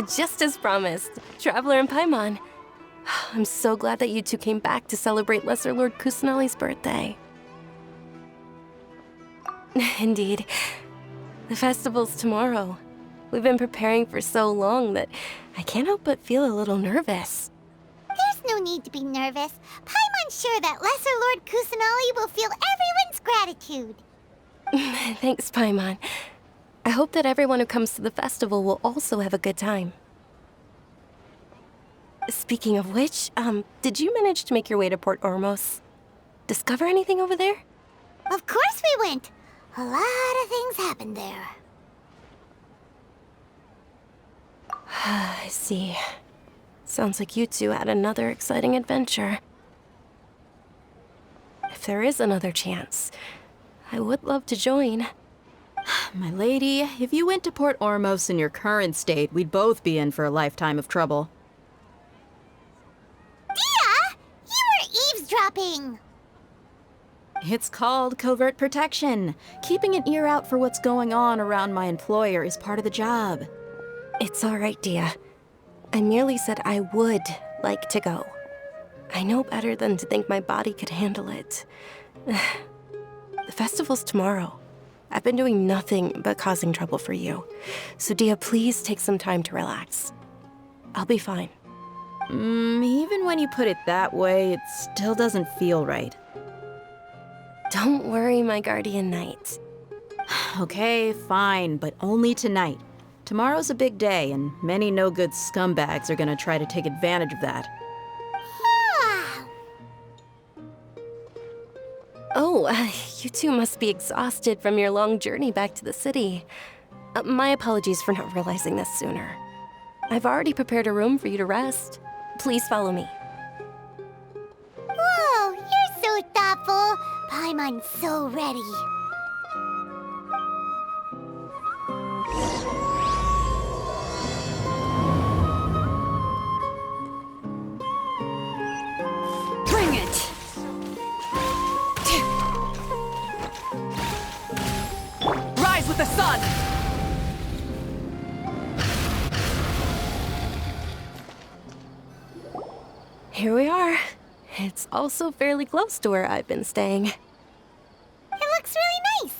Just as promised, Traveler and Paimon. I'm so glad that you two came back to celebrate Lesser Lord Kusanali's birthday. Indeed. The festival's tomorrow. We've been preparing for so long that I can't help but feel a little nervous. There's no need to be nervous. Paimon's sure that Lesser Lord Kusanali will feel everyone's gratitude. Thanks, Paimon. I hope that everyone who comes to the festival will also have a good time. Speaking of which, did you manage to make your way to Port Ormos? Discover anything over there? Of course we went. A lot of things happened there. I see. Sounds like you two had another exciting adventure. If there is another chance, I would love to join. My lady, if you went to Port Ormos in your current state, we'd both be in for a lifetime of trouble. Dehya! You were eavesdropping! It's called covert protection. Keeping an ear out for what's going on around my employer is part of the job. It's all right, Dehya. I merely said I would like to go. I know better than to think my body could handle it. The festival's tomorrow. I've been doing nothing but causing trouble for you. So Dehya, please take some time to relax. I'll be fine. Even when you put it that way, it still doesn't feel right. Don't worry, my guardian knight. Okay, fine, but only tonight. Tomorrow's a big day, and many no-good scumbags are gonna try to take advantage of that. Oh, you two must be exhausted from your long journey back to the city. My apologies for not realizing this sooner. I've already prepared a room for you to rest. Please follow me. Whoa, you're so thoughtful. Paimon's so ready. Bring it! Rise with the sun! Here we are. It's also fairly close to where I've been staying. It looks really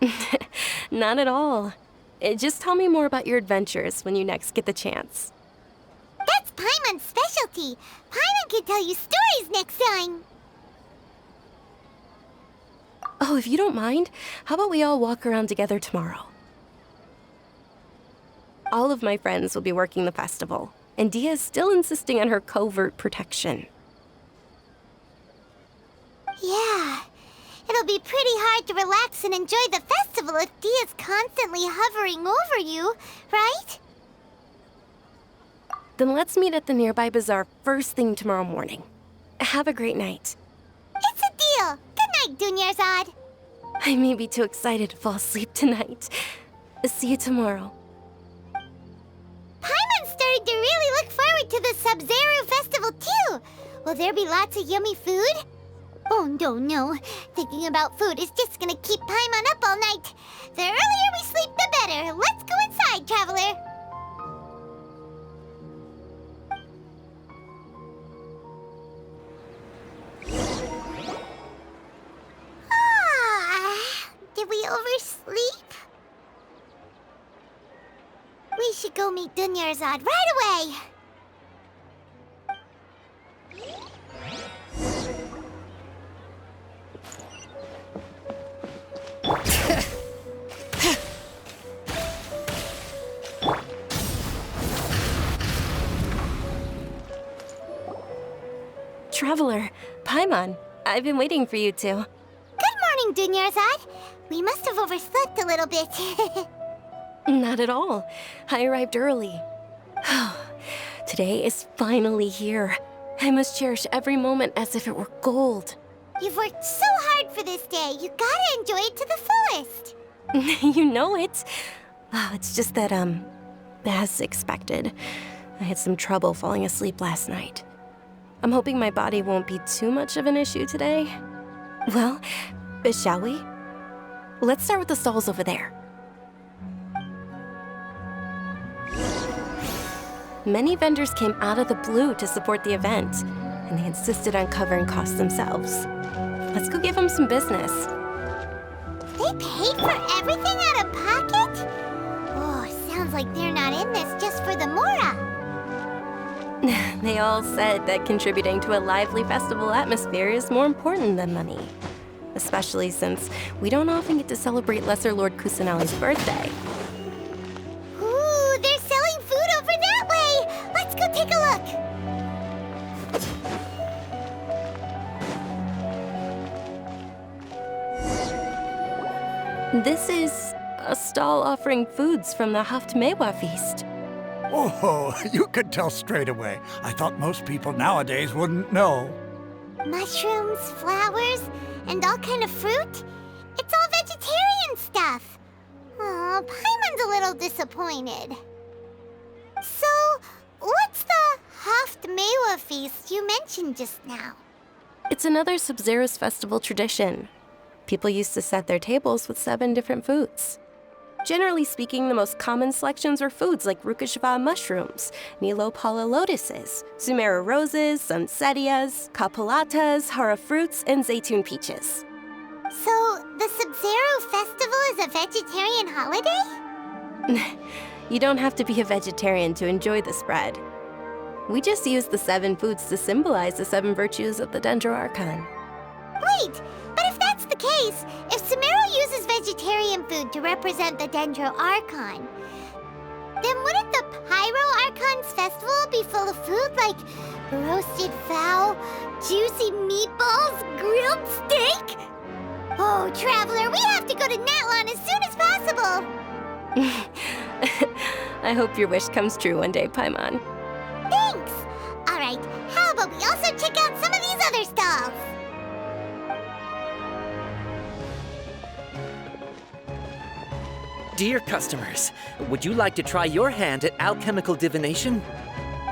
nice. Not at all. Just tell me more about your adventures when you next get the chance. That's Paimon's specialty. Paimon can tell you stories next time. Oh, if you don't mind, how about we all walk around together tomorrow? All of my friends will be working the festival, and Dehya is still insisting on her covert protection. Yeah. It'll be pretty hard to relax and enjoy the festival if Dehya's constantly hovering over you, right? Then let's meet at the nearby bazaar first thing tomorrow morning. Have a great night. It's a deal. Good night, Dunyazad. I may be too excited to fall asleep tonight. See you tomorrow. Paimon's starting to really look forward to the Sabzeruz Festival, too. Will there be lots of yummy food? Oh, no. Thinking about food is just gonna keep Paimon up all night. The earlier we sleep, the better. Let's go inside, Traveler. Did we oversleep? We should go meet Dunyazad right away. Traveler, Paimon, I've been waiting for you two. Good morning, Dunyazad. We must have overslept a little bit. Not at all. I arrived early. Today is finally here. I must cherish every moment as if it were gold. You've worked so hard for this day. You gotta enjoy it to the fullest. You know it. It's just that, as expected, I had some trouble falling asleep last night. I'm hoping my body won't be too much of an issue today. Well, shall we? Let's start with the stalls over there. Many vendors came out of the blue to support the event, and they insisted on covering costs themselves. Let's go give them some business. They paid for everything out of pocket? Oh, sounds like they're not in this just for the Mora. They all said that contributing to a lively festival atmosphere is more important than money. Especially since we don't often get to celebrate Lesser Lord Kusanali's birthday. Ooh, they're selling food over that way! Let's go take a look. This is a stall offering foods from the Haftmewa feast. Oh, you could tell straight away. I thought most people nowadays wouldn't know. Mushrooms, flowers, and all kind of fruit? It's all vegetarian stuff. Oh, Paimon's a little disappointed. So, what's the Haftmewa feast you mentioned just now? It's another Sabzeruz Festival tradition. People used to set their tables with 7 different foods. Generally speaking, the most common selections were foods like Ruka mushrooms, Nilou pala lotuses, Sumeru roses, sunsettias, kapalatas, hara fruits, and zaytun peaches. So, the Sabzeruz Festival is a vegetarian holiday? You don't have to be a vegetarian to enjoy the spread. We just use the 7 foods to symbolize the 7 virtues of the Dendro Archon. Wait, but if that's the case, if Sumeru uses vegetarian food to represent the Dendro Archon, then wouldn't the Pyro Archon's festival be full of food like roasted fowl, juicy meatballs, grilled steak? Oh, Traveler, we have to go to Natlan as soon as possible! I hope your wish comes true one day, Paimon. Thanks! Alright, how about we also check out some of these other stalls? Dear customers, would you like to try your hand at alchemical divination?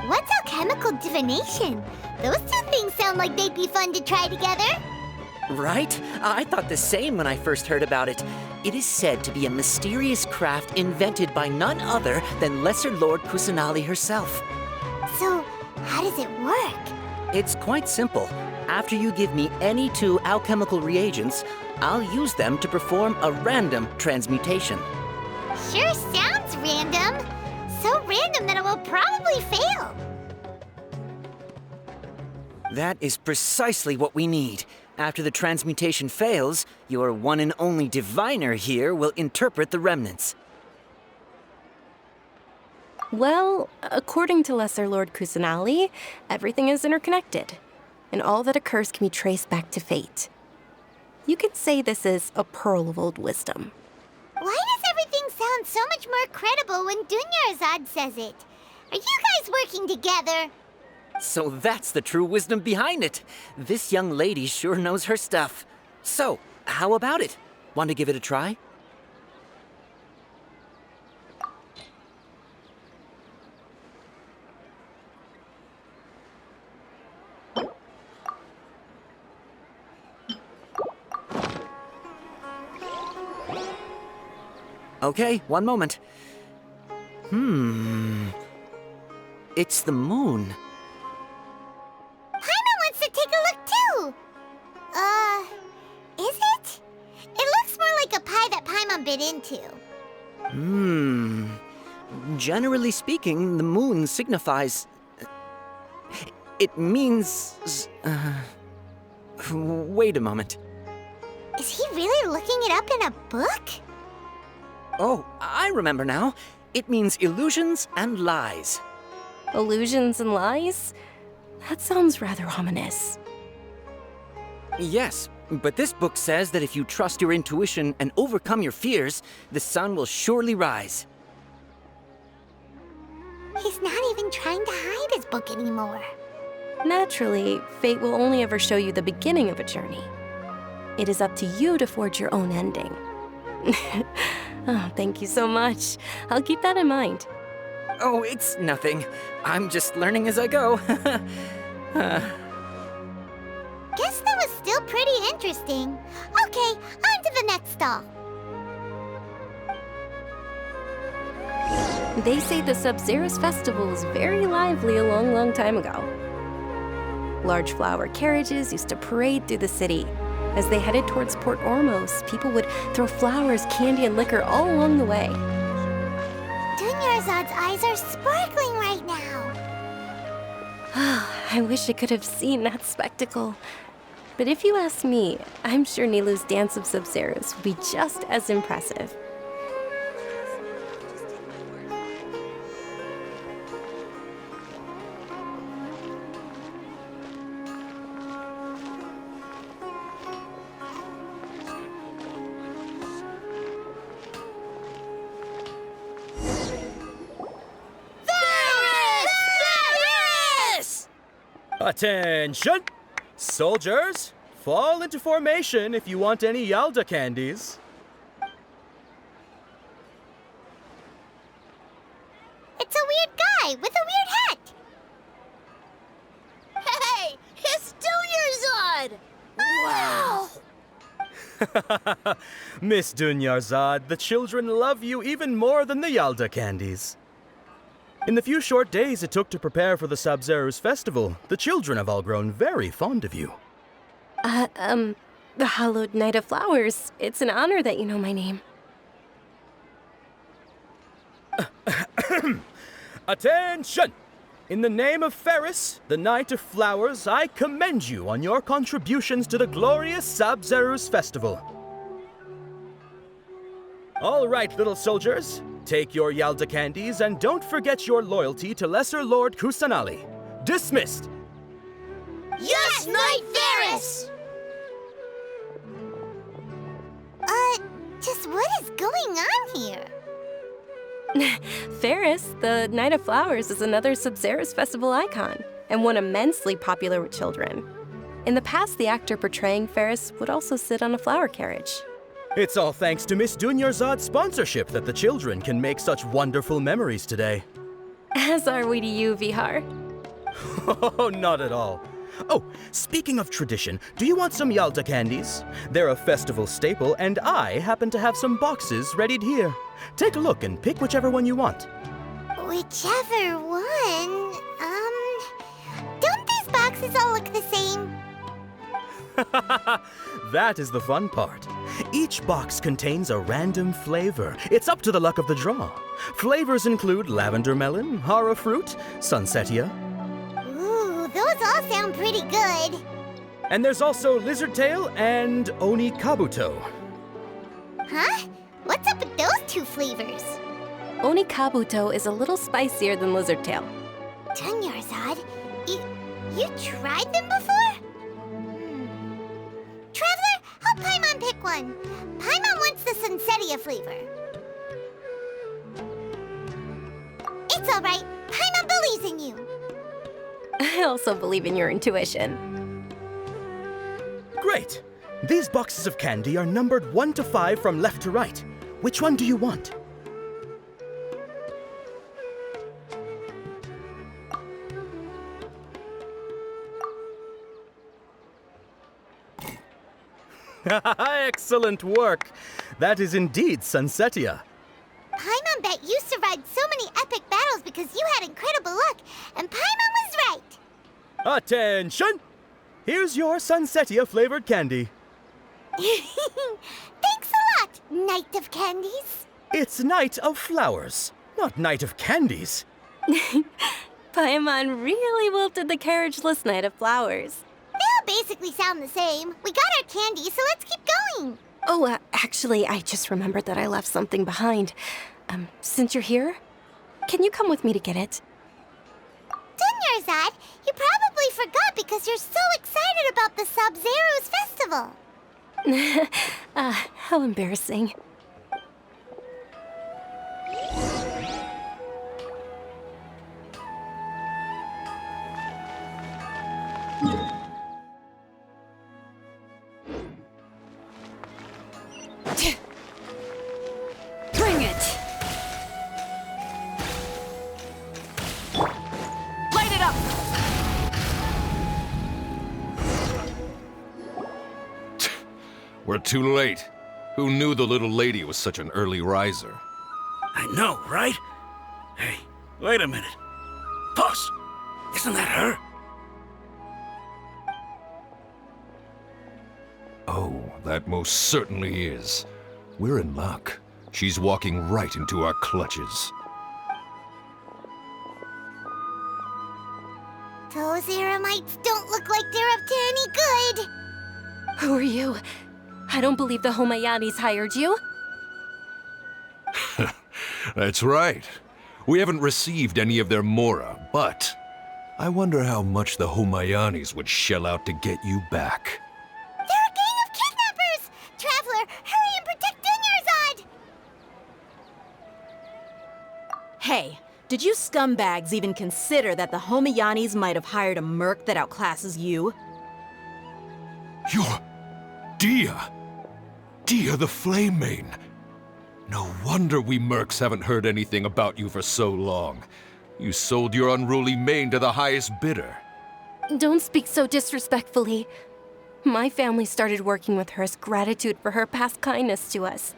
What's alchemical divination? Those two things sound like they'd be fun to try together. Right? I thought the same when I first heard about it. It is said to be a mysterious craft invented by none other than Lesser Lord Kusanali herself. So, how does it work? It's quite simple. After you give me any 2 alchemical reagents, I'll use them to perform a random transmutation. Sure sounds random. So random that it will probably fail. That is precisely what we need. After the transmutation fails, your one and only diviner here will interpret the remnants. Well, according to Lesser Lord Kusanali, everything is interconnected, and all that occurs can be traced back to fate. You could say this is a pearl of old wisdom. Why does everything sound so much more credible when Dunyazad says it? Are you guys working together? So that's the true wisdom behind it. This young lady sure knows her stuff. So, how about it? Want to give it a try? Okay, one moment. It's the moon. Paimon wants to take a look too. Is it? It looks more like a pie that Paimon bit into. Generally speaking, the moon signifies... It means... Wait a moment. Is he really looking it up in a book? Oh, I remember now. It means illusions and lies. Illusions and lies? That sounds rather ominous. Yes, but this book says that if you trust your intuition and overcome your fears, the sun will surely rise. He's not even trying to hide his book anymore. Naturally, fate will only ever show you the beginning of a journey. It is up to you to forge your own ending. Oh, thank you so much. I'll keep that in mind. Oh, it's nothing. I'm just learning as I go. Guess that was still pretty interesting. Okay, on to the next stall. They say the Sabzeruz Festival was very lively a long, long time ago. Large flower carriages used to parade through the city. As they headed towards Port Ormos, people would throw flowers, candy, and liquor all along the way. Dunyazad's eyes are sparkling right now. I wish I could have seen that spectacle. But if you ask me, I'm sure Nilou's Dance of Subzeruz would be just as impressive. Attention! Soldiers, fall into formation if you want any Yalda candies. It's a weird guy with a weird hat. Hey, it's Dunyazad! Wow! Miss Dunyazad, the children love you even more than the Yalda candies. In the few short days it took to prepare for the Sabzeruz Festival, the children have all grown very fond of you. The Hallowed Night of Flowers. It's an honor that you know my name. Attention! In the name of Farris, the Knight of Flowers, I commend you on your contributions to the glorious Sabzeruz Festival. All right, little soldiers. Take your Yalda candies and don't forget your loyalty to Lesser Lord Kusanali. Dismissed! Yes, Knight Farris! Just what is going on here? Farris, the Night of Flowers, is another Sabzeruz Festival icon, and one immensely popular with children. In the past, the actor portraying Farris would also sit on a flower carriage. It's all thanks to Miss Dunyazad's sponsorship that the children can make such wonderful memories today. As are we to you, Vihar. Oh, not at all. Oh, speaking of tradition, do you want some Yalda candies? They're a festival staple, and I happen to have some boxes readied here. Take a look and pick whichever one you want. Whichever one. Don't these boxes all look the same? That is the fun part. Each box contains a random flavor. It's up to the luck of the draw. Flavors include lavender melon, hara fruit, sunsetia. Ooh, those all sound pretty good. And there's also lizard tail and oni kabuto. Huh? What's up with those two flavors? Oni Kabuto is a little spicier than Lizard Tail. Dunyazad, you tried them before? Traveler, help Paimon pick one. Paimon wants the Sunsetia flavor. It's all right. Paimon believes in you. I also believe in your intuition. Great! These boxes of candy are numbered 1 to 5 from left to right. Which one do you want? Excellent work! That is indeed Sunsetia. Paimon bet you survived so many epic battles because you had incredible luck, and Paimon was right. Attention! Here's your Sunsetia flavored candy. Thanks a lot, Knight of Candies. It's Night of Flowers, not Night of Candies. Paimon really wilted the carriageless Night of Flowers. They all basically sound the same. We got our candy, so let's keep going. Oh, actually, I just remembered that I left something behind. Since you're here, can you come with me to get it? Dunyazad, you probably forgot because you're so excited about the Sabzeruz Festival. How embarrassing. Bring it! Light it up! We're too late. Who knew the little lady was such an early riser? I know, right? Hey, wait a minute. Boss, isn't that her? Oh, that most certainly is. We're in luck. She's walking right into our clutches. Those Eremites don't look like they're up to any good. Who are you? I don't believe the Homayanis hired you. That's right. We haven't received any of their mora, but I wonder how much the Homayanis would shell out to get you back. They're a gang of kidnappers! Traveler, hurry and protect Dunyazad! Hey, did you scumbags even consider that the Homayanis might have hired a merc that outclasses you? You're... Dehya! Dehya the Flame Main! No wonder we mercs haven't heard anything about you for so long. You sold your unruly mane to the highest bidder. Don't speak so disrespectfully. My family started working with her as gratitude for her past kindness to us.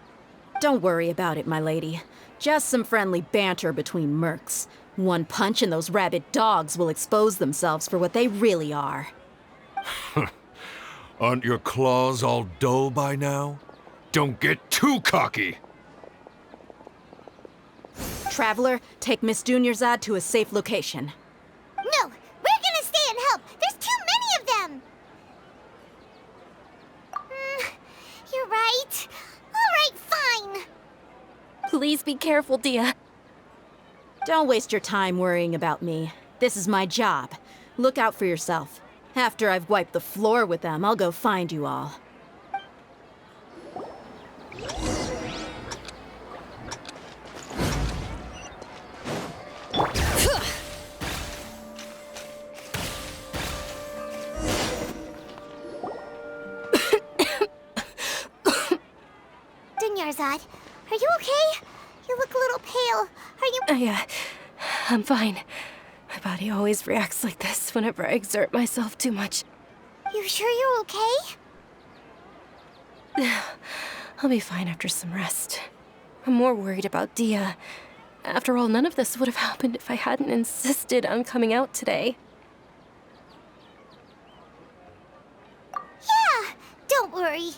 Don't worry about it, my lady. Just some friendly banter between mercs. One punch and those rabid dogs will expose themselves for what they really are. Aren't your claws all dull by now? Don't get too cocky! Traveler, take Miss Dunyazad to a safe location. No, we're gonna stay and help. There's too many of them. You're right. All right, fine. Please be careful, Dehya. Don't waste your time worrying about me. This is my job. Look out for yourself. After I've wiped the floor with them, I'll go find you all. Dunyazad, are you okay? You look a little pale. Are you... I'm fine. My body always reacts like this whenever I exert myself too much. You sure you're okay? I'll be fine after some rest. I'm more worried about Dehya. After all, none of this would have happened if I hadn't insisted on coming out today. Yeah, don't worry.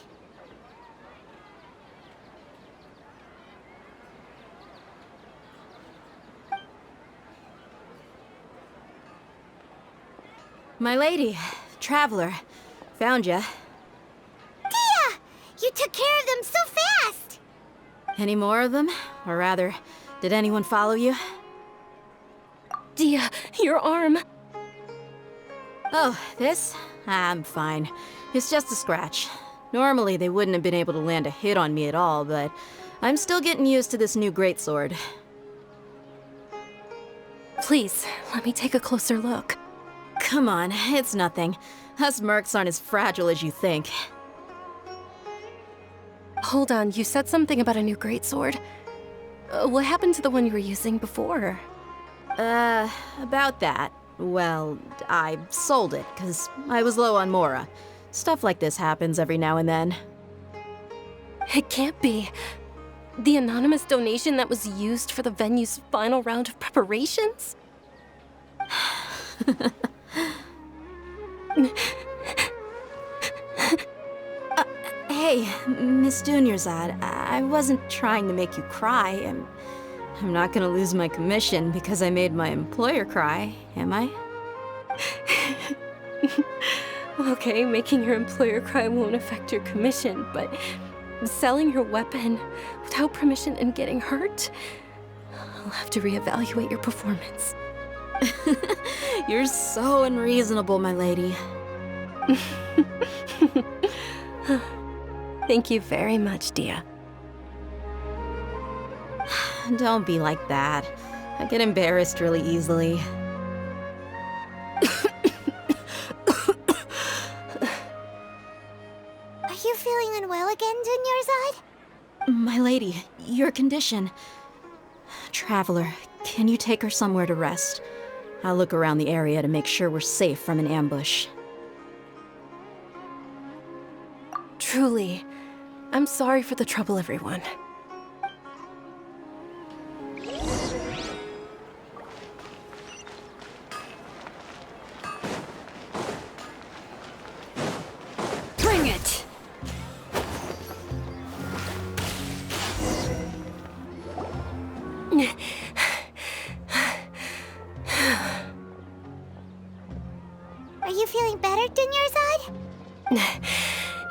My lady, traveler, found ya. Dehya! You took care of them so fast! Any more of them? Or rather, did anyone follow you? Dehya, your arm! Oh, this? I'm fine. It's just a scratch. Normally, they wouldn't have been able to land a hit on me at all, but I'm still getting used to this new greatsword. Please, let me take a closer look. Come on, it's nothing. Us mercs aren't as fragile as you think. Hold on, you said something about a new greatsword. What happened to the one you were using before? About that. Well, I sold it, because I was low on mora. Stuff like this happens every now and then. It can't be. The anonymous donation that was used for the venue's final round of preparations? Hey, Miss Dunyazad, I wasn't trying to make you cry. I'm not gonna lose my commission because I made my employer cry, am I? Okay, making your employer cry won't affect your commission, but selling your weapon without permission and getting hurt? I'll have to reevaluate your performance. You're so unreasonable, my lady. Thank you very much, Dehya. Don't be like that. I get embarrassed really easily. Are you feeling unwell again, Dunyazad? My lady, your condition. Traveler, can you take her somewhere to rest? I'll look around the area to make sure we're safe from an ambush. Truly, I'm sorry for the trouble, everyone.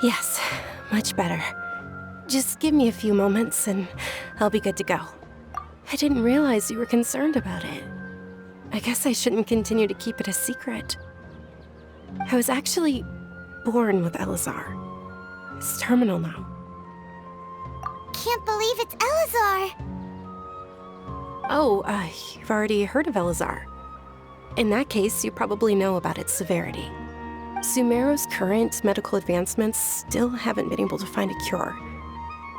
Yes, much better. Just give me a few moments and I'll be good to go. I didn't realize you were concerned about it. I guess I shouldn't continue to keep it a secret. I was actually born with Elazar. It's terminal now. Can't believe it's Elazar! Oh, you've already heard of Elazar. In that case, you probably know about its severity. Sumeru's current medical advancements still haven't been able to find a cure.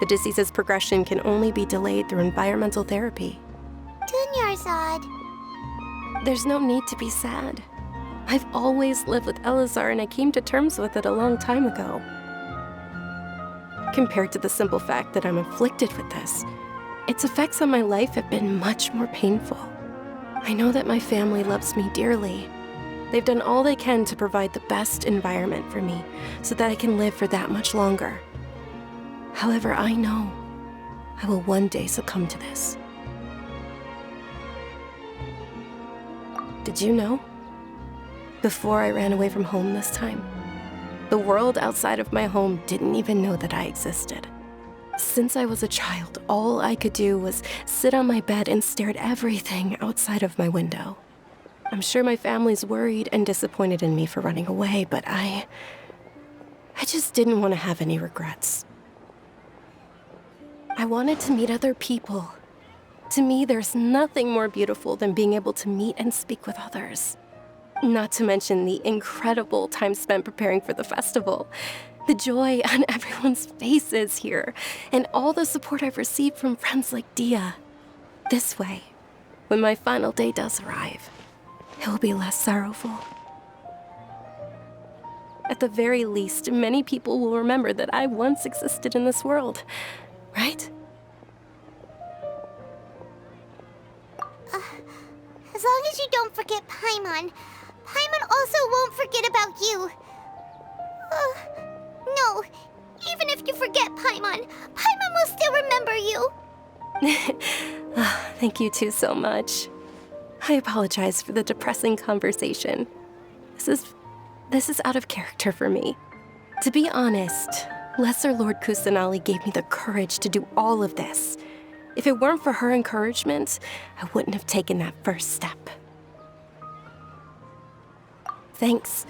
The disease's progression can only be delayed through environmental therapy. Dunyazad. There's no need to be sad. I've always lived with Elazar and I came to terms with it a long time ago. Compared to the simple fact that I'm afflicted with this, its effects on my life have been much more painful. I know that my family loves me dearly. They've done all they can to provide the best environment for me so that I can live for that much longer. However, I know I will one day succumb to this. Did you know? Before I ran away from home this time, the world outside of my home didn't even know that I existed. Since I was a child, all I could do was sit on my bed and stare at everything outside of my window. I'm sure my family's worried and disappointed in me for running away, but I just didn't want to have any regrets. I wanted to meet other people. To me, there's nothing more beautiful than being able to meet and speak with others. Not to mention the incredible time spent preparing for the festival. The joy on everyone's faces here, and all the support I've received from friends like Dehya. This way, when my final day does arrive, it will be less sorrowful. At the very least, many people will remember that I once existed in this world, right? As long as you don't forget Paimon, Paimon also won't forget about you. No, even if you forget Paimon, Paimon will still remember you. Thank you two so much. I apologize for the depressing conversation. This is out of character for me. To be honest, Lesser Lord Kusanali gave me the courage to do all of this. If it weren't for her encouragement, I wouldn't have taken that first step. Thanks.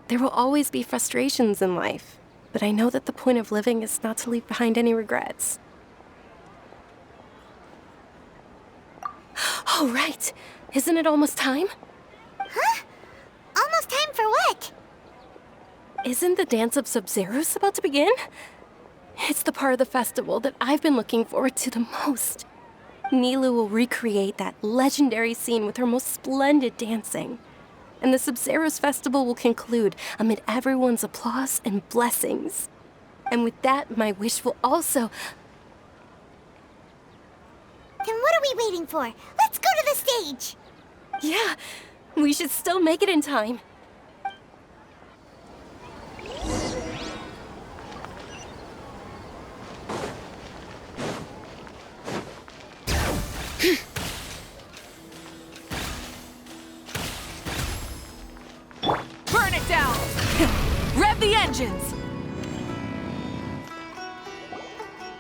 There will always be frustrations in life, but I know that the point of living is not to leave behind any regrets. Oh, right. Isn't it almost time? Huh? Almost time for what? Isn't the dance of Sabzeruz about to begin? It's the part of the festival that I've been looking forward to the most. Nilou will recreate that legendary scene with her most splendid dancing. And the Sabzeruz Festival will conclude amid everyone's applause and blessings. And with that, my wish will also... Then what are we waiting for? Let's go to the stage! Yeah, we should still make it in time. Burn it down! Rev the engines!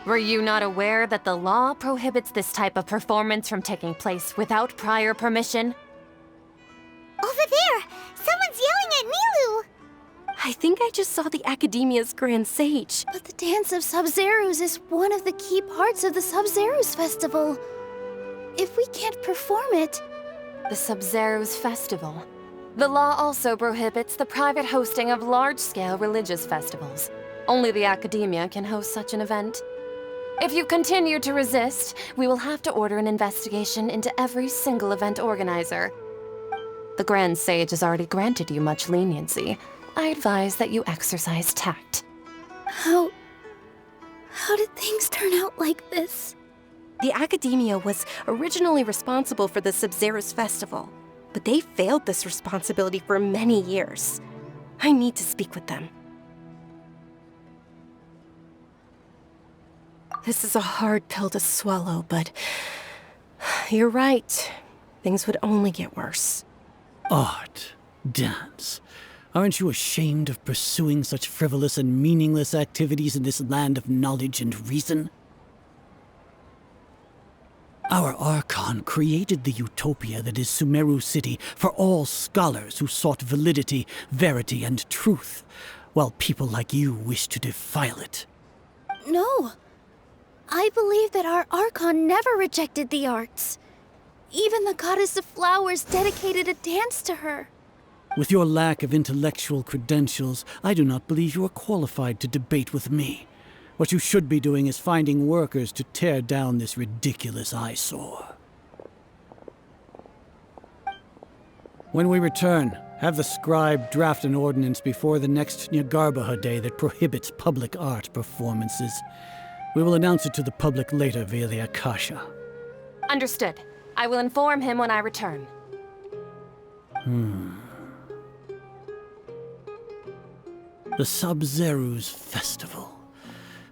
Were you not aware that the law prohibits this type of performance from taking place without prior permission? Over there! Someone's yelling at Nilou! I think I just saw the Academia's Grand Sage. But the Dance of Sabzeruz is one of the key parts of the Sabzeruz Festival. If we can't perform it... The Subzeruz Festival. The law also prohibits the private hosting of large-scale religious festivals. Only the Academia can host such an event. If you continue to resist, we will have to order an investigation into every single event organizer. The Grand Sage has already granted you much leniency. I advise that you exercise tact. How did things turn out like this? The Academia was originally responsible for the Sabzeruz Festival, but they failed this responsibility for many years. I need to speak with them. This is a hard pill to swallow, but you're right. Things would only get worse. Art, dance. Aren't you ashamed of pursuing such frivolous and meaningless activities in this land of knowledge and reason? Our Archon created the utopia that is Sumeru City for all scholars who sought validity, verity, and truth, while people like you wish to defile it. No. I believe that our Archon never rejected the arts. Even the goddess of flowers dedicated a dance to her. With your lack of intellectual credentials, I do not believe you are qualified to debate with me. What you should be doing is finding workers to tear down this ridiculous eyesore. When we return, have the scribe draft an ordinance before the next Nyargarbaha Day that prohibits public art performances. We will announce it to the public later via the Akasha. Understood. I will inform him when I return. The Sabzeruz Festival.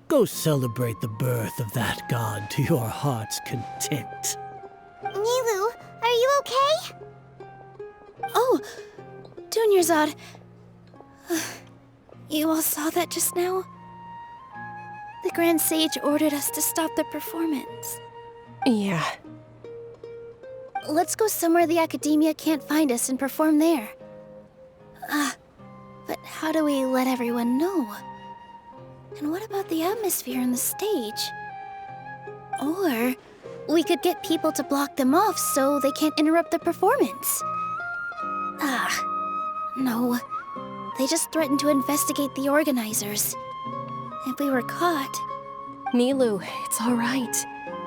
Go celebrate the birth of that god to your heart's content. Nilou, are you okay? Oh, Dunyazad. You all saw that just now? The Grand Sage ordered us to stop the performance. Yeah. Let's go somewhere the Academia can't find us and perform there. But how do we let everyone know? And what about the atmosphere and the stage? Or we could get people to block them off so they can't interrupt the performance. No. They just threatened to investigate the organizers. If we were caught... Nilou, it's all right.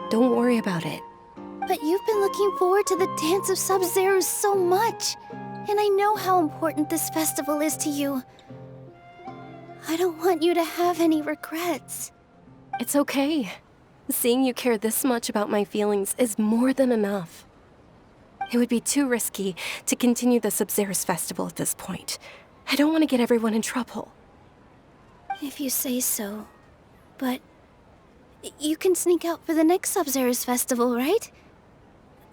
Don't worry about it. But you've been looking forward to the dance of Sabzeruz so much. And I know how important this festival is to you. I don't want you to have any regrets. It's okay. Seeing you care this much about my feelings is more than enough. It would be too risky to continue the Subzeruz Festival at this point. I don't want to get everyone in trouble. If you say so. But you can sneak out for the next Subzeruz Festival, right?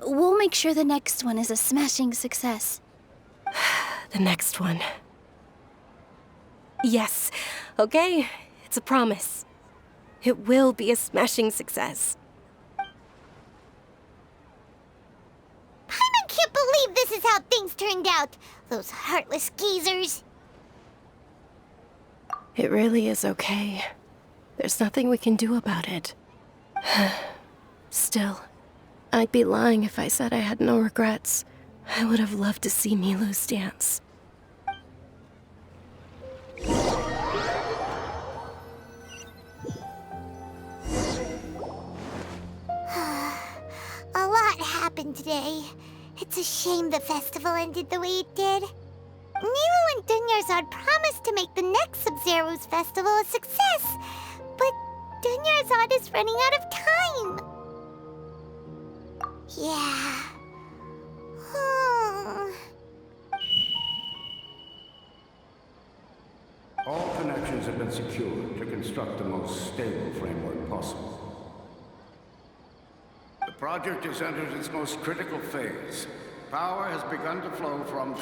We'll make sure the next one is a smashing success. The next one. Yes. Okay, it's a promise. It will be a smashing success. I can't believe this is how things turned out. Those heartless geezers. It really is okay. There's nothing we can do about it. Still, I'd be lying if I said I had no regrets. I would have loved to see Nilou's dance. A lot happened today. It's a shame the festival ended the way it did. Nilou and Dunyazad promised to make the next Subzeruz Festival a success, but Dunyazad is running out of time. Yeah. All connections have been secured to construct the most stable framework possible. The project has entered its most critical phase. Power has begun to flow from...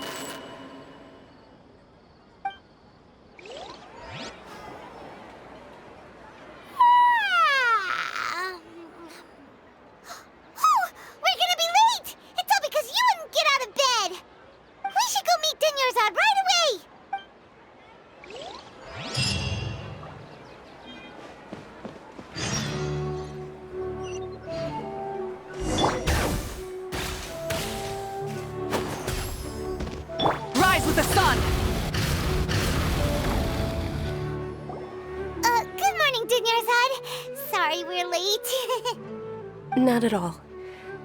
Not at all.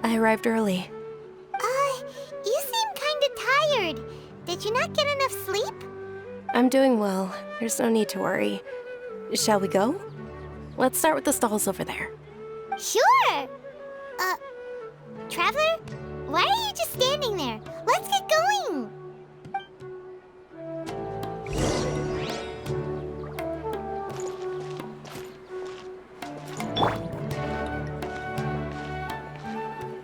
I arrived early. You seem kinda tired. Did you not get enough sleep? I'm doing well. There's no need to worry. Shall we go? Let's start with the stalls over there. Sure! Traveler? Why are you just standing there? Let's get going!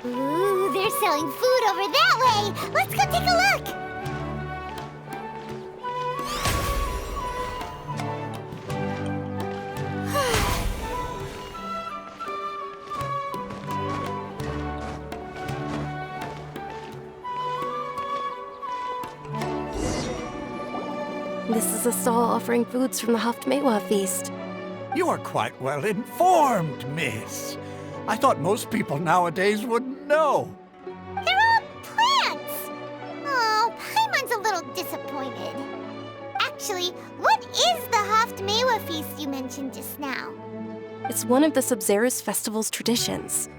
Ooh, they're selling food over that way! Let's go take a look! This is a stall offering foods from the Haftmewa feast. You are quite well informed, miss. I thought most people nowadays wouldn't know. They're all plants! Oh, Paimon's a little disappointed. Actually, what is the Haftmewa feast you mentioned just now? It's one of the Subzeruz Festival's traditions.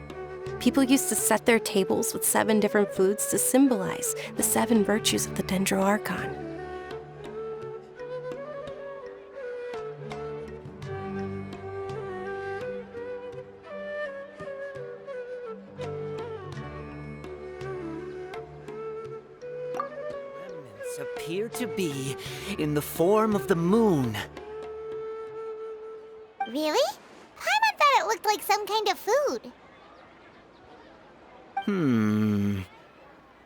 People used to set their tables with 7 different foods to symbolize the 7 virtues of the Dendro Archon. Remnants appear to be in the form of the moon. Really? Paimon thought it looked like some kind of food.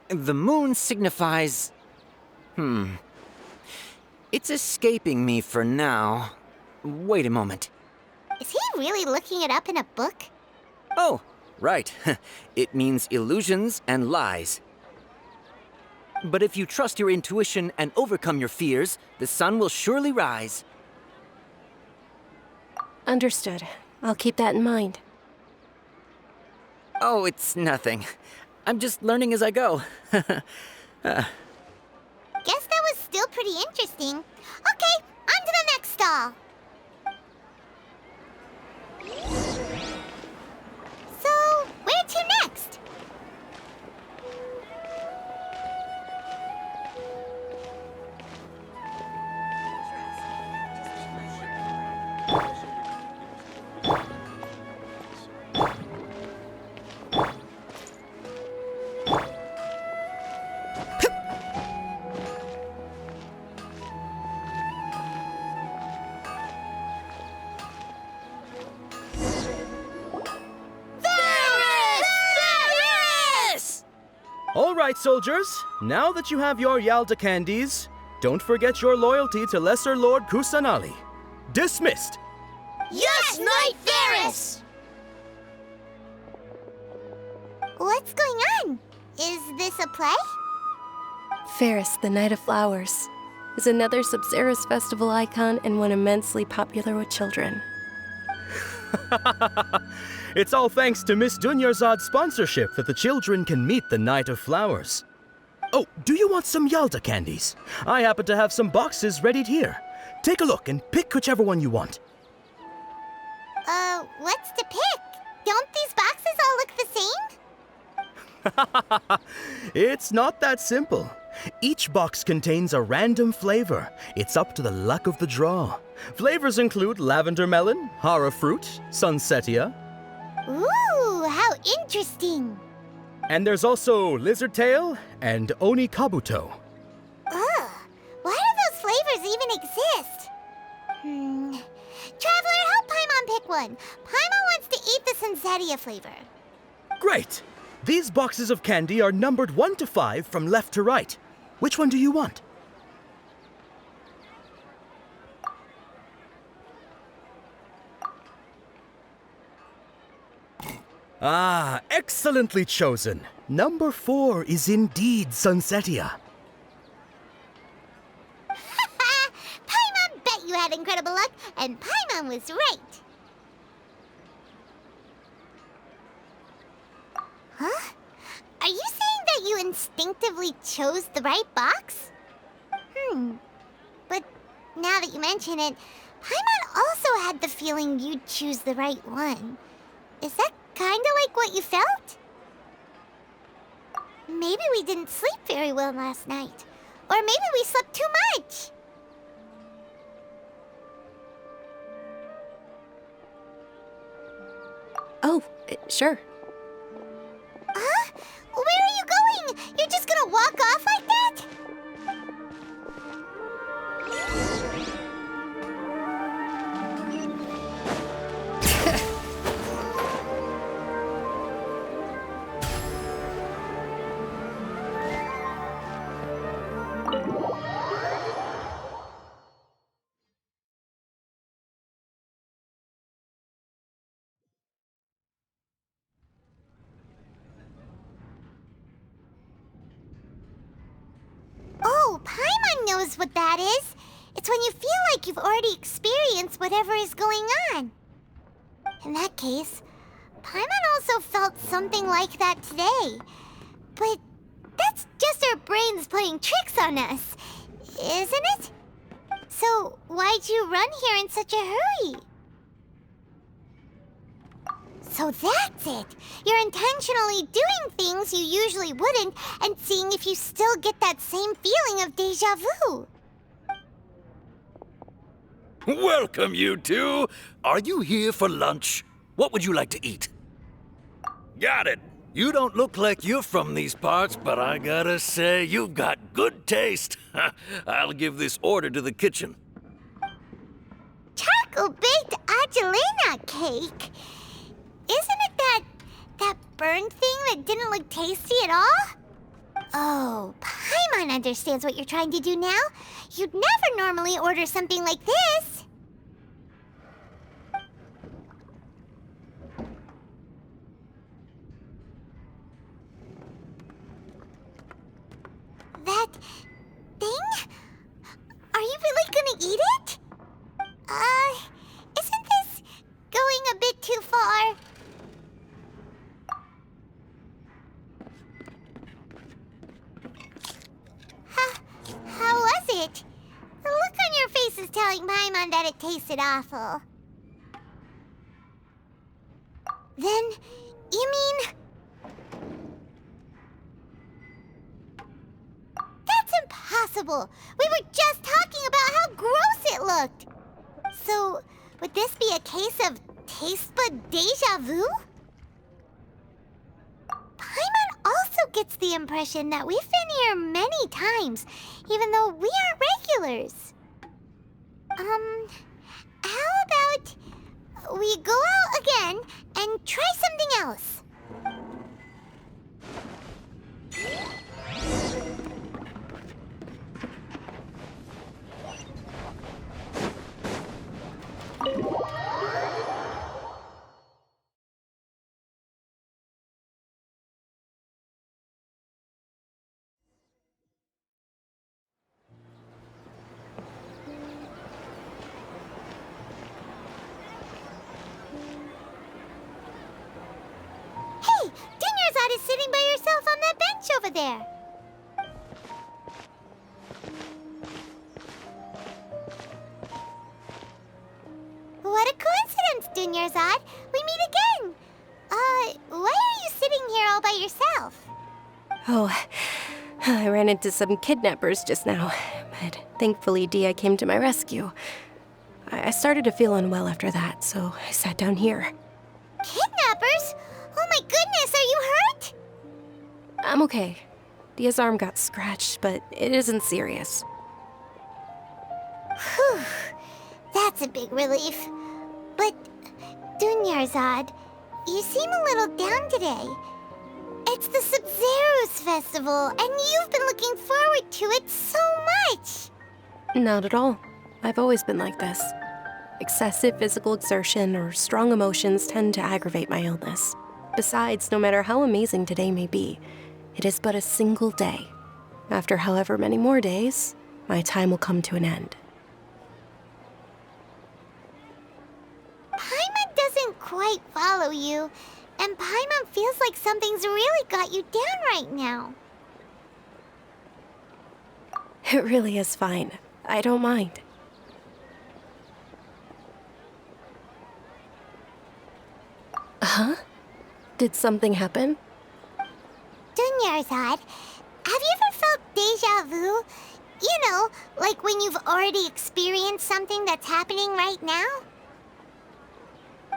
The moon signifies... It's escaping me for now. Wait a moment. Is he really looking it up in a book? Oh, right. It means illusions and lies. But if you trust your intuition and overcome your fears, the sun will surely rise. Understood. I'll keep that in mind. Oh, it's nothing. I'm just learning as I go. Guess that was still pretty interesting. Okay, on to the next stall. So, where to next? All right, soldiers. Now that you have your Yalda candies, don't forget your loyalty to Lesser Lord Kusanali. Dismissed! Yes, Knight Farris! What's going on? Is this a play? Farris, the Knight of Flowers, is another Sabzeruz Festival icon and one immensely popular with children. It's all thanks to Miss Dunyazad's sponsorship that the children can meet the Knight of Flowers. Oh, do you want some Yalda candies? I happen to have some boxes readied here. Take a look and pick whichever one you want. What's to pick? Don't these boxes all look the same? It's not that simple. Each box contains a random flavor. It's up to the luck of the draw. Flavors include lavender melon, hara fruit, sunsetia. Ooh, how interesting. And there's also lizard tail and oni kabuto. Ugh, why do those flavors even exist? Traveler, help Paimon pick one. Paimon wants to eat the sunsetia flavor. Great! These boxes of candy are numbered 1 to 5 from left to right. Which one do you want? Ah, excellently chosen. Number 4 is indeed sunsetia. Paimon bet you had incredible luck, and Paimon was right. Huh? Are you saying that you instinctively chose the right box? But now that you mention it, Paimon also had the feeling you'd choose the right one. Is that kinda like what you felt? Maybe we didn't sleep very well last night. Or maybe we slept too much. Oh, sure. Huh? Where are you going? You're just gonna walk off like that? Oh, Paimon knows what that is. It's when you feel like you've already experienced whatever is going on. In that case, Paimon also felt something like that today. But that's just our brains playing tricks on us, isn't it? So why'd you run here in such a hurry? So that's it. You're intentionally doing things you usually wouldn't and seeing if you still get that same feeling of deja vu. Welcome, you two. Are you here for lunch? What would you like to eat? Got it. You don't look like you're from these parts, but I gotta say, you've got good taste. I'll give this order to the kitchen. Charcoal-baked Angelina cake? Isn't it that burned thing that didn't look tasty at all? Oh, Paimon understands what you're trying to do now. You'd never normally order something like this. That thing? Are you really gonna eat it? Isn't this going a bit too far? How was it? The look on your face is telling Paimon that it tasted awful. Then, you mean... That's impossible! We were just talking about how gross it looked! So, would this be a case of taste bud deja vu? Paimon also gets the impression that we've been here many times, even though we aren't regulars. How about we go out again and try something else? Hey, Dunyazad is sitting by herself on that bench over there. What a coincidence, Dunyazad. We meet again. Why are you sitting here all by yourself? Oh, I ran into some kidnappers just now, but thankfully Dehya came to my rescue. I started to feel unwell after that, so I sat down here. Kidnappers? Oh my goodness, are you hurt? I'm okay. Dehya's arm got scratched, but it isn't serious. Whew, that's a big relief. But, Dunyazad, you seem a little down today. It's the Sabzeruz Festival, and you've been looking forward to it so much! Not at all. I've always been like this. Excessive physical exertion or strong emotions tend to aggravate my illness. Besides, no matter how amazing today may be, it is but a single day. After however many more days, my time will come to an end. Paimon doesn't quite follow you, and Paimon feels like something's really got you down right now. It really is fine. I don't mind. Huh? Did something happen? Dunyazad, have you ever felt deja vu? You know, like when you've already experienced something that's happening right now?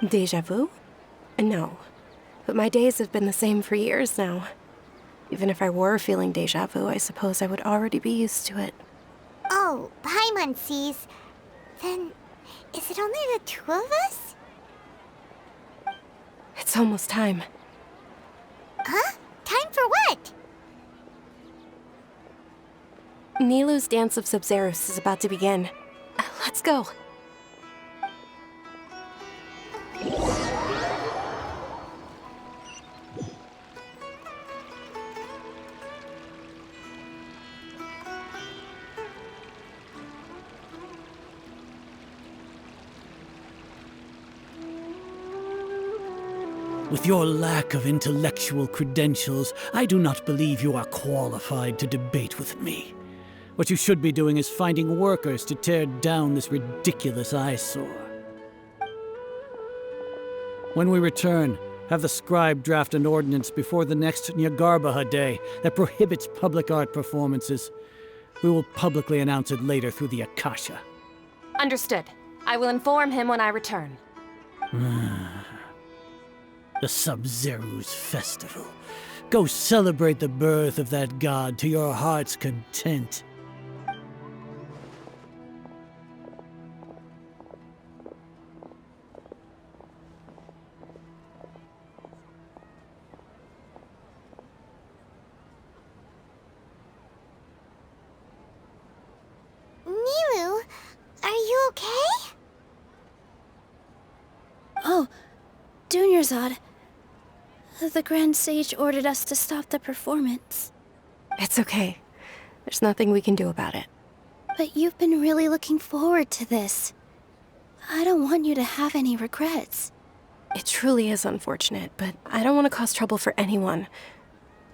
Deja vu? No. But my days have been the same for years now. Even if I were feeling deja vu, I suppose I would already be used to it. Oh, Paimon sees. Then, is it only the two of us? It's almost time. Huh? Time for what? Nilou's Dance of Subzeruz is about to begin. Let's go. With your lack of intellectual credentials, I do not believe you are qualified to debate with me. What you should be doing is finding workers to tear down this ridiculous eyesore. When we return, have the scribe draft an ordinance before the next Nyagarbha Day that prohibits public art performances. We will publicly announce it later through the Akasha. Understood. I will inform him when I return. The Sabzeruz Festival. Go celebrate the birth of that god to your heart's content. Nilou, are you okay? Oh, Dunyazad. The Grand Sage ordered us to stop the performance. It's okay. There's nothing we can do about it. But you've been really looking forward to this. I don't want you to have any regrets. It truly is unfortunate, but I don't want to cause trouble for anyone.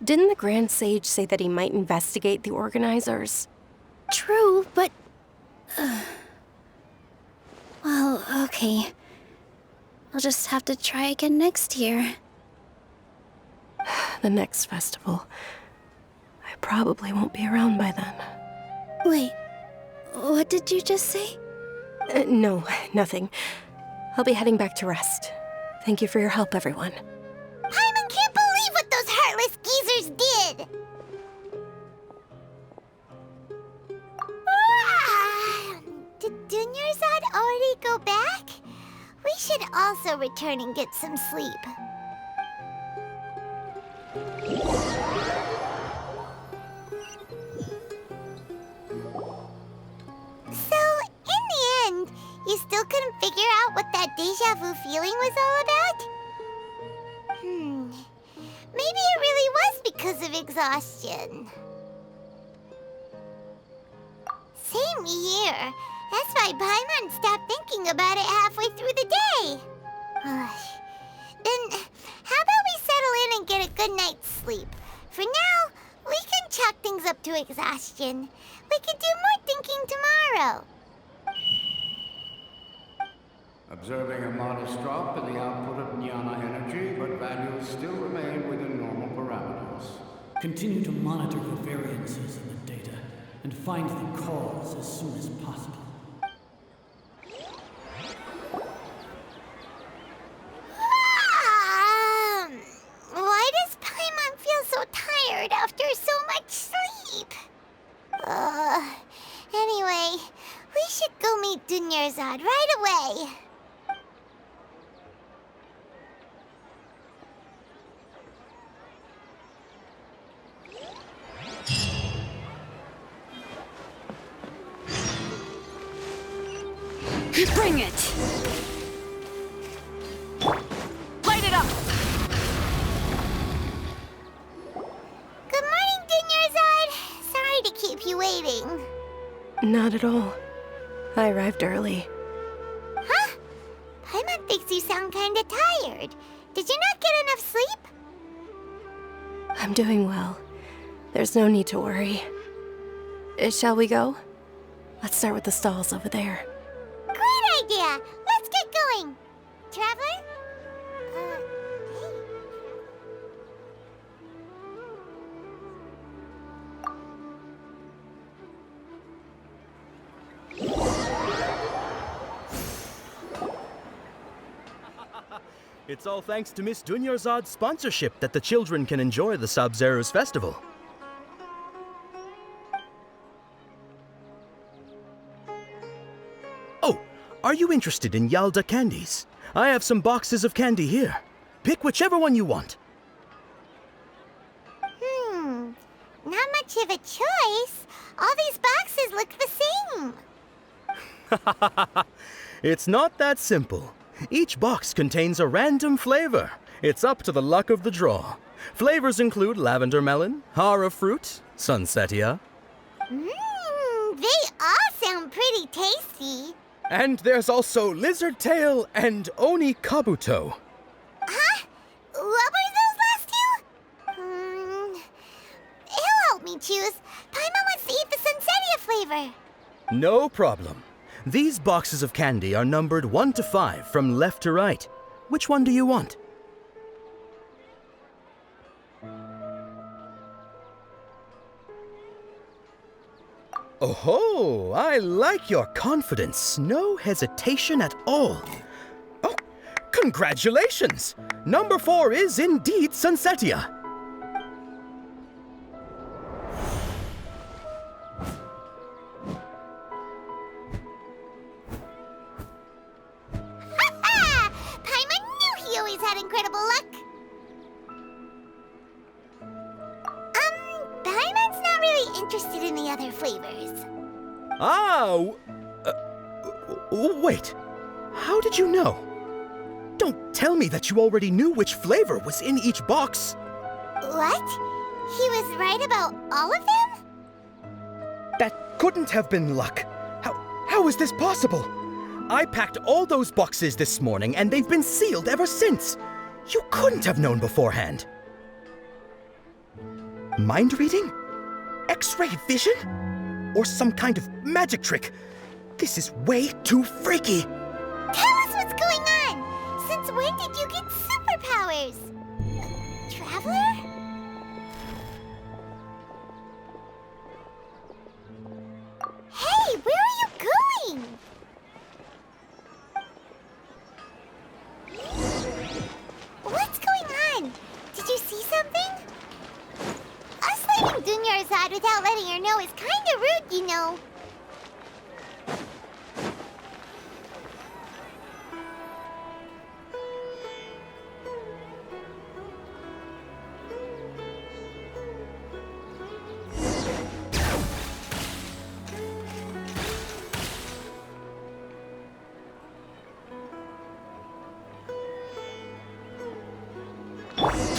Didn't the Grand Sage say that he might investigate the organizers? True, but... well, okay. I'll just have to try again next year. The next festival. I probably won't be around by then. Wait, what did you just say? No, nothing. I'll be heading back to rest. Thank you for your help, everyone. Paimon can't believe what those heartless geezers did! Did Dunyazad already go back? We should also return and get some sleep. So, in the end, you still couldn't figure out what that deja vu feeling was all about? Maybe it really was because of exhaustion. Same here. That's why Paimon stopped thinking about it halfway through the day. Then, how about we settle in and get a good night's sleep? For now, we can chalk things up to exhaustion. We can do more thinking tomorrow. Observing a modest drop in the output of jnana energy, but values still remain within normal parameters. Continue to monitor the variances in the data and find the cause as soon as possible. Why does Paimon feel so tired after so much sleep? Anyway, we should go meet Dunyazad right away. Bring it! Light it up! Good morning, Dunyazad. Sorry to keep you waiting. Not at all. I arrived early. Huh? Paimon thinks you sound kinda tired. Did you not get enough sleep? I'm doing well. There's no need to worry. Shall we go? Let's start with the stalls over there. Great idea! Let's get going! Traveler? It's all thanks to Miss Dunyazad's sponsorship that the children can enjoy the Sabzeruz Festival. Oh, are you interested in Yalda candies? I have some boxes of candy here. Pick whichever one you want. Not much of a choice. All these boxes look the same. It's not that simple. Each box contains a random flavor. It's up to the luck of the draw. Flavors include lavender melon, hara fruit, sunsetia. They all sound pretty tasty. And there's also lizard tail and oni kabuto. Huh? No problem. These boxes of candy are numbered 1 to 5 from left to right. Which one do you want? Oh, I like your confidence. No hesitation at all. Oh, congratulations! Number 4 is indeed Sunsetia. Paimon knew he always had incredible luck. Paimon's not really interested in the other flavors. Wait. How did you know? Don't tell me that you already knew which flavor was in each box. What? He was right about all of them? That couldn't have been luck. How is this possible? I packed all those boxes this morning and they've been sealed ever since. You couldn't have known beforehand. Mind reading? X-ray vision? Or some kind of magic trick? This is way too freaky. Tell us what's going on! Since when did you get superpowers? Traveler? Hey, where are you going? What's going on? Did you see something? Us leaving Dunyazad without letting her know is kinda rude, you know.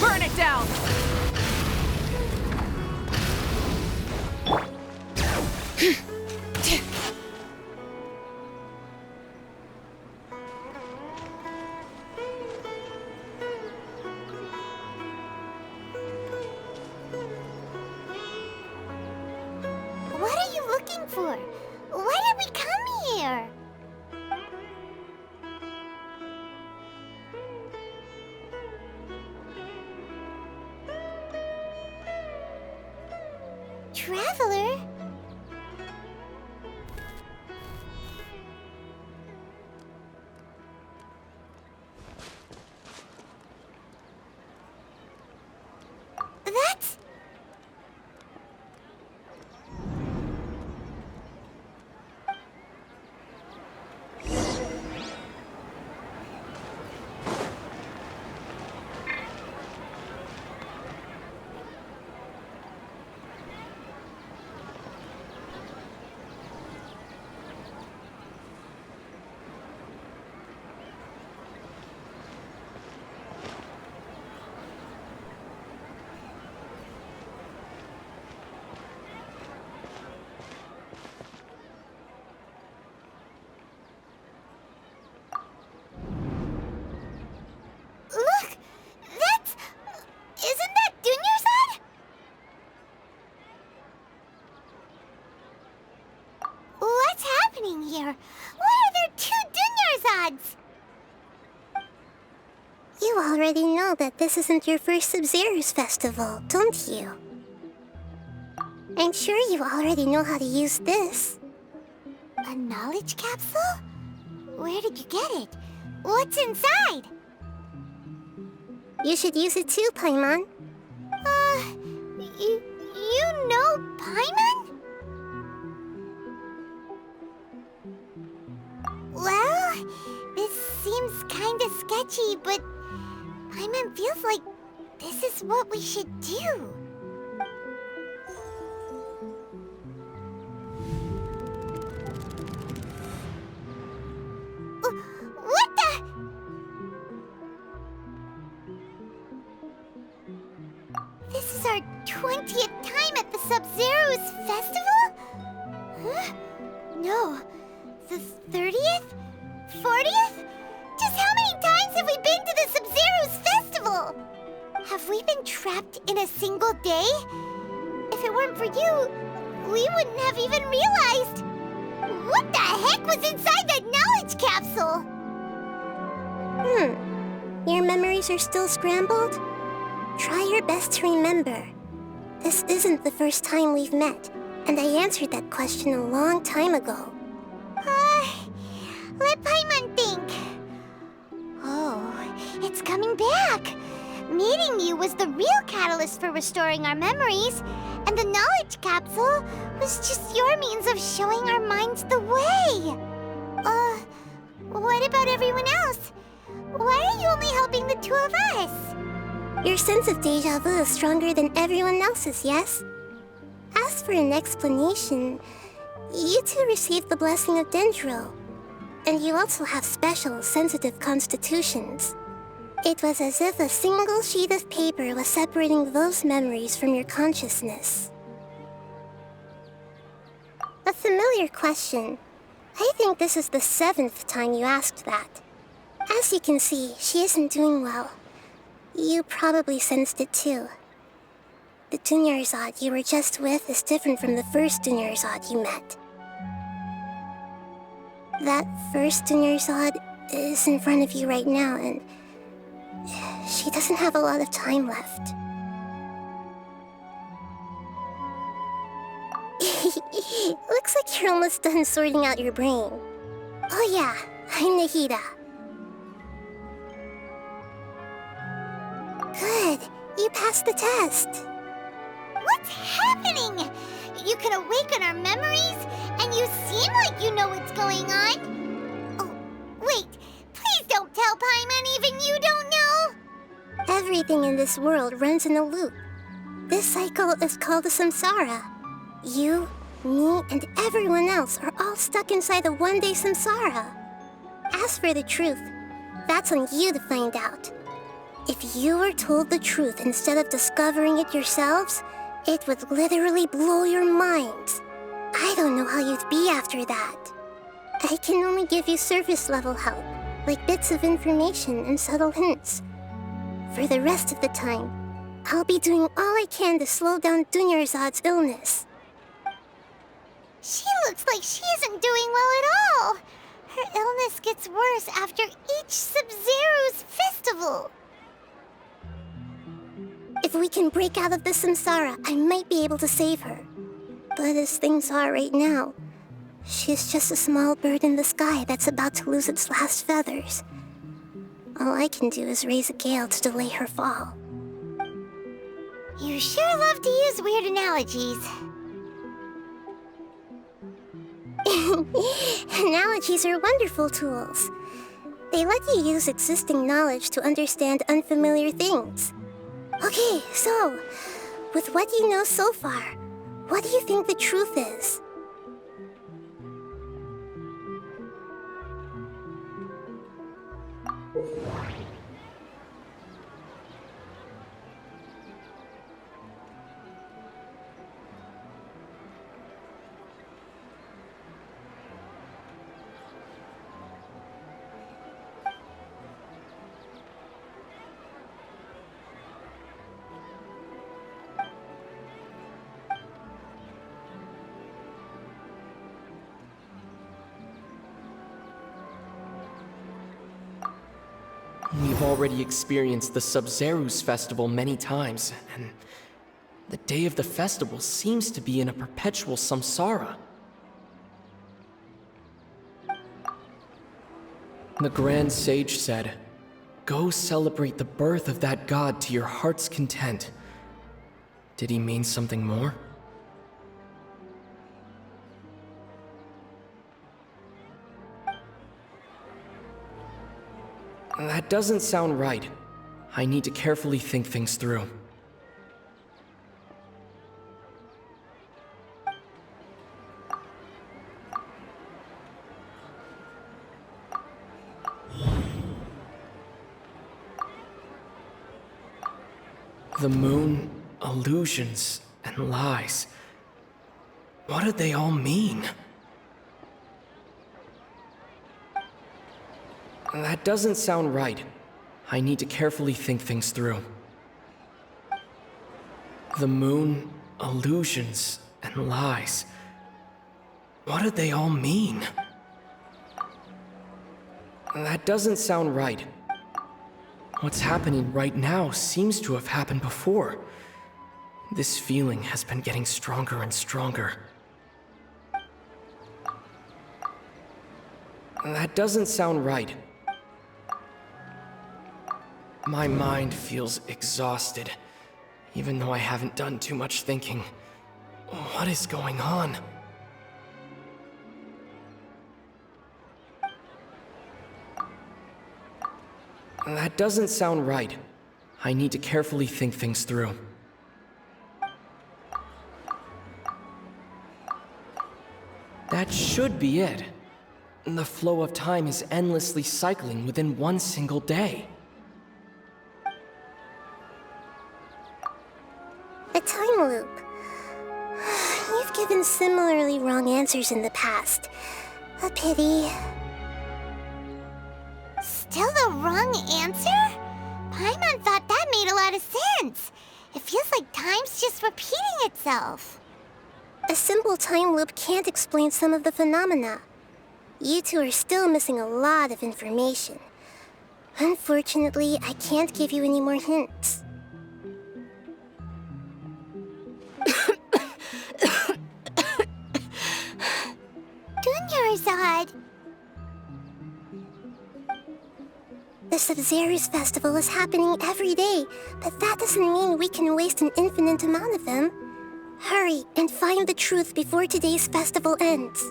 Burn it down! What are you looking for? Why did we come here? Traveler? That's... Look! That's... Isn't that Dunyazad? What's happening here? Why are there 2 Dunyazads? You already know that this isn't your first Sabzeruz Festival, don't you? I'm sure you already know how to use this. A knowledge capsule? Where did you get it? What's inside? You should use it too, Paimon. You know Paimon? Well, this seems kinda sketchy, but Paimon feels like this is what we should do. What the? This is our 20th time at the Sabzeruz Festival? Huh? No. The 30th? 40th? Just how many times have we been to the Sabzeruz Festival? Have we been trapped in a single day? If it weren't for you, we wouldn't have even realized. What the heck was inside that knowledge capsule? Your memories are still scrambled? Try your best to remember. This isn't the first time we've met, and I answered that question a long time ago. Let Paimon think. Oh, it's coming back. Meeting you was the real catalyst for restoring our memories, and the knowledge capsule was just your means of showing our minds the way. What about everyone else? Why are you only helping the two of us? Your sense of deja vu is stronger than everyone else's, yes? As for an explanation, you two received the blessing of Dendro, and you also have special, sensitive constitutions. It was as if a single sheet of paper was separating those memories from your consciousness. A familiar question. I think this is the 7th time you asked that. As you can see, she isn't doing well. You probably sensed it too. The Dunyazad you were just with is different from the first Dunyazad you met. That first Dunyazad is in front of you right now, and she doesn't have a lot of time left. Looks like you're almost done sorting out your brain. Oh yeah, I'm Nahida. Good, you passed the test. What's happening? You can awaken our memories, and you seem like you know what's going on. Oh, wait, please don't tell Paimon even you don't know. Everything in this world runs in a loop. This cycle is called a samsara. You, me, and everyone else are all stuck inside a one-day samsara. As for the truth, that's on you to find out. If you were told the truth instead of discovering it yourselves, it would literally blow your minds. I don't know how you'd be after that. I can only give you surface-level help, like bits of information and subtle hints. For the rest of the time, I'll be doing all I can to slow down Dunyazad's illness. She looks like she isn't doing well at all. Her illness gets worse after each Sabzeruz Festival. If we can break out of this samsara, I might be able to save her. But as things are right now, she's just a small bird in the sky that's about to lose its last feathers. All I can do is raise a gale to delay her fall. You sure love to use weird analogies. Analogies are wonderful tools. They let you use existing knowledge to understand unfamiliar things. Okay, so, with what you know so far, what do you think the truth is? We've already experienced the Sabzeruz Festival many times, and the day of the festival seems to be in a perpetual samsara. The Grand Sage said, "Go celebrate the birth of that god to your heart's content." Did he mean something more? That doesn't sound right. I need to carefully think things through. The moon, illusions, and lies. What do they all mean? That doesn't sound right. I need to carefully think things through. The moon, illusions, and lies. What do they all mean? That doesn't sound right. What's happening right now seems to have happened before. This feeling has been getting stronger and stronger. That doesn't sound right. My mind feels exhausted, even though I haven't done too much thinking. What is going on? That doesn't sound right. I need to carefully think things through. That should be it. The flow of time is endlessly cycling within one single day. A time loop. You've given similarly wrong answers in the past. A pity. Still the wrong answer? Paimon thought that made a lot of sense. It feels like time's just repeating itself. A simple time loop can't explain some of the phenomena. You two are still missing a lot of information. Unfortunately, I can't give you any more hints. Dunyazad. The Sabzeruz Festival is happening every day, but that doesn't mean we can waste an infinite amount of them. Hurry and find the truth before today's festival ends.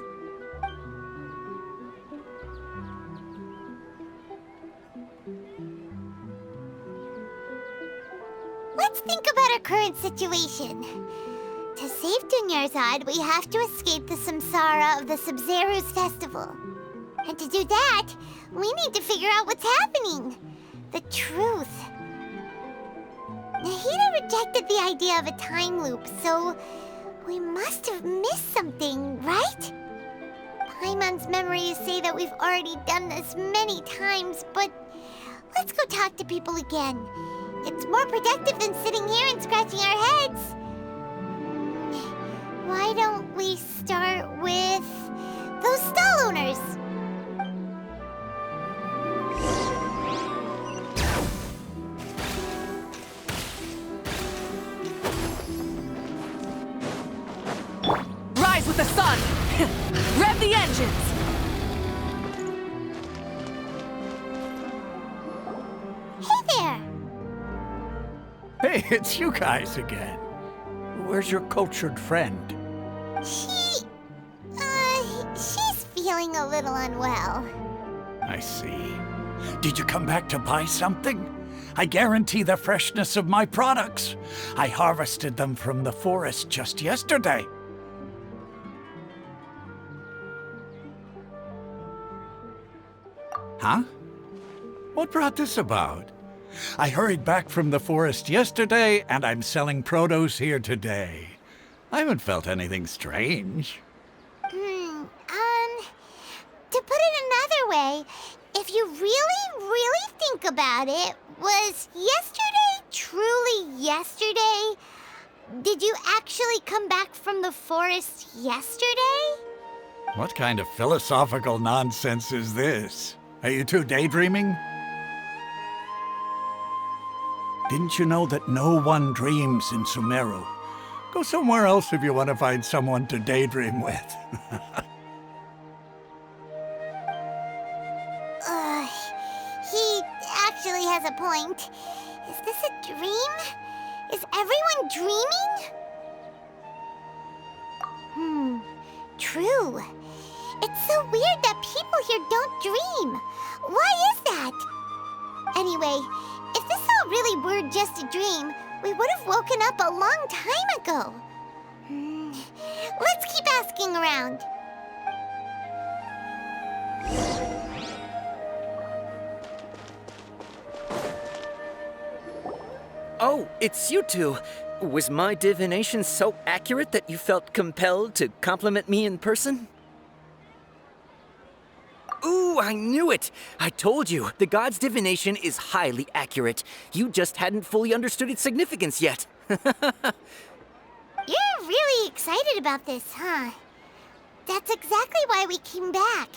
Let's think about our current situation. To save Dunyazad, we have to escape the samsara of the Sabzeruz Festival. And to do that, we need to figure out what's happening. The truth. Nahida rejected the idea of a time loop, so we must have missed something, right? Paimon's memories say that we've already done this many times, but let's go talk to people again. It's more productive than sitting here and scratching our heads. Why don't we start with those stall owners? Rise with the sun! Rev the engines! Hey there! Hey, it's you guys again. Where's your cultured friend? She's feeling a little unwell. I see. Did you come back to buy something? I guarantee the freshness of my products. I harvested them from the forest just yesterday. Huh? What brought this about? I hurried back from the forest yesterday, and I'm selling produce here today. I haven't felt anything strange. To put it another way, if you really think about it, was yesterday truly yesterday? Did you actually come back from the forest yesterday? What kind of philosophical nonsense is this? Are you two daydreaming? Didn't you know that no one dreams in Sumeru? Go somewhere else if you want to find someone to daydream with. He actually has a point. Is this a dream? Is everyone dreaming? True. It's so weird that people here don't dream. Why is that? Anyway, if this all really were just a dream, we would have woken up a long time ago. Let's keep asking around. Oh, it's you two. Was my divination so accurate that you felt compelled to compliment me in person? Ooh, I knew it! I told you, the god's divination is highly accurate. You just hadn't fully understood its significance yet. You're really excited about this, huh? That's exactly why we came back.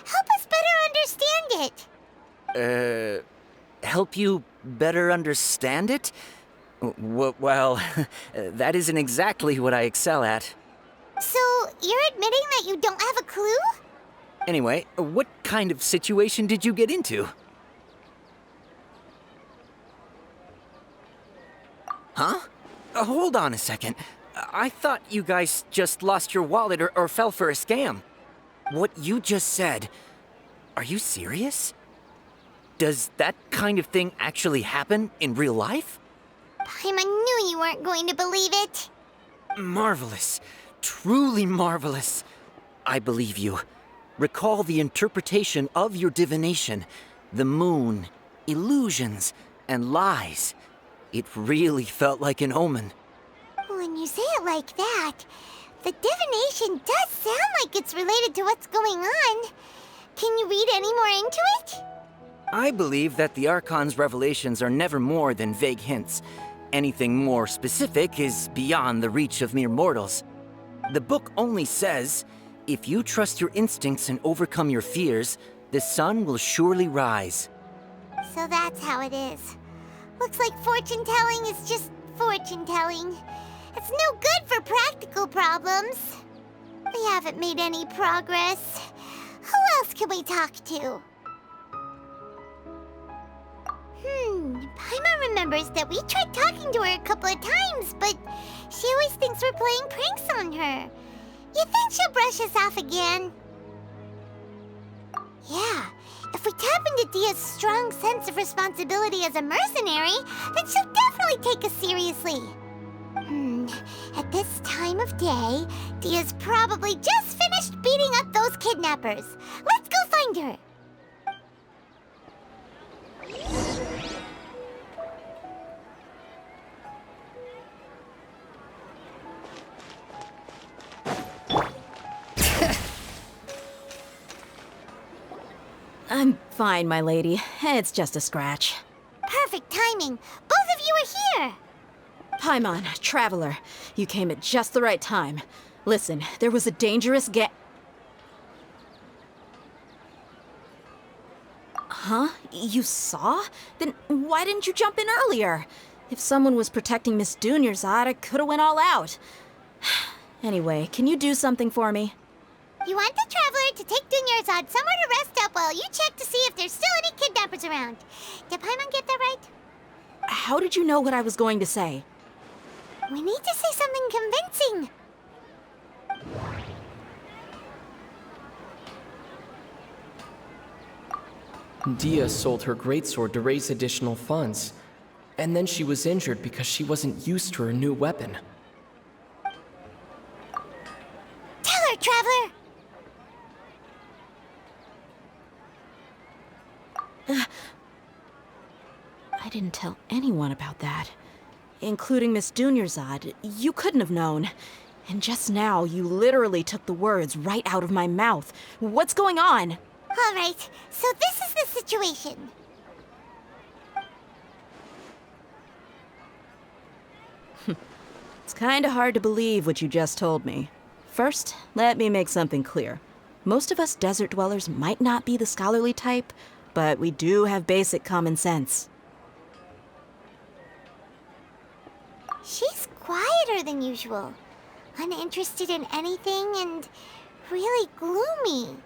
Help us better understand it. Help you better understand it? Well, that isn't exactly what I excel at. So, you're admitting that you don't have a clue? Anyway, what kind of situation did you get into? Huh? Hold on a second. I thought you guys just lost your wallet or fell for a scam. What you just said, are you serious? Does that kind of thing actually happen in real life? Paimon knew you weren't going to believe it. Marvelous. Truly marvelous. I believe you. Recall the interpretation of your divination. The moon, illusions, and lies. It really felt like an omen. When you say it like that, the divination does sound like it's related to what's going on. Can you read any more into it? I believe that the Archon's revelations are never more than vague hints. Anything more specific is beyond the reach of mere mortals. The book only says, if you trust your instincts and overcome your fears, the sun will surely rise. So that's how it is. Looks like fortune-telling is just fortune-telling. It's no good for practical problems. We haven't made any progress. Who else can we talk to? Paimon remembers that we tried talking to her a couple of times, but she always thinks we're playing pranks on her. You think she'll brush us off again? Yeah, if we tap into Dehya's strong sense of responsibility as a mercenary, then she'll definitely take us seriously. At this time of day, Dehya's probably just finished beating up those kidnappers. Let's go find her. I'm fine, my lady. It's just a scratch. Perfect timing. Both of you are here. Paimon, traveler, you came at just the right time. Listen, there was a dangerous Huh? You saw? Then why didn't you jump in earlier? If someone was protecting Miss Dunyazad, I could have went all out. Anyway, can you do something for me? You want the traveler to take Dunyazad somewhere to rest up while you check to see if there's still any kidnappers around. Did Paimon get that right? How did you know what I was going to say? We need to say something convincing. Dehya sold her greatsword to raise additional funds. And then she was injured because she wasn't used to her new weapon. Tell her, traveler! I didn't tell anyone about that. Including Miss Dunyazad. You couldn't have known. And just now, you literally took the words right out of my mouth. What's going on? All right, so this is the situation. It's kinda hard to believe what you just told me. First, let me make something clear. Most of us desert dwellers might not be the scholarly type, but we do have basic common sense. She's quieter than usual. Uninterested in anything and really gloomy.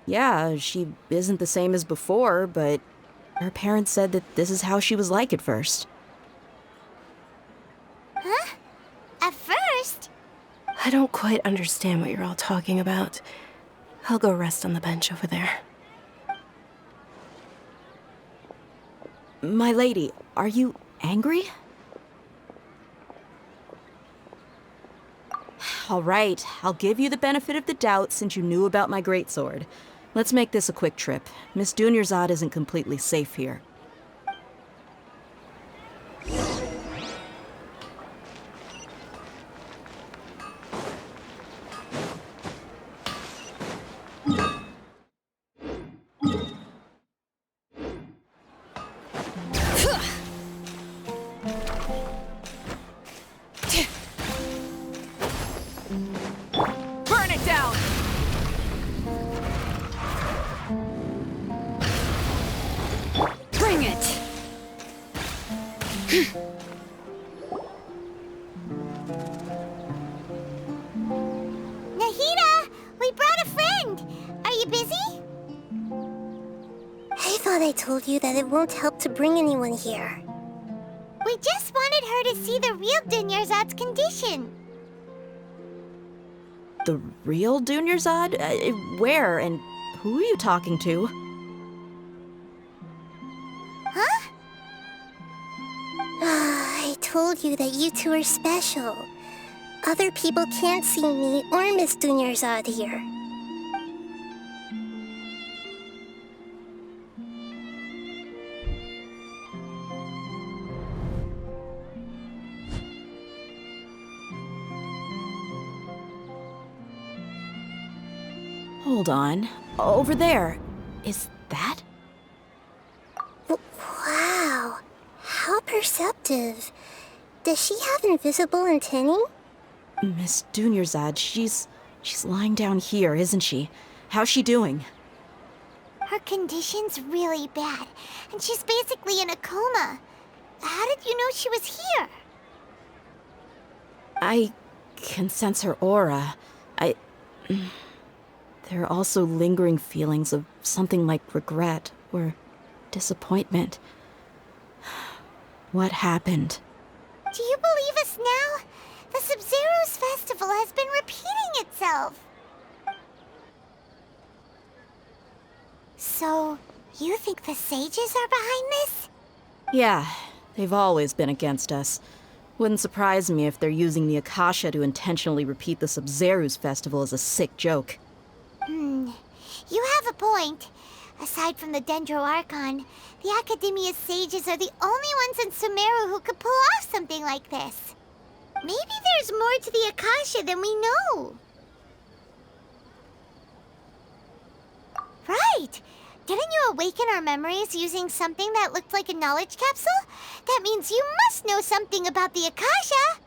Yeah, she isn't the same as before, but her parents said that this is how she was like at first. Huh? At first? I don't quite understand what you're all talking about. I'll go rest on the bench over there. My lady, are you angry? All right, I'll give you the benefit of the doubt since you knew about my greatsword. Let's make this a quick trip. Miss Dunyazad isn't completely safe here. Nahida, we brought a friend. Are you busy? I thought I told you that it won't help to bring anyone here. We just wanted her to see the real Dunyazad's condition. The real Dunyazad? Where and who are you talking to? Huh? I told you that you two are special. Other people can't see me or Miss Dunyazad here. Hold on. Over there. Is that? Wow. How perceptive. Does she have invisible antennae? Miss Dunyazad, she's lying down here, isn't she? How's she doing? Her condition's really bad, and she's basically in a coma. How did you know she was here? I can sense her aura. There are also lingering feelings of something like regret or disappointment. What happened? Do you believe us now? The Sabzeruz Festival has been repeating itself. So, you think the sages are behind this? Yeah, they've always been against us. Wouldn't surprise me if they're using the Akasha to intentionally repeat the Sabzeruz Festival as a sick joke. You have a point. Aside from the Dendro Archon, the Academia's sages are the only ones in Sumeru who could pull off something like this. Maybe there's more to the Akasha than we know. Right! Didn't you awaken our memories using something that looked like a knowledge capsule? That means you must know something about the Akasha!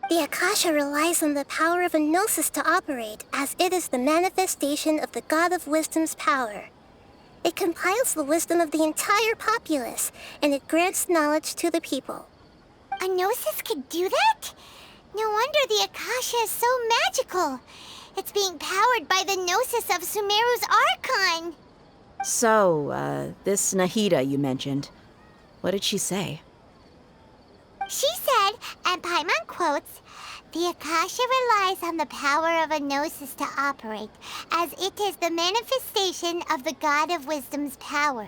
The Akasha relies on the power of a gnosis to operate, as it is the manifestation of the God of Wisdom's power. It compiles the wisdom of the entire populace, and it grants knowledge to the people. A gnosis could do that? No wonder the Akasha is so magical. It's being powered by the gnosis of Sumeru's Archon. So, this Nahida you mentioned, what did she say? She said, and Paimon quotes, "The Akasha relies on the power of a gnosis to operate, as it is the manifestation of the God of Wisdom's power.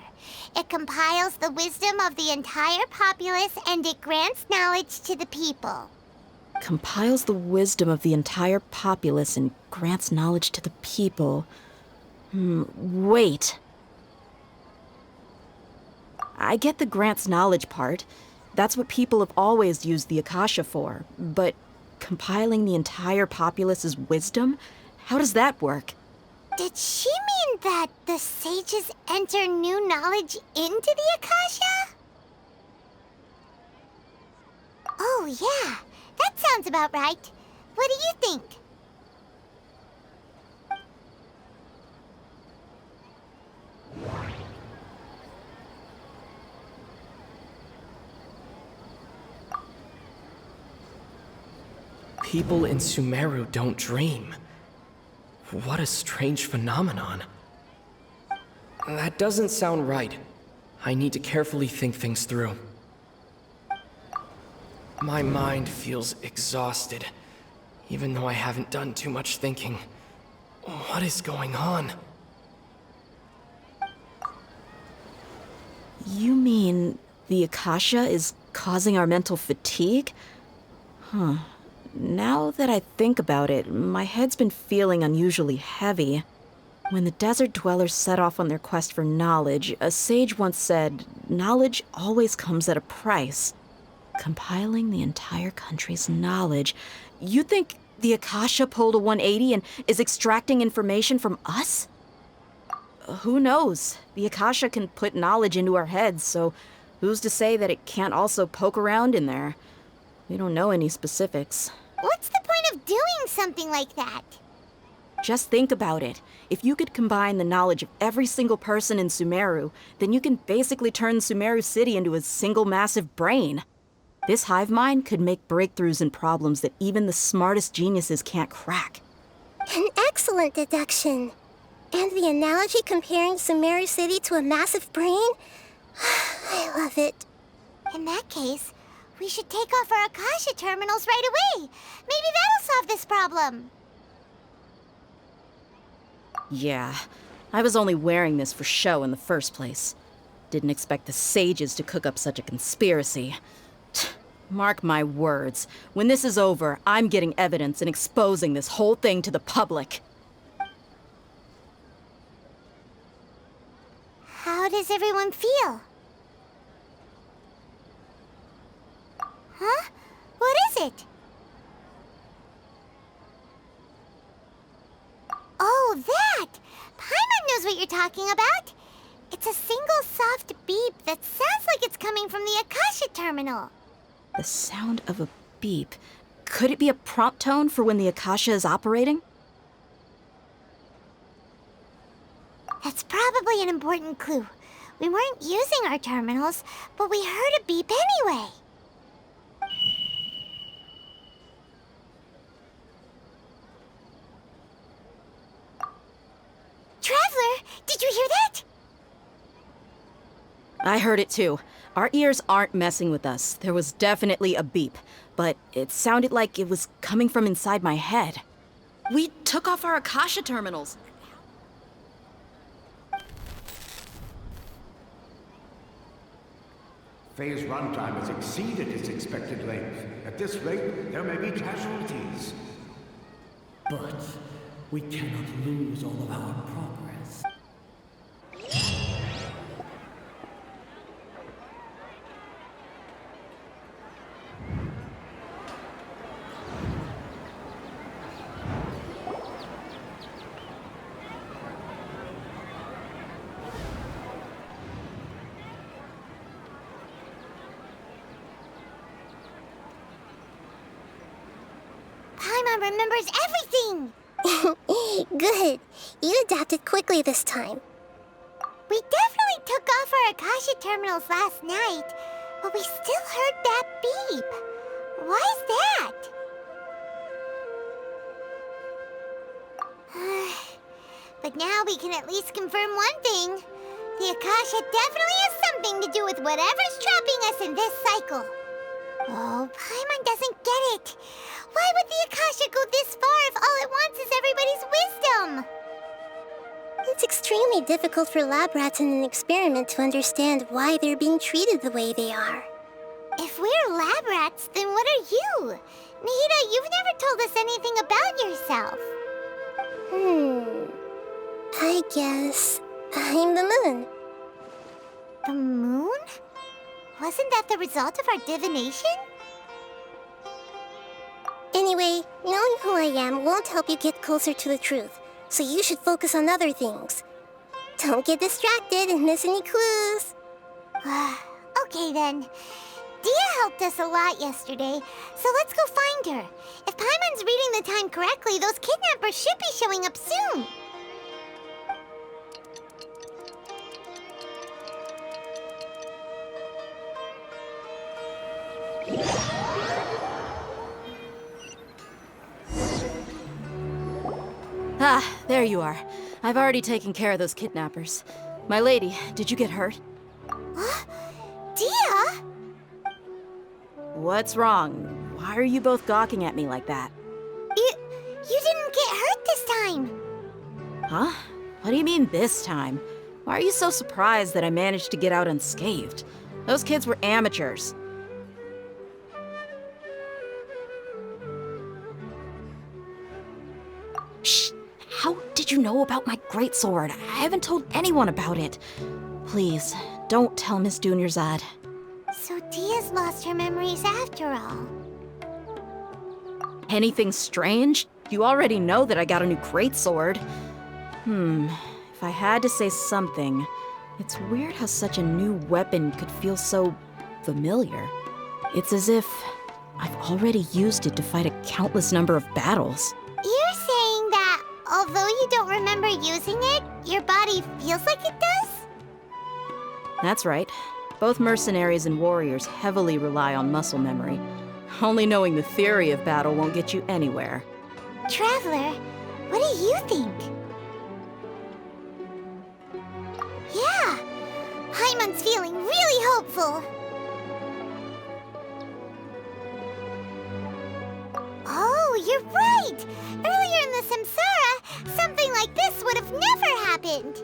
It compiles the wisdom of the entire populace, and it grants knowledge to the people." Compiles the wisdom of the entire populace and grants knowledge to the people. Wait. I get the grants knowledge part. That's what people have always used the Akasha for. But compiling the entire populace's wisdom? How does that work? Did she mean that the sages enter new knowledge into the Akasha? Oh, yeah. That sounds about right. What do you think? People in Sumeru don't dream. What a strange phenomenon. That doesn't sound right. I need to carefully think things through. My mind feels exhausted, even though I haven't done too much thinking. What is going on? You mean the Akasha is causing our mental fatigue? Huh. Now that I think about it, my head's been feeling unusually heavy. When the desert dwellers set off on their quest for knowledge, a sage once said, "Knowledge always comes at a price." Compiling the entire country's knowledge. You think the Akasha pulled a 180 and is extracting information from us? Who knows? The Akasha can put knowledge into our heads, so who's to say that it can't also poke around in there? We don't know any specifics. What's the point of doing something like that? Just think about it. If you could combine the knowledge of every single person in Sumeru, then you can basically turn Sumeru City into a single massive brain. This hive mind could make breakthroughs in problems that even the smartest geniuses can't crack. An excellent deduction. And the analogy comparing Sumeru City to a massive brain? I love it. In that case, we should take off our Akasha terminals right away. Maybe that'll solve this problem. Yeah, I was only wearing this for show in the first place. Didn't expect the sages to cook up such a conspiracy. Mark my words, when this is over, I'm getting evidence and exposing this whole thing to the public. How does everyone feel? Huh? What is it? Oh, that! Paimon knows what you're talking about. It's a single soft beep that sounds like it's coming from the Akasha terminal. The sound of a beep. Could it be a prompt tone for when the Akasha is operating? That's probably an important clue. We weren't using our terminals, but we heard a beep anyway. Traveler, did you hear that? I heard it too. Our ears aren't messing with us. There was definitely a beep, but it sounded like it was coming from inside my head. We took off our Akasha terminals. Phase runtime has exceeded its expected length. At this rate, there may be casualties. But we cannot lose all of our progress. Paimon remembers everything! Good. You adapted quickly this time. We definitely took off our Akasha terminals last night, but we still heard that beep. Why is that? But now we can at least confirm one thing. The Akasha definitely has something to do with whatever's trapping us in this cycle. Oh, Paimon doesn't get it. Why would the Akasha go this far if all it wants is everybody's wisdom? It's extremely difficult for lab rats in an experiment to understand why they're being treated the way they are. If we're lab rats, then what are you? Nahida, you've never told us anything about yourself. I guess I'm the moon. The moon? Wasn't that the result of our divination? Anyway, knowing who I am won't help you get closer to the truth, so you should focus on other things. Don't get distracted and miss any clues. Okay then. Dehya helped us a lot yesterday, so let's go find her. If Paimon's reading the time correctly, those kidnappers should be showing up soon. Ah, there you are. I've already taken care of those kidnappers. My lady, did you get hurt? Dehya? What's wrong? Why are you both gawking at me like that? You didn't get hurt this time. Huh? What do you mean this time? Why are you so surprised that I managed to get out unscathed? Those kids were amateurs. Shh! How did you know about my greatsword? I haven't told anyone about it. Please, don't tell Miss Dunyazad. So Dehya's lost her memories after all. Anything strange? You already know that I got a new greatsword. If I had to say something, it's weird how such a new weapon could feel so familiar. It's as if I've already used it to fight a countless number of battles. You're saying that all although you don't remember using it, your body feels like it does? That's right. Both mercenaries and warriors heavily rely on muscle memory. Only knowing the theory of battle won't get you anywhere. Traveler, what do you think? Yeah, Paimon's feeling really hopeful. Oh, you're right! Earlier in the samsara, something like this would have never happened.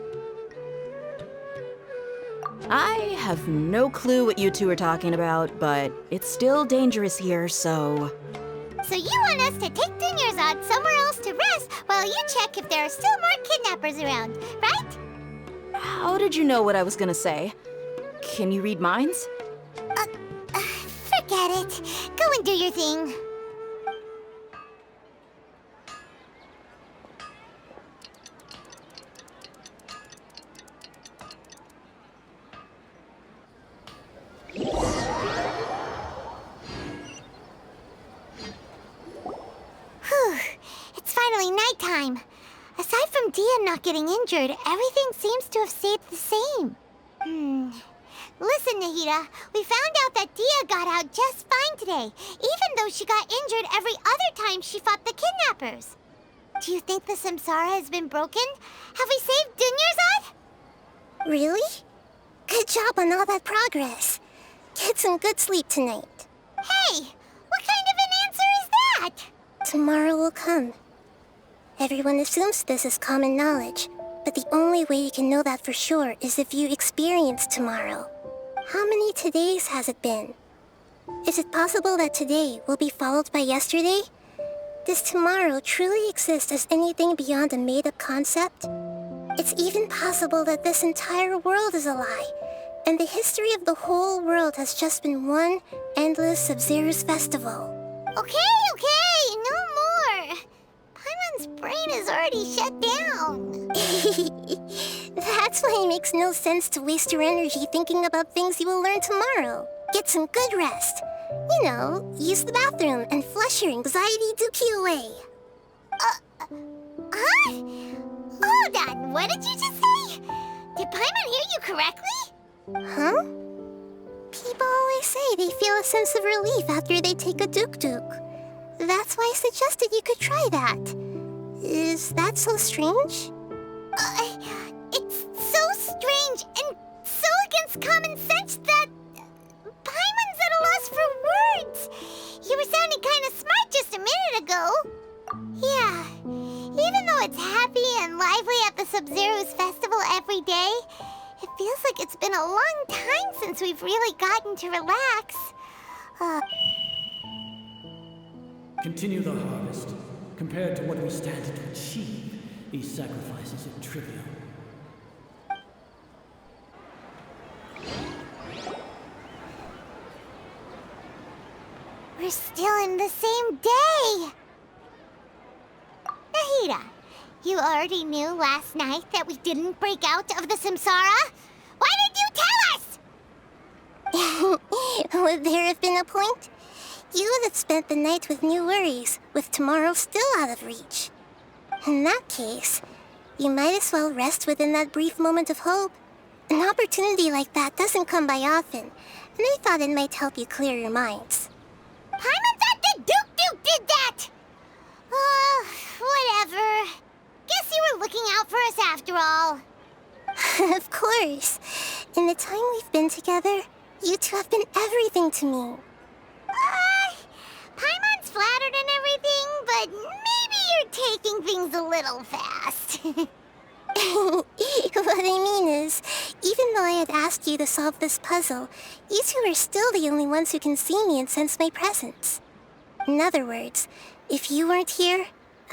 I have no clue what you two are talking about, but it's still dangerous here, so... So you want us to take Dunyazad somewhere else to rest while you check if there are still more kidnappers around, right? How did you know what I was gonna say? Can you read minds? Forget it. Go and do your thing. Whew, it's finally nighttime. Aside from Dehya not getting injured, everything seems to have stayed the same. Listen, Nahida, we found out that Dehya got out just fine today, even though she got injured every other time she fought the kidnappers. Do you think the samsara has been broken? Have we saved Dunyazad? Really? Good job on all that progress. Get some good sleep tonight. Hey, what kind of an answer is that? Tomorrow will come. Everyone assumes this is common knowledge, but the only way you can know that for sure is if you experience tomorrow. How many todays has it been? Is it possible that today will be followed by yesterday? Does tomorrow truly exist as anything beyond a made-up concept? It's even possible that this entire world is a lie, and the history of the whole world has just been one endless Sabzeruz Festival. Okay, no more. Paimon's brain is already shut down. That's why it makes no sense to waste your energy thinking about things you will learn tomorrow. Get some good rest. You know, use the bathroom and flush your anxiety dookie away. Huh? Hold on, what did you just say? Did Paimon hear you correctly? Huh? People always say they feel a sense of relief after they take a duk-duk. That's why I suggested you could try that. Is that so strange? It's so strange and so against common sense that Paimon's at a loss for words. You were sounding kind of smart just a minute ago. Yeah, even though it's happy and lively at the Subzeruz Festival every day, it feels like it's been a long time since we've really gotten to relax. Continue the harvest. Compared to what we stand to achieve, these sacrifices are trivial. We're still in the same day! Nahida, you already knew last night that we didn't break out of the samsara? Why did you tell us? Would there have been a point? You would have spent the night with new worries, with tomorrow still out of reach. In that case, you might as well rest within that brief moment of hope. An opportunity like that doesn't come by often, and I thought it might help you clear your minds. Paimon thought the Duke did that! Whatever. Guess you were looking out for us after all. Of course. In the time we've been together, you two have been everything to me. Paimon's flattered and everything, but maybe you're taking things a little fast. What I mean is, even though I had asked you to solve this puzzle, you two are still the only ones who can see me and sense my presence. In other words, if you weren't here,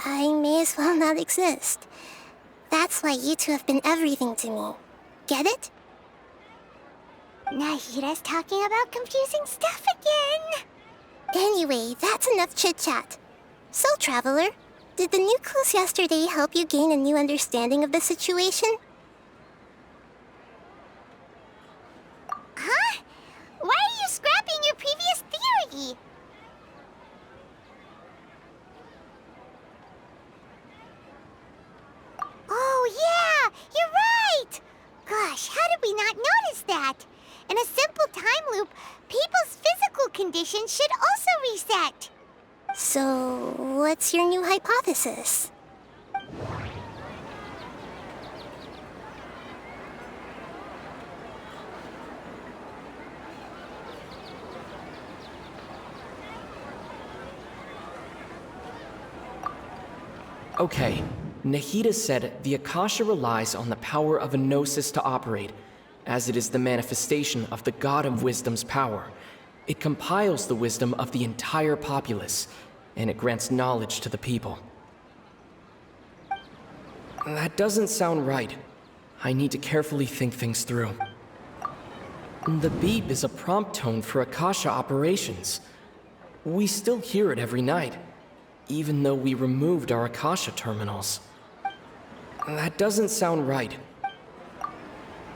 I may as well not exist. That's why you two have been everything to me. Get it? Nahida's talking about confusing stuff again. Anyway, that's enough chit-chat. So, Traveler, did the new clues yesterday help you gain a new understanding of the situation? Huh? Why are you scrapping your previous theory? In a simple time loop, people's physical conditions should also reset. So, what's your new hypothesis? Okay, Nahida said the Akasha relies on the power of a gnosis to operate, as it is the manifestation of the God of Wisdom's power. It compiles the wisdom of the entire populace, and it grants knowledge to the people. That doesn't sound right. I need to carefully think things through. The beep is a prompt tone for Akasha operations. We still hear it every night, even though we removed our Akasha terminals. That doesn't sound right.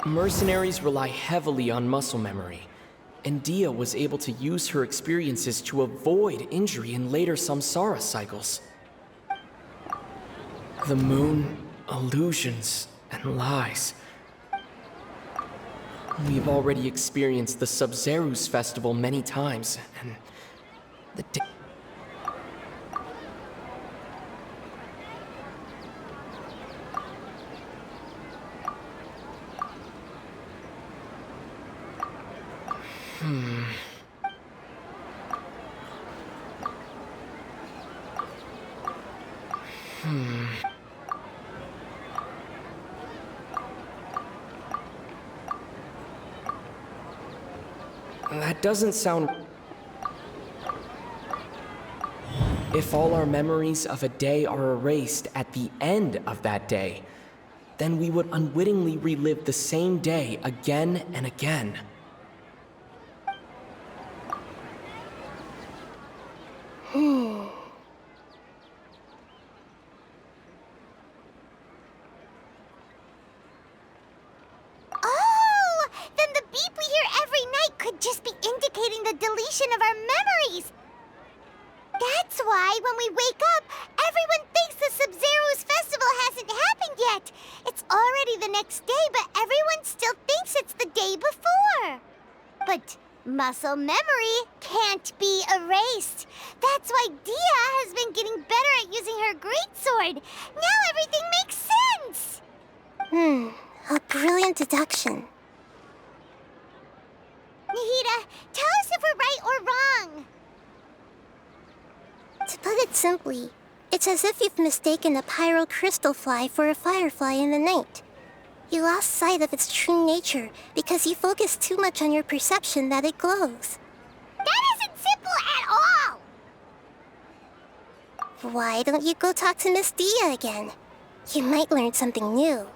Mercenaries rely heavily on muscle memory, and Dehya was able to use her experiences to avoid injury in later samsara cycles. The moon, illusions, and lies. We've already experienced the Sabzeruz Festival many times, and the That doesn't sound... If all our memories of a day are erased at the end of that day, then we would unwittingly relive the same day again and again. Oh! Then the beep we hear every night could just be indicating the deletion of our memories. That's why when we wake up, everyone thinks the Subzeruz Festival hasn't happened yet. It's already the next day, but everyone still thinks it's the day before. But muscle memory can't be erased. That's why Dehya has been getting better at using her greatsword. Now everything makes sense. A brilliant deduction. Nahida, tell us if we're right or wrong. To put it simply, it's as if you've mistaken a pyrocrystal fly for a firefly in the night. You lost sight of its true nature because you focused too much on your perception that it glows. That isn't simple at all! Why don't you go talk to Miss Dehya again? You might learn something new.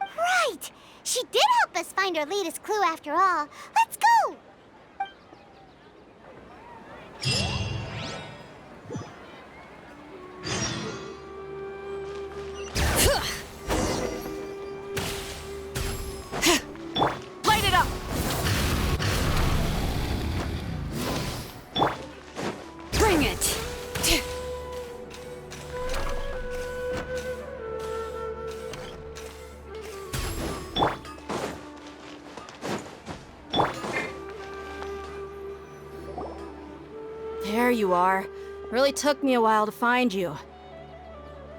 Right! She did help us find our latest clue after all. Let's go! Light it up! Bring it! There you are. Really took me a while to find you.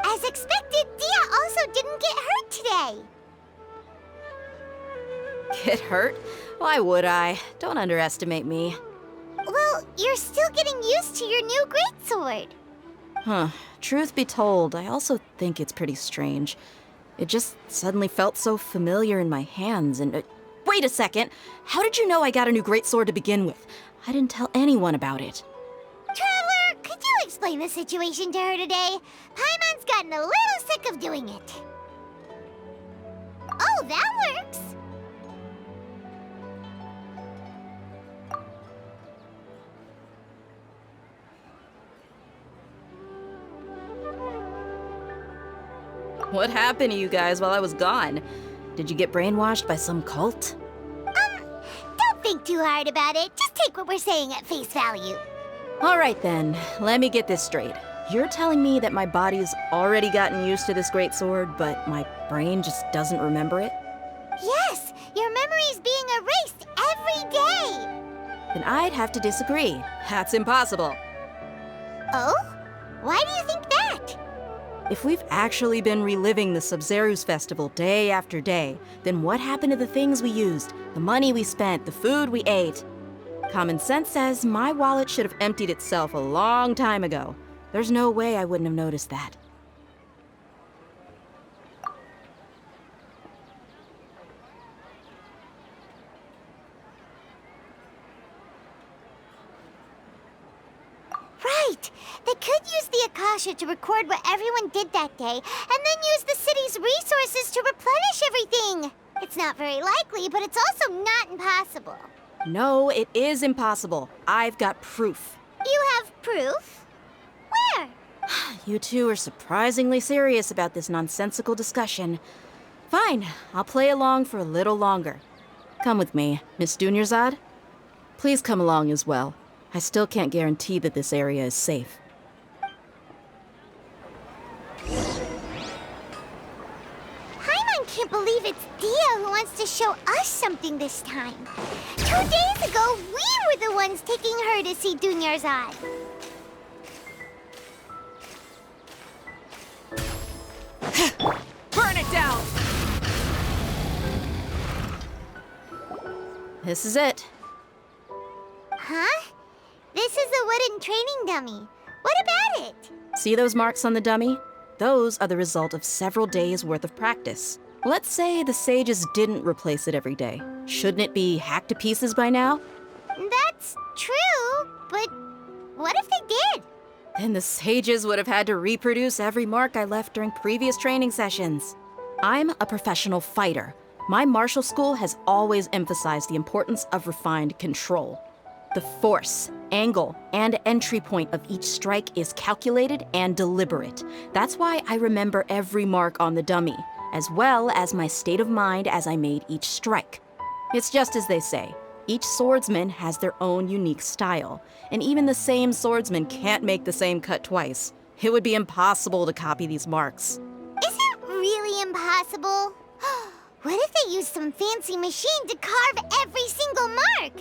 As expected, Dehya also didn't get hurt today. Get hurt? Why would I? Don't underestimate me. Well, you're still getting used to your new greatsword. Huh. Truth be told, I also think it's pretty strange. It just suddenly felt so familiar in my hands and... wait a second! How did you know I got a new greatsword to begin with? I didn't tell anyone about it. Traveler, could you explain the situation to her today? Paimon's gotten a little sick of doing it. Oh, that works! What happened to you guys while I was gone? Did you get brainwashed by some cult? Don't think too hard about it. Just take what we're saying at face value. All right then, let me get this straight. You're telling me that my body's already gotten used to this great sword, but my brain just doesn't remember it? Yes, your memory's being erased every day! Then I'd have to disagree. That's impossible. Oh? Why do you think that? If we've actually been reliving the Sabzeruz Festival day after day, then what happened to the things we used, the money we spent, the food we ate? Common sense says my wallet should have emptied itself a long time ago. There's no way I wouldn't have noticed that. Right! They could use the Akasha to record what everyone did that day, and then use the city's resources to replenish everything! It's not very likely, but it's also not impossible. No, it is impossible. I've got proof. You have proof? Where? You two are surprisingly serious about this nonsensical discussion. Fine, I'll play along for a little longer. Come with me, Miss Dunyazad. Please come along as well. I still can't guarantee that this area is safe. Paimon can't believe it's Dehya who wants to show us something this time. 2 days ago, we were the ones taking her to see Dunyazad. Burn it down! This is it. Huh? This is a wooden training dummy. What about it? See those marks on the dummy? Those are the result of several days' worth of practice. Let's say the sages didn't replace it every day. Shouldn't it be hacked to pieces by now? That's true, but what if they did? Then the sages would have had to reproduce every mark I left during previous training sessions. I'm a professional fighter. My martial school has always emphasized the importance of refined control. The force, angle, and entry point of each strike is calculated and deliberate. That's why I remember every mark on the dummy, as well as my state of mind as I made each strike. It's just as they say, each swordsman has their own unique style, and even the same swordsman can't make the same cut twice. It would be impossible to copy these marks. Is it really impossible? What if they used some fancy machine to carve every single mark?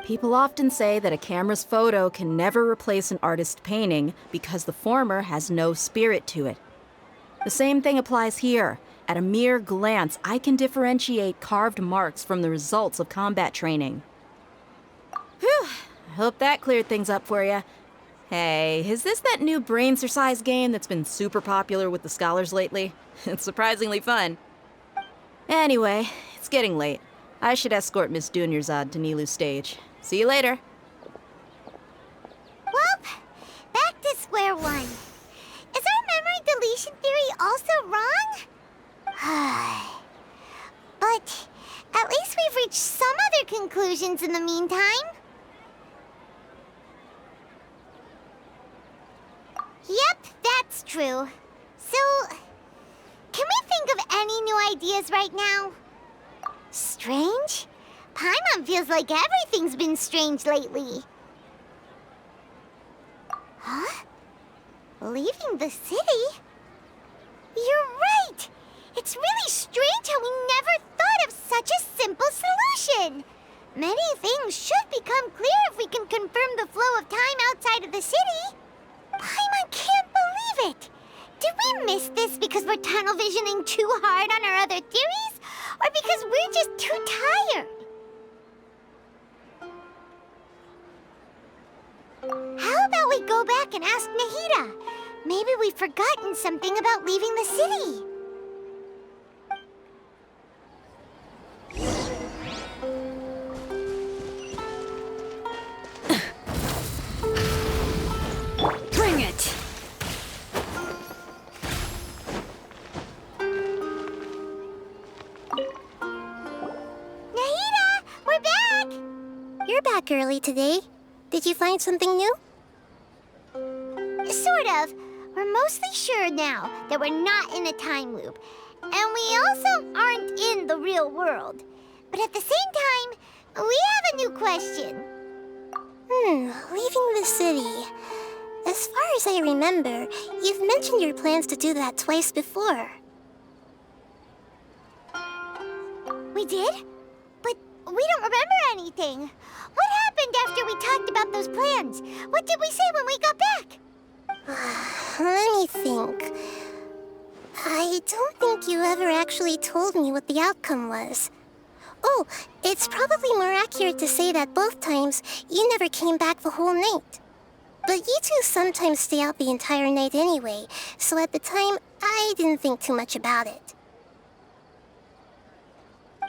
People often say that a camera's photo can never replace an artist's painting because the former has no spirit to it. The same thing applies here. At a mere glance, I can differentiate carved marks from the results of combat training. Whew, I hope that cleared things up for you. Hey, is this that new brain-exercise game that's been super popular with the scholars lately? It's surprisingly fun. Anyway, it's getting late. I should escort Miss Dunyazad to Nilou's stage. See you later. Well, back to square one. Is our memory deletion theory also wrong? But at least we've reached some other conclusions in the meantime. Yep, that's true. So, can we think of any new ideas right now? Strange? Paimon feels like everything's been strange lately. Huh? Leaving the city? You're right! It's really strange how we never thought of such a simple solution! Many things should become clear if we can confirm the flow of time outside of the city. Paimon can't believe it! Did we miss this because we're tunnel visioning too hard on our other theories? Or because we're just too tired? How about we go back and ask Nahida? Maybe we've forgotten something about leaving the city. Bring it! Nahida, we're back! You're back early today. Did you find something new? Sort of. We're mostly sure now that we're not in a time loop. And we also aren't in the real world. But at the same time, we have a new question. Leaving the city. As far as I remember, you've mentioned your plans to do that twice before. We We did? But we don't remember anything. What happened after we talked about those plans? What did we say when we got back? Let me think. I don't think you ever actually told me what the outcome was. Oh, it's probably more accurate to say that both times you never came back the whole night. But you two sometimes stay out the entire night anyway, so at the time, I didn't think too much about it.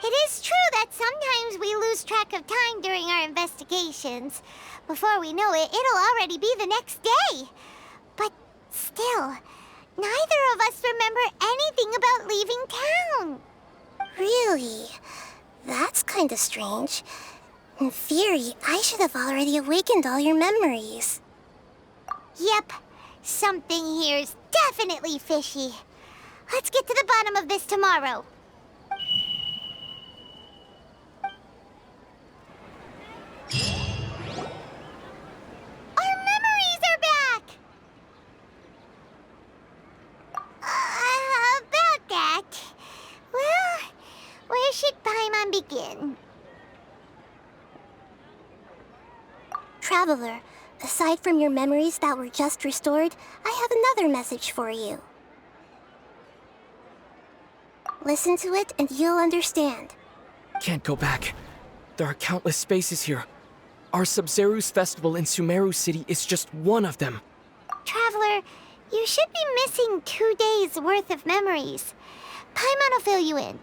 It is true that sometimes we lose track of time during our investigations. Before we know it, it'll already be the next day. But still, neither of us remember anything about leaving town. Really? That's kinda strange. In theory, I should have already awakened all your memories. Yep, something here's definitely fishy. Let's get to the bottom of this tomorrow. Our memories are back! About that. Well, where should Paimon begin? Traveler, aside from your memories that were just restored, I have another message for you. Listen to it and you'll understand. Can't go back. There are countless spaces here. Our Sabzeruz Festival in Sumeru City is just one of them. Traveler, you should be missing 2 days' worth of memories. Paimon will fill you in.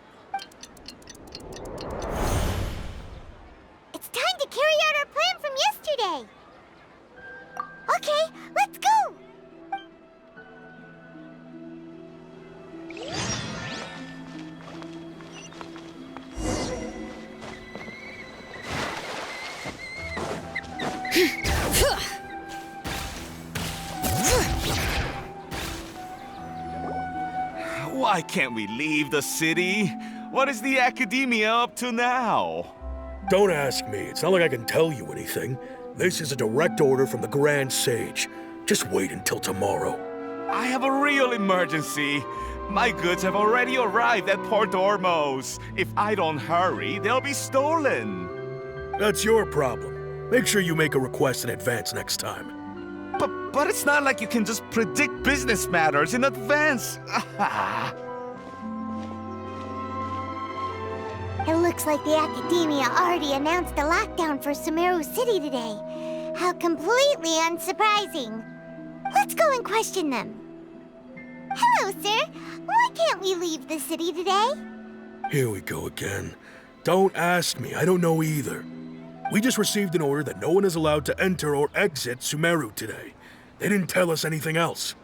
It's time to carry out our plan from yesterday. Okay, let's go! Why can't we leave the city? What is the Academia up to now? Don't ask me. It's not like I can tell you anything. This is a direct order from the Grand Sage. Just wait until tomorrow. I have a real emergency. My goods have already arrived at Port Ormos. If I don't hurry, they'll be stolen. That's your problem. Make sure you make a request in advance next time. But it's not like you can just predict business matters in advance. It looks like the Academia already announced a lockdown for Sumeru City today. How completely unsurprising. Let's go and question them. Hello, sir. Why can't we leave the city today? Here we go again. Don't ask me. I don't know either. We just received an order that no one is allowed to enter or exit Sumeru today. They didn't tell us anything else.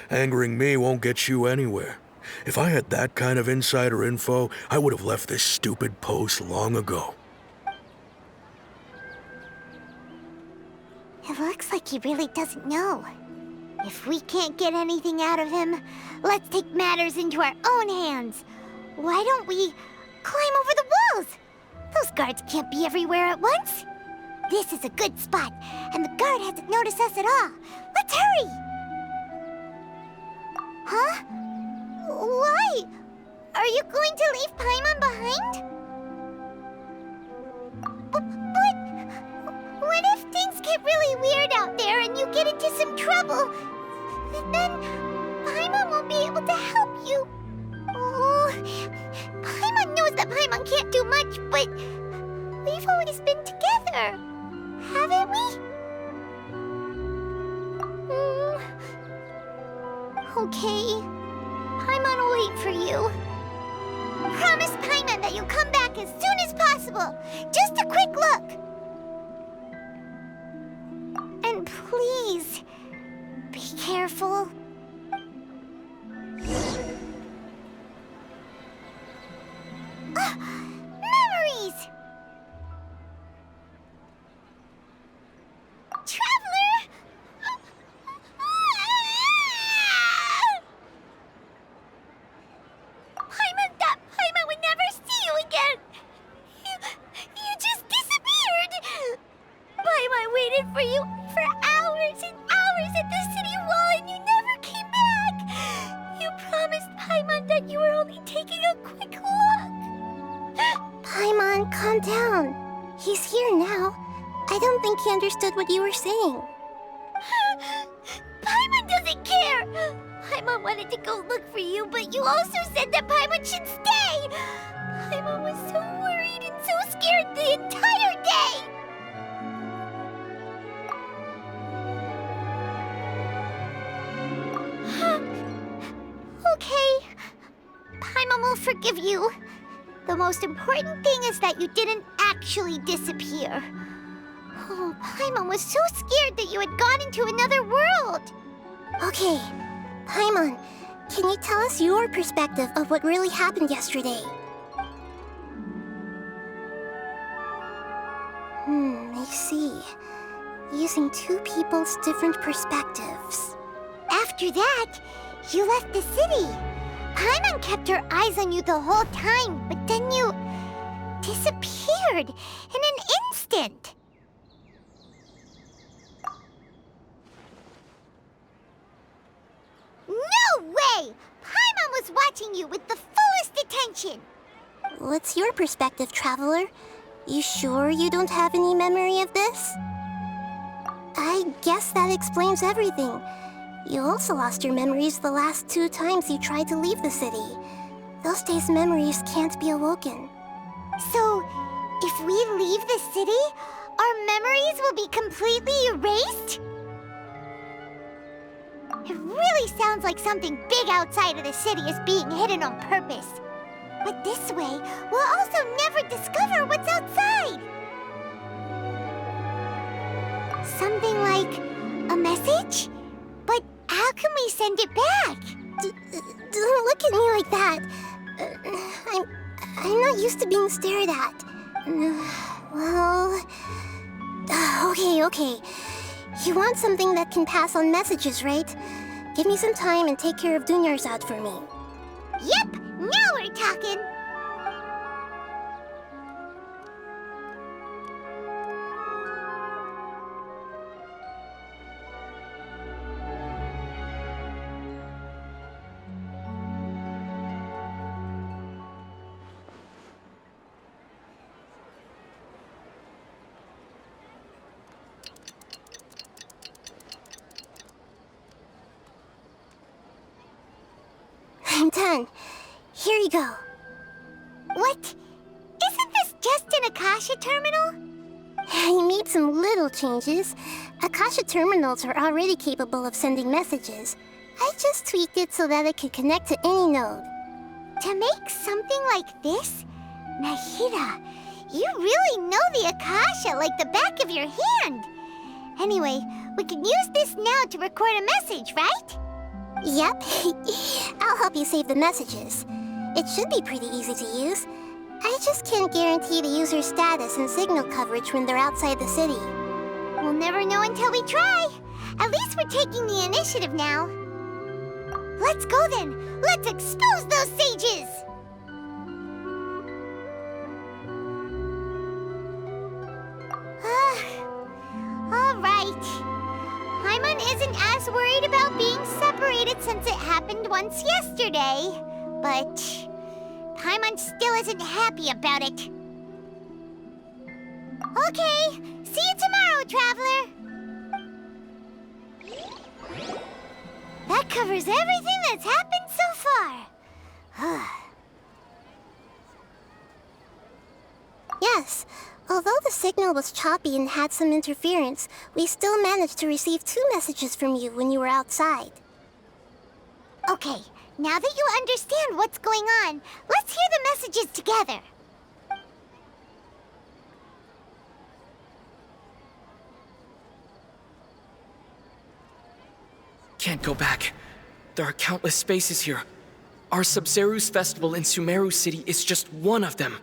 Angering me won't get you anywhere. If I had that kind of insider info, I would have left this stupid post long ago. It looks like he really doesn't know. If we can't get anything out of him, let's take matters into our own hands. Why don't we climb over the walls? Those guards can't be everywhere at once. This is a good spot, and the guard hasn't noticed us at all. Let's hurry! Huh? Why? Are you going to leave Paimon behind? But what if things get really weird out there and you get into some trouble? Then Paimon won't be able to help you. Oh, Paimon knows that Paimon can't do much, but we've always been together, haven't we? Okay. Paimon will wait for you. Promise Paimon that you'll come back as soon as possible. Just a quick look. And please, be careful. Memories! Traveler! Paimon would never see you again! You just disappeared! Paimon waited for you for hours and hours at the city wall and you never only taking a quick look. Paimon, calm down. He's here now. I don't think he understood what you were saying. Paimon doesn't care! Paimon wanted to go look for you, but you also said that Paimon should stay! Paimon was so worried and so scared the entire day! Okay. Paimon will forgive you. The most important thing is that you didn't actually disappear. Oh, Paimon was so scared that you had gone into another world. Okay, Paimon, can you tell us your perspective of what really happened yesterday? I see. Using two people's different perspectives. After that, you left the city. Paimon kept her eyes on you the whole time, but then you disappeared in an instant. No way! Paimon was watching you with the fullest attention. What's your perspective, Traveler? You sure you don't have any memory of this? I guess that explains everything. You also lost your memories the last 2 times you tried to leave the city. Those days' memories can't be awoken. So, if we leave the city, our memories will be completely erased? It really sounds like something big outside of the city is being hidden on purpose. But this way, we'll also never discover what's outside. Something like a message? But how can we send it back? Don't look at me like that. I'm not used to being stared at. Well... Okay. You want something that can pass on messages, right? Give me some time and take care of Dunyazad for me. Yep, now we're talking. I'm done. Here you go. What? Isn't this just an Akasha terminal? You made some little changes. Akasha terminals are already capable of sending messages. I just tweaked it so that it could connect to any node. To make something like this? Nahida, you really know the Akasha like the back of your hand. Anyway, we can use this now to record a message, right? Yep. I'll help you save the messages. It should be pretty easy to use. I just can't guarantee the user's status and signal coverage when they're outside the city. We'll never know until we try. At least we're taking the initiative now. Let's go then. Let's expose those sages! All right. Paimon isn't as worried about being separated since it happened once yesterday. But Paimon still isn't happy about it. Okay, see you tomorrow, Traveler. That covers everything that's happened so far. Yes. Although the signal was choppy and had some interference, we still managed to receive 2 messages from you when you were outside. Okay, now that you understand what's going on, let's hear the messages together. Can't go back. There are countless spaces here. Our Sabzeruz Festival in Sumeru City is just one of them.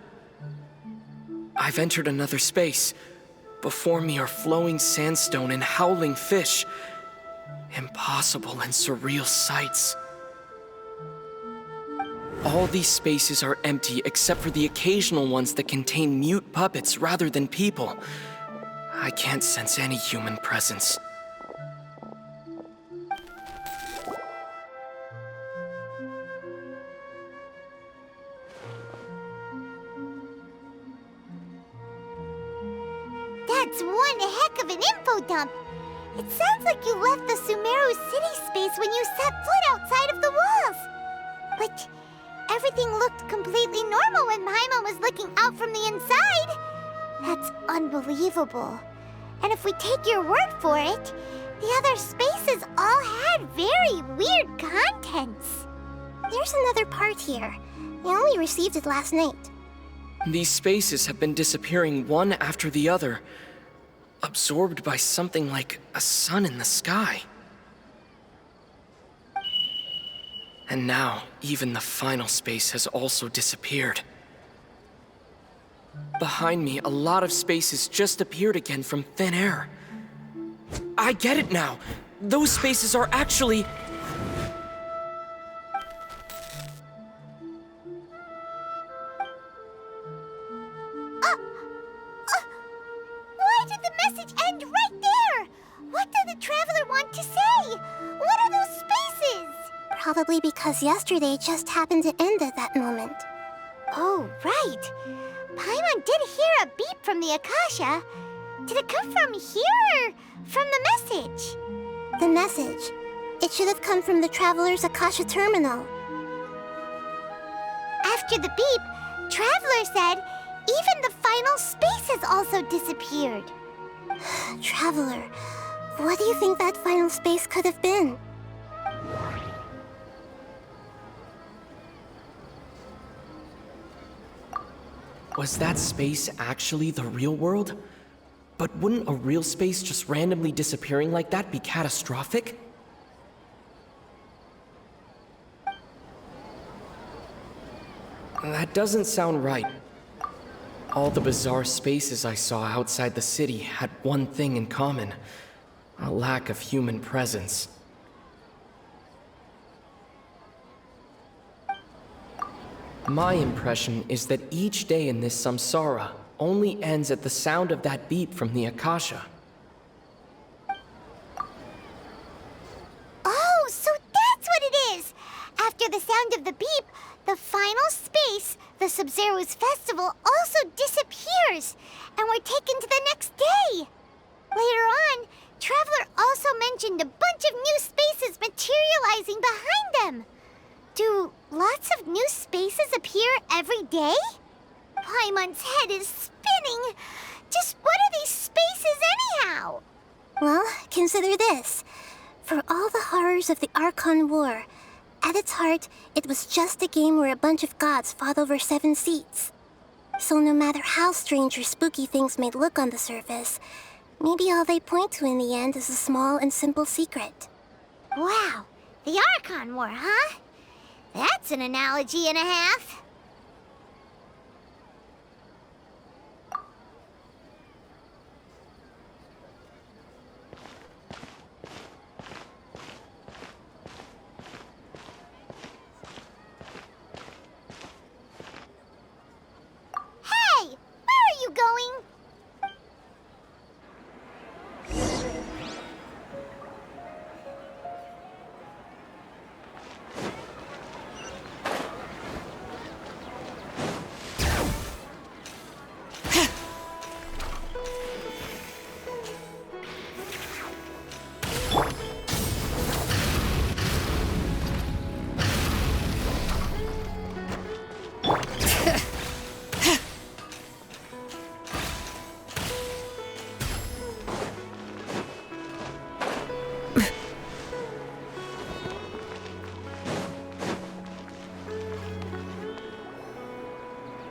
I've entered another space. Before me are flowing sandstone and howling fish. Impossible and surreal sights. All these spaces are empty except for the occasional ones that contain mute puppets rather than people. I can't sense any human presence. That's one heck of an info dump. It sounds like you left the Sumeru city space when you set foot outside of the walls. But everything looked completely normal when Paimon was looking out from the inside. That's unbelievable. And if we take your word for it, the other spaces all had very weird contents. There's another part here. We only received it last night. These spaces have been disappearing one after the other, absorbed by something like a sun in the sky. And now, even the final space has also disappeared. Behind me, a lot of spaces just appeared again from thin air. I get it now! Those spaces are actually... Why did the message end right there? What did the Traveler want to say? What are those spaces? Probably because yesterday just happened to end at that moment. Oh, right. Paimon did hear a beep from the Akasha. Did it come from here or from the message? The message. It should have come from the Traveler's Akasha terminal. After the beep, Traveler said even the final space has also disappeared. Traveler, what do you think that final space could have been? Was that space actually the real world? But wouldn't a real space just randomly disappearing like that be catastrophic? That doesn't sound right. All the bizarre spaces I saw outside the city had one thing in common: a lack of human presence. My impression is that each day in this samsara only ends at the sound of that beep from the Akasha. Oh, so that's what it is! After the sound of the beep, the final space, the Sabzeruz Festival, also disappears, and we're taken to the next day. Later on, Traveler also mentioned a bunch of new spaces materializing behind them. Do lots of new spaces appear every day? Paimon's head is spinning. Just what are these spaces anyhow? Well, consider this. For all the horrors of the Archon War, at its heart, it was just a game where a bunch of gods fought over 7 seats. So no matter how strange or spooky things may look on the surface, maybe all they point to in the end is a small and simple secret. Wow, the Archon War, huh? That's an analogy and a half. Hey, where are you going?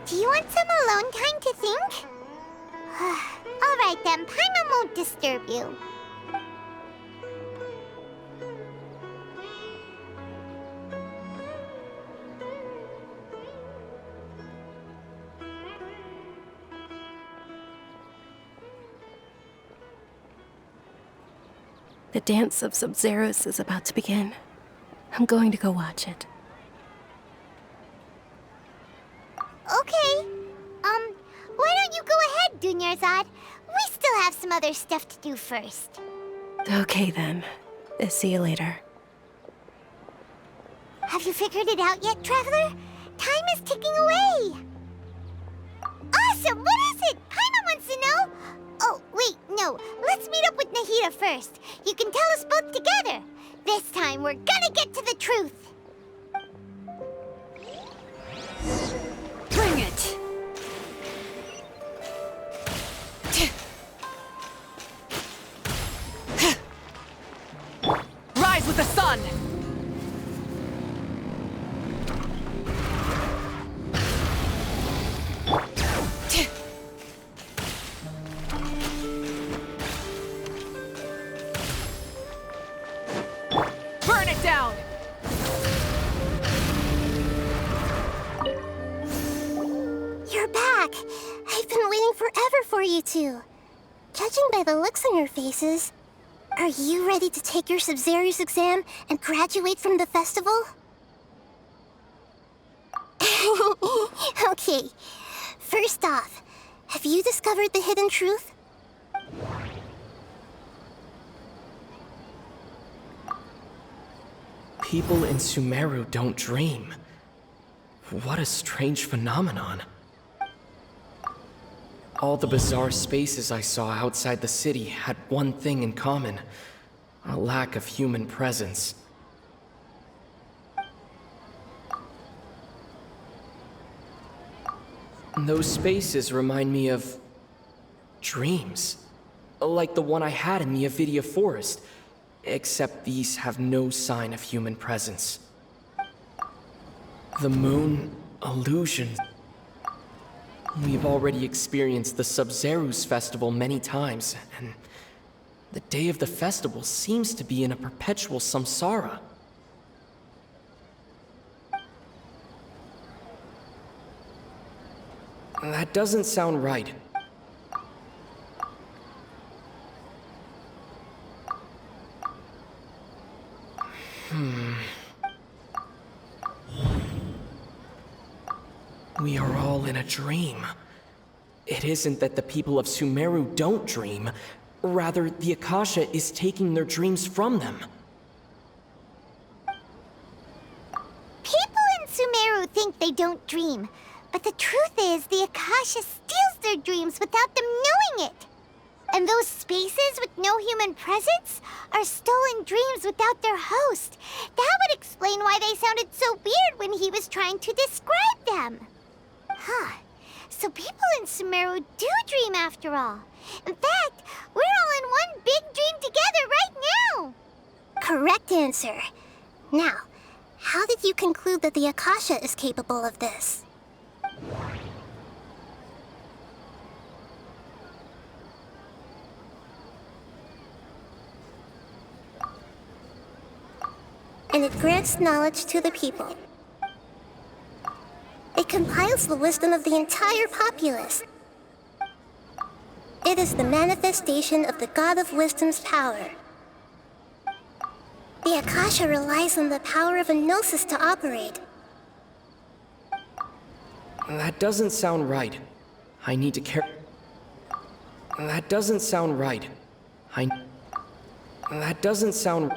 Do you want some alone time to think? All right then, Paimon won't disturb you. The dance of Subzeruz is about to begin. I'm going to go watch it. Okay. Why don't you go ahead, Dunyazad? We still have some other stuff to do first. Okay then. See you later. Have you figured it out yet, Traveler? Time is ticking away. Awesome! What is it? Paimon wants to know. Oh, wait. No, let's meet up with Nahida first. You can tell us both together. This time, we're gonna get to the truth. Bring it! Rise with the sun! Burn it down! You're back! I've been waiting forever for you two. Judging by the looks on your faces, are you ready to take your Subzeruz exam and graduate from the festival? Okay, first off, have you discovered the hidden truth? People in Sumeru don't dream. What a strange phenomenon. All the bizarre spaces I saw outside the city had one thing in common: a lack of human presence. Those spaces remind me of dreams, like the one I had in the Avidia Forest, except these have no sign of human presence. The moon illusion. We've already experienced the Sabzeruz Festival many times, and the day of the festival seems to be in a perpetual samsara. That doesn't sound right. We are all in a dream. It isn't that the people of Sumeru don't dream. Rather, the Akasha is taking their dreams from them. People in Sumeru think they don't dream, but the truth is the Akasha steals their dreams without them knowing it. And those spaces with no human presence are stolen dreams without their host. That would explain why they sounded so weird when he was trying to describe them. Huh. So people in Sumeru do dream after all. In fact, we're all in one big dream together right now. Correct answer. Now, how did you conclude that the Akasha is capable of this? And it grants knowledge to the people. It compiles the wisdom of the entire populace. It is the manifestation of the God of Wisdom's power. The Akasha relies on the power of a gnosis to operate. That doesn't sound right. I need to care. That doesn't sound right. That doesn't sound.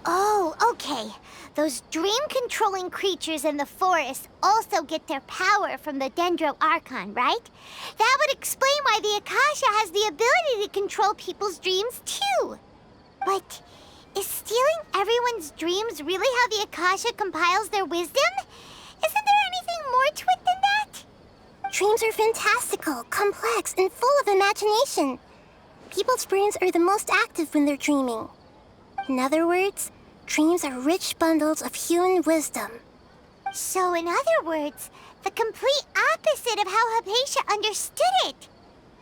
Oh, okay. Those dream-controlling creatures in the forest also get their power from the Dendro Archon, right? That would explain why the Akasha has the ability to control people's dreams, too. But is stealing everyone's dreams really how the Akasha compiles their wisdom? Isn't there anything more to it than that? Dreams are fantastical, complex, and full of imagination. People's brains are the most active when they're dreaming. In other words, dreams are rich bundles of human wisdom. So in other words, the complete opposite of how Hypatia understood it.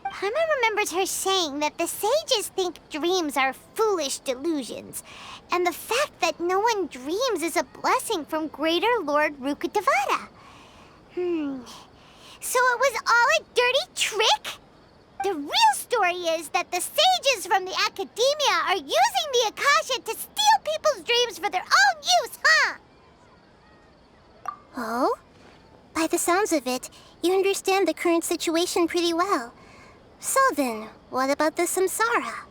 Paimon remembers her saying that the sages think dreams are foolish delusions, and the fact that no one dreams is a blessing from Greater Lord Ruka Devata. So it was all a dirty trick? The real story is that the sages from the Academia are using the Akasha to steal people's dreams for their own use, huh? Oh? By the sounds of it, you understand the current situation pretty well. So then, what about the samsara?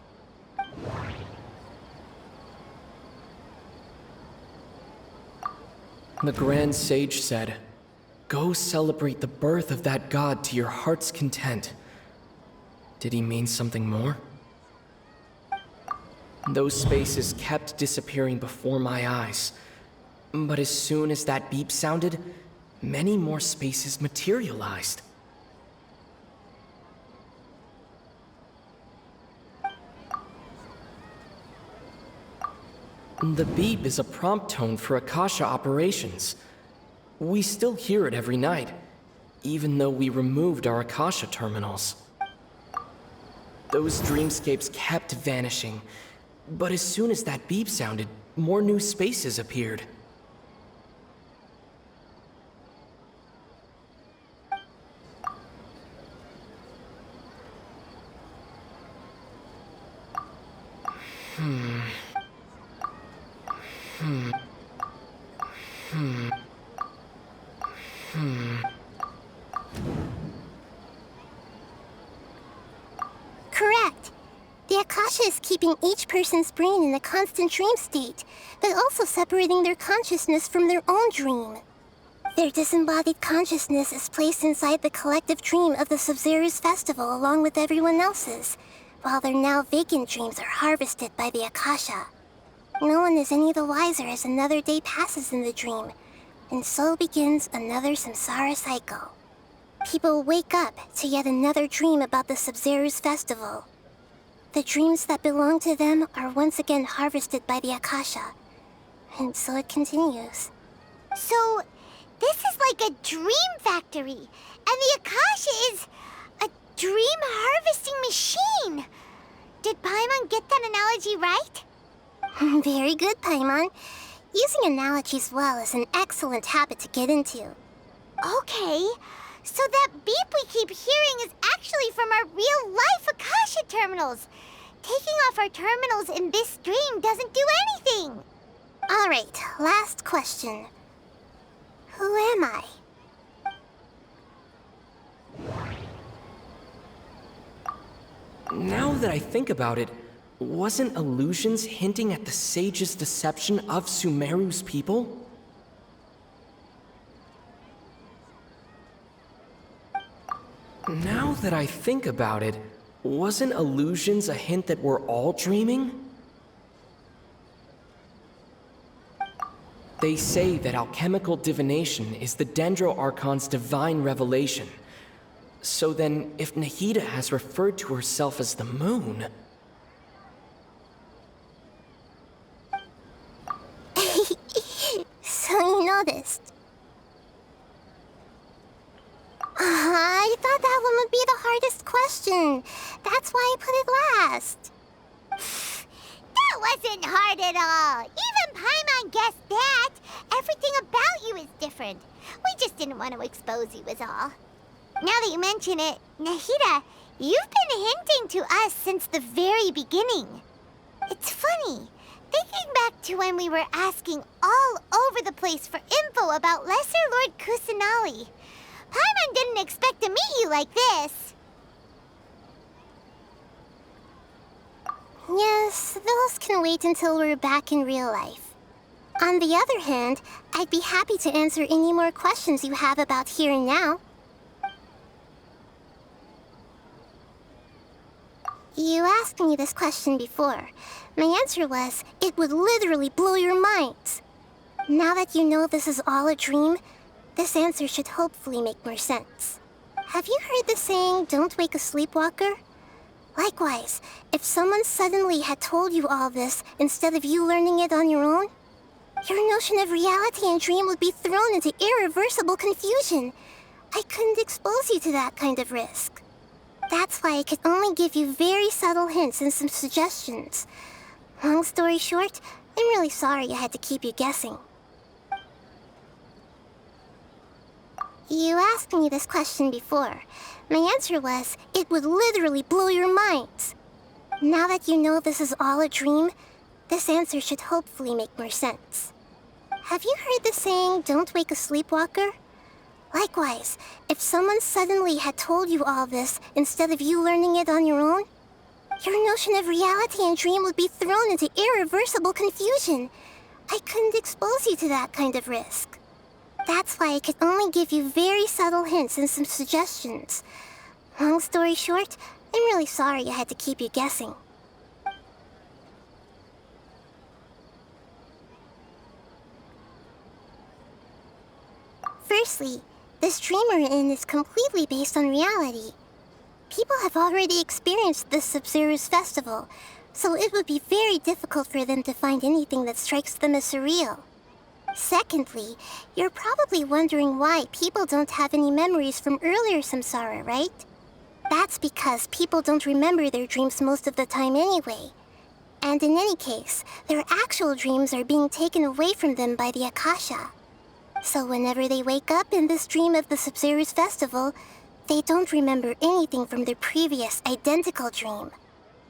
The Grand Sage said, "Go celebrate the birth of that god to your heart's content." Did he mean something more? Those spaces kept disappearing before my eyes. But as soon as that beep sounded, many more spaces materialized. The beep is a prompt tone for Akasha operations. We still hear it every night, even though we removed our Akasha terminals. Those dreamscapes kept vanishing, but as soon as that beep sounded, more new spaces appeared. Correct. The Akasha is keeping each person's brain in a constant dream state, but also separating their consciousness from their own dream. Their disembodied consciousness is placed inside the collective dream of the Sabzeruz Festival along with everyone else's, while their now vacant dreams are harvested by the Akasha. No one is any the wiser as another day passes in the dream, and so begins another samsara cycle. People wake up to yet another dream about the Sabzeruz Festival. The dreams that belong to them are once again harvested by the Akasha, and so it continues. So, this is like a dream factory, and the Akasha is a dream harvesting machine. Did Paimon get that analogy right? Very good, Paimon. Using analogies well is an excellent habit to get into. Okay, so that beep we keep hearing is actually from our real-life Akasha terminals. Taking off our terminals in this dream doesn't do anything. All right, last question. Who am I? Now that I think about it, wasn't illusions hinting at the sage's deception of Sumeru's people? Now that I think about it, wasn't illusions a hint that we're all dreaming? They say that alchemical divination is the Dendro Archon's divine revelation. So then, if Nahida has referred to herself as the moon... So you noticed. I thought that one would be the hardest question. That's why I put it last. That wasn't hard at all. Even Paimon guessed that. Everything about you is different. We just didn't want to expose you is all. Now that you mention it, Nahida, you've been hinting to us since the very beginning. It's funny. Thinking back to when we were asking all over the place for info about Lesser Lord Kusanali, Paimon didn't expect to meet you like this. Yes, those can wait until we're back in real life. On the other hand, I'd be happy to answer any more questions you have about here and now. You asked me this question before. My answer was, it would literally blow your minds. Now that you know this is all a dream, this answer should hopefully make more sense. Have you heard the saying, don't wake a sleepwalker? Likewise, if someone suddenly had told you all this instead of you learning it on your own, your notion of reality and dream would be thrown into irreversible confusion. I couldn't expose you to that kind of risk. That's why I could only give you very subtle hints and some suggestions. Long story short, I'm really sorry I had to keep you guessing. You asked me this question before. My answer was, it would literally blow your minds. Now that you know this is all a dream, this answer should hopefully make more sense. Have you heard the saying, don't wake a sleepwalker? Likewise, if someone suddenly had told you all this instead of you learning it on your own, your notion of reality and dream would be thrown into irreversible confusion. I couldn't expose you to that kind of risk. That's why I could only give you very subtle hints and some suggestions. Long story short, I'm really sorry I had to keep you guessing. Firstly, this dream we're in is completely based on reality. People have already experienced this Sabzeruz Festival, so it would be very difficult for them to find anything that strikes them as surreal. Secondly, you're probably wondering why people don't have any memories from earlier samsara, right? That's because people don't remember their dreams most of the time anyway. And in any case, their actual dreams are being taken away from them by the Akasha. So whenever they wake up in this dream of the Sabzeruz Festival, they don't remember anything from their previous identical dream.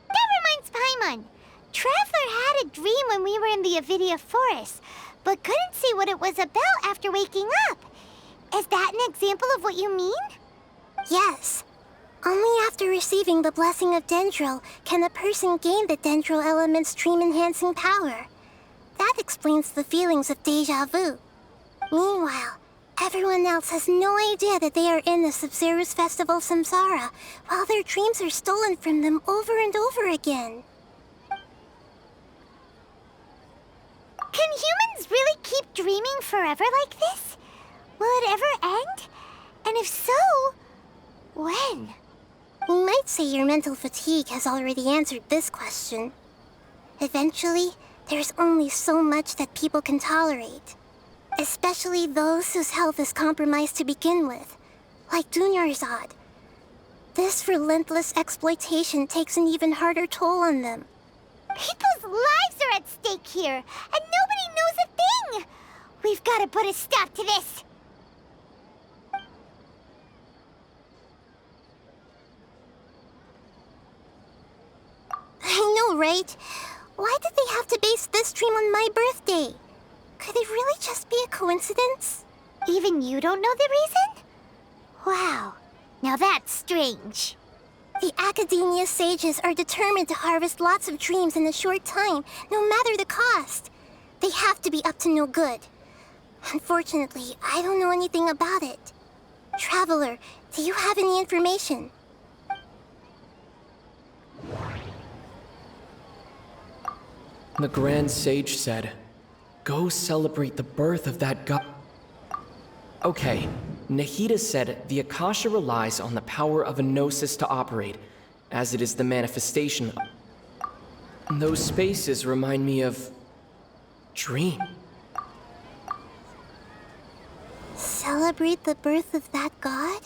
That reminds Paimon. Traveler had a dream when we were in the Avidia Forest, but couldn't see what it was about after waking up. Is that an example of what you mean? Yes. Only after receiving the blessing of Dendro can a person gain the Dendro element's dream-enhancing power. That explains the feelings of deja vu. Meanwhile, everyone else has no idea that they are in the Sabzeruz Festival samsara, while their dreams are stolen from them over and over again. Can humans really keep dreaming forever like this? Will it ever end? And if so, when? We might say your mental fatigue has already answered this question. Eventually, there's only so much that people can tolerate. Especially those whose health is compromised to begin with, like Dunyazad. This relentless exploitation takes an even harder toll on them. People's lives are at stake here, and nobody knows a thing! We've got to put a stop to this! I know, right? Why did they have to base this dream on my birthday? Could it really just be a coincidence? Even you don't know the reason? Wow, now that's strange. The Academia sages are determined to harvest lots of dreams in a short time, no matter the cost. They have to be up to no good. Unfortunately, I don't know anything about it. Traveler, do you have any information? The Grand Sage said, "Go celebrate the birth of that god." Okay, Nahida said the Akasha relies on the power of a gnosis to operate, as it is the manifestation. Those spaces remind me of... dream. Celebrate the birth of that god?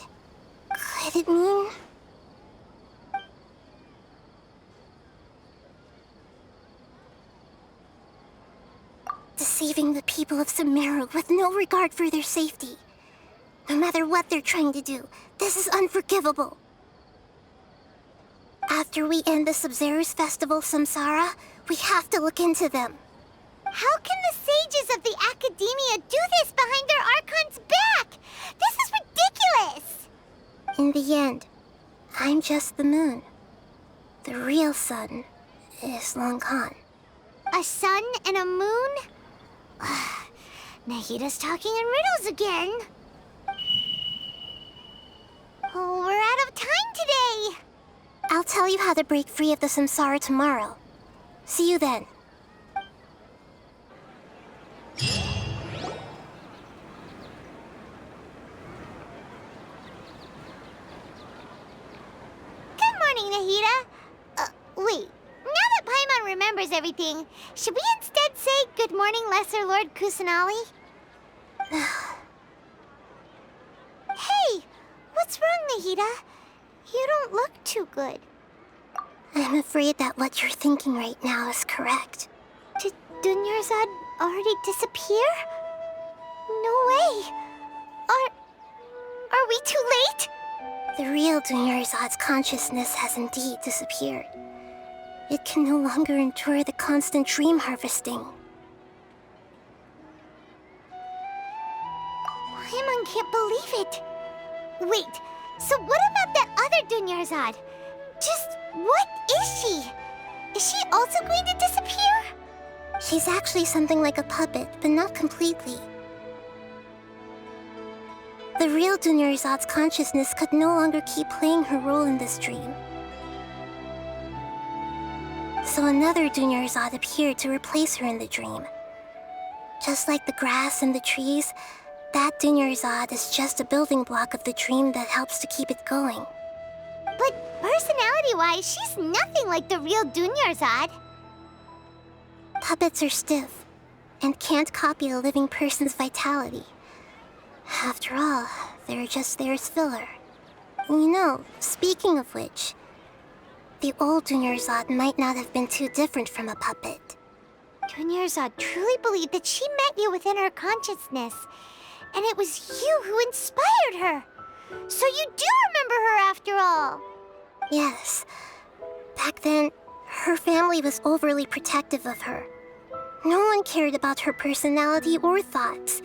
Could it mean... deceiving the people of Sumeru with no regard for their safety? No matter what they're trying to do, this is unforgivable. After we end the Sabzeruz Festival samsara, we have to look into them. How can the sages of the Academia do this behind their Archon's back? This is ridiculous! In the end, I'm just the moon. The real sun is long gone. A sun and a moon? Nahida's talking in riddles again. Oh, we're out of time today. I'll tell you how to break free of the samsara tomorrow. See you then. Good morning, Nahida. Wait. Now that Paimon remembers everything, should we instead say good morning, Lesser Lord Kusanali? Hey! What's wrong, Nahida? You don't look too good. I'm afraid that what you're thinking right now is correct. Did Dunyazad already disappear? No way! Are we too late? The real Dunyazad's consciousness has indeed disappeared. It can no longer endure the constant dream harvesting. Paimon can't believe it. Wait, so what about that other Dunyazad? Just what is she? Is she also going to disappear? She's actually something like a puppet, but not completely. The real Dunyazad's consciousness could no longer keep playing her role in this dream. So another Dunyazad appeared to replace her in the dream. Just like the grass and the trees, that Dunyazad is just a building block of the dream that helps to keep it going. But personality-wise, she's nothing like the real Dunyazad. Puppets are stiff and can't copy a living person's vitality. After all, they're just there as filler. You know, speaking of which, the old Dunyazad might not have been too different from a puppet. Dunyazad truly believed that she met you within her consciousness, and it was you who inspired her. So you do remember her after all. Yes. Back then, her family was overly protective of her. No one cared about her personality or thoughts.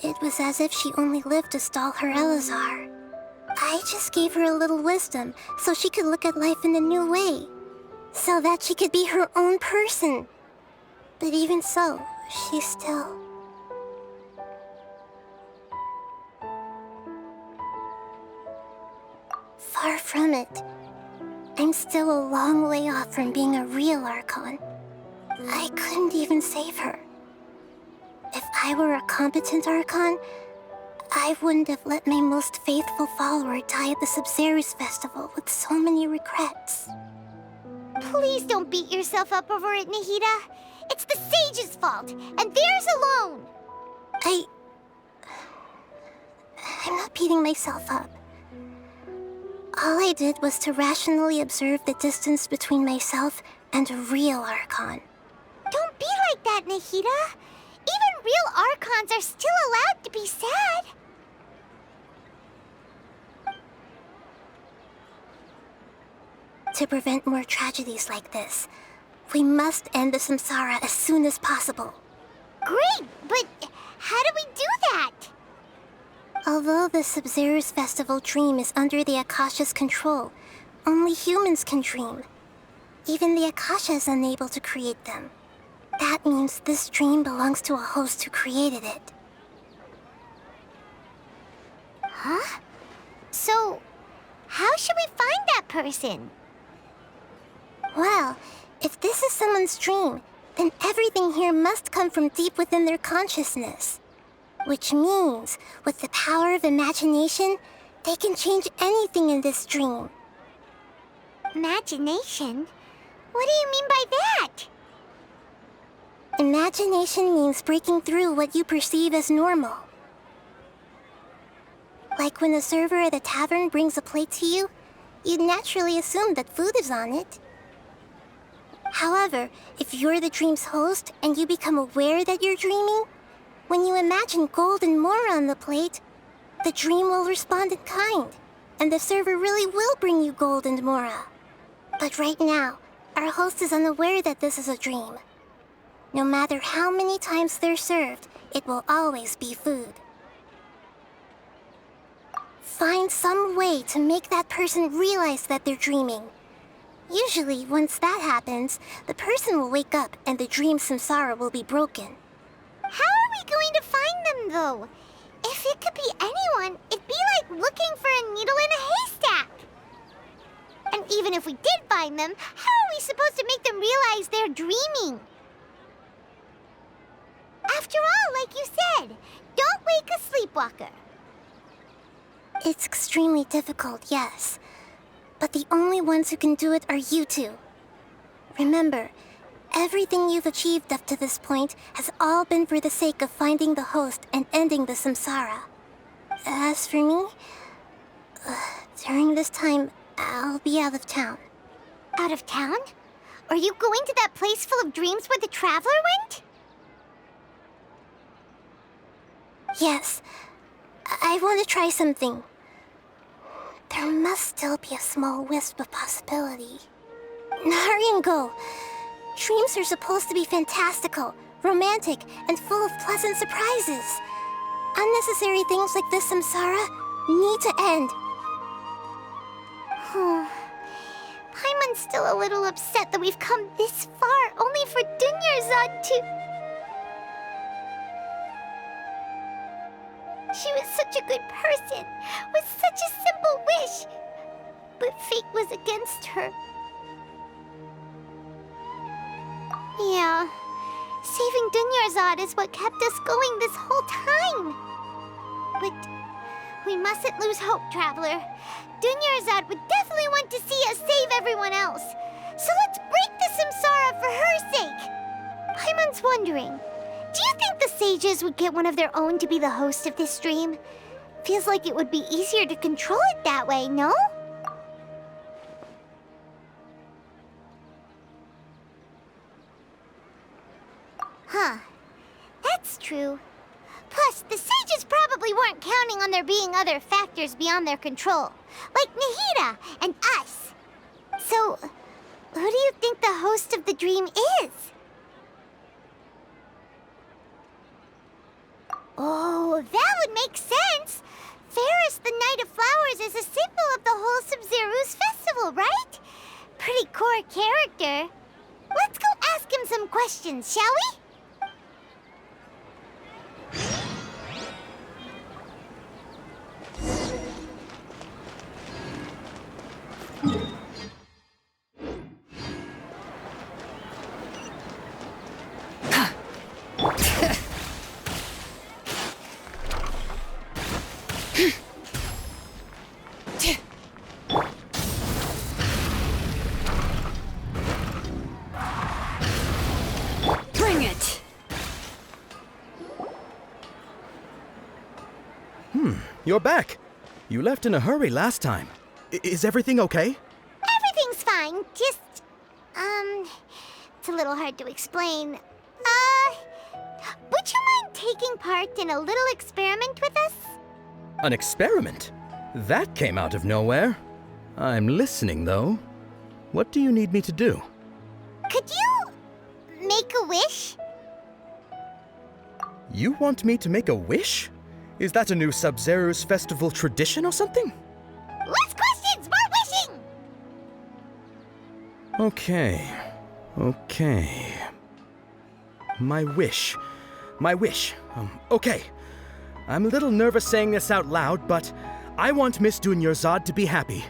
It was as if she only lived to stall her Elazar. I just gave her a little wisdom so she could look at life in a new way. So that she could be her own person. But even so, she's still... Far from it. I'm still a long way off from being a real Archon. I couldn't even save her. If I were a competent Archon, I wouldn't have let my most faithful follower die at the Sabzeruz Festival with so many regrets. Please don't beat yourself up over it, Nahida. It's the sage's fault, and theirs alone. I'm not beating myself up. All I did was to rationally observe the distance between myself and a real Archon. Don't be like that, Nahida. Even real Archons are still allowed to be sad. To prevent more tragedies like this, we must end the samsara as soon as possible. Great, but how do we do that? Although the Subzeruz Festival dream is under the Akasha's control, only humans can dream. Even the Akasha is unable to create them. That means this dream belongs to a host who created it. Huh? So, how should we find that person? Well, if this is someone's dream, then everything here must come from deep within their consciousness. Which means, with the power of imagination, they can change anything in this dream. Imagination? What do you mean by that? Imagination means breaking through what you perceive as normal. Like when a server at a tavern brings a plate to you, you'd naturally assume that food is on it. However, if you're the dream's host and you become aware that you're dreaming, when you imagine gold and more on the plate, the dream will respond in kind, and the server really will bring you gold and mora. But right now, our host is unaware that this is a dream. No matter how many times they're served, it will always be food. Find some way to make that person realize that they're dreaming. Usually, once that happens, the person will wake up and the dream samsara will be broken. How are we going to find them, though? If it could be anyone, it'd be like looking for a needle in a haystack. And even if we did find them, how are we supposed to make them realize they're dreaming? After all, like you said, don't wake a sleepwalker. It's extremely difficult, yes. But the only ones who can do it are you two. Remember, everything you've achieved up to this point has all been for the sake of finding the host and ending the samsara. As for me, during this time, I'll be out of town. Out of town? Are you going to that place full of dreams where the traveler went? Yes. I want to try something. There must still be a small wisp of possibility. Hurry and go. Dreams are supposed to be fantastical, romantic, and full of pleasant surprises. Unnecessary things like this samsara need to end. Paimon's still a little upset that we've come this far only for Dunyazad to... She was such a good person, with such a simple wish. But fate was against her. Yeah. Saving Dunyazad is what kept us going this whole time. But we mustn't lose hope, Traveler. Dunyazad would definitely want to see us save everyone else. So let's break the samsara for her sake. Paimon's wondering, do you think the sages would get one of their own to be the host of this stream? Feels like it would be easier to control it that way, no? Huh. That's true. Plus, the sages probably weren't counting on there being other factors beyond their control, like Nahida and us. So, who do you think the host of the dream is? Oh, that would make sense. Farris, the Knight of Flowers, is a symbol of the whole Sabzeruz Festival, right? Pretty core character. Let's go ask him some questions, shall we? Bring it! You're back. You left in a hurry last time. Is everything okay? Everything's fine, just, it's a little hard to explain. Would you mind taking part in a little experiment with us? An experiment? That came out of nowhere. I'm listening, though. What do you need me to do? Could you make a wish? You want me to make a wish? Is that a new Sabzeruz Festival tradition or something? Less questions, more wishing! Okay. My wish. Okay. I'm a little nervous saying this out loud, but I want Miss Dunyazad to be happy.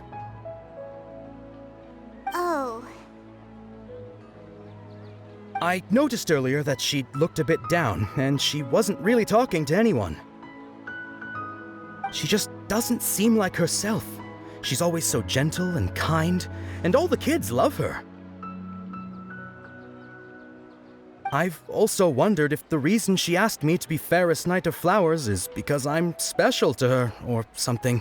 Oh. I noticed earlier that she looked a bit down, and she wasn't really talking to anyone. She just doesn't seem like herself. She's always so gentle and kind, and all the kids love her. I've also wondered if the reason she asked me to be Farris Knight of Flowers is because I'm special to her, or something.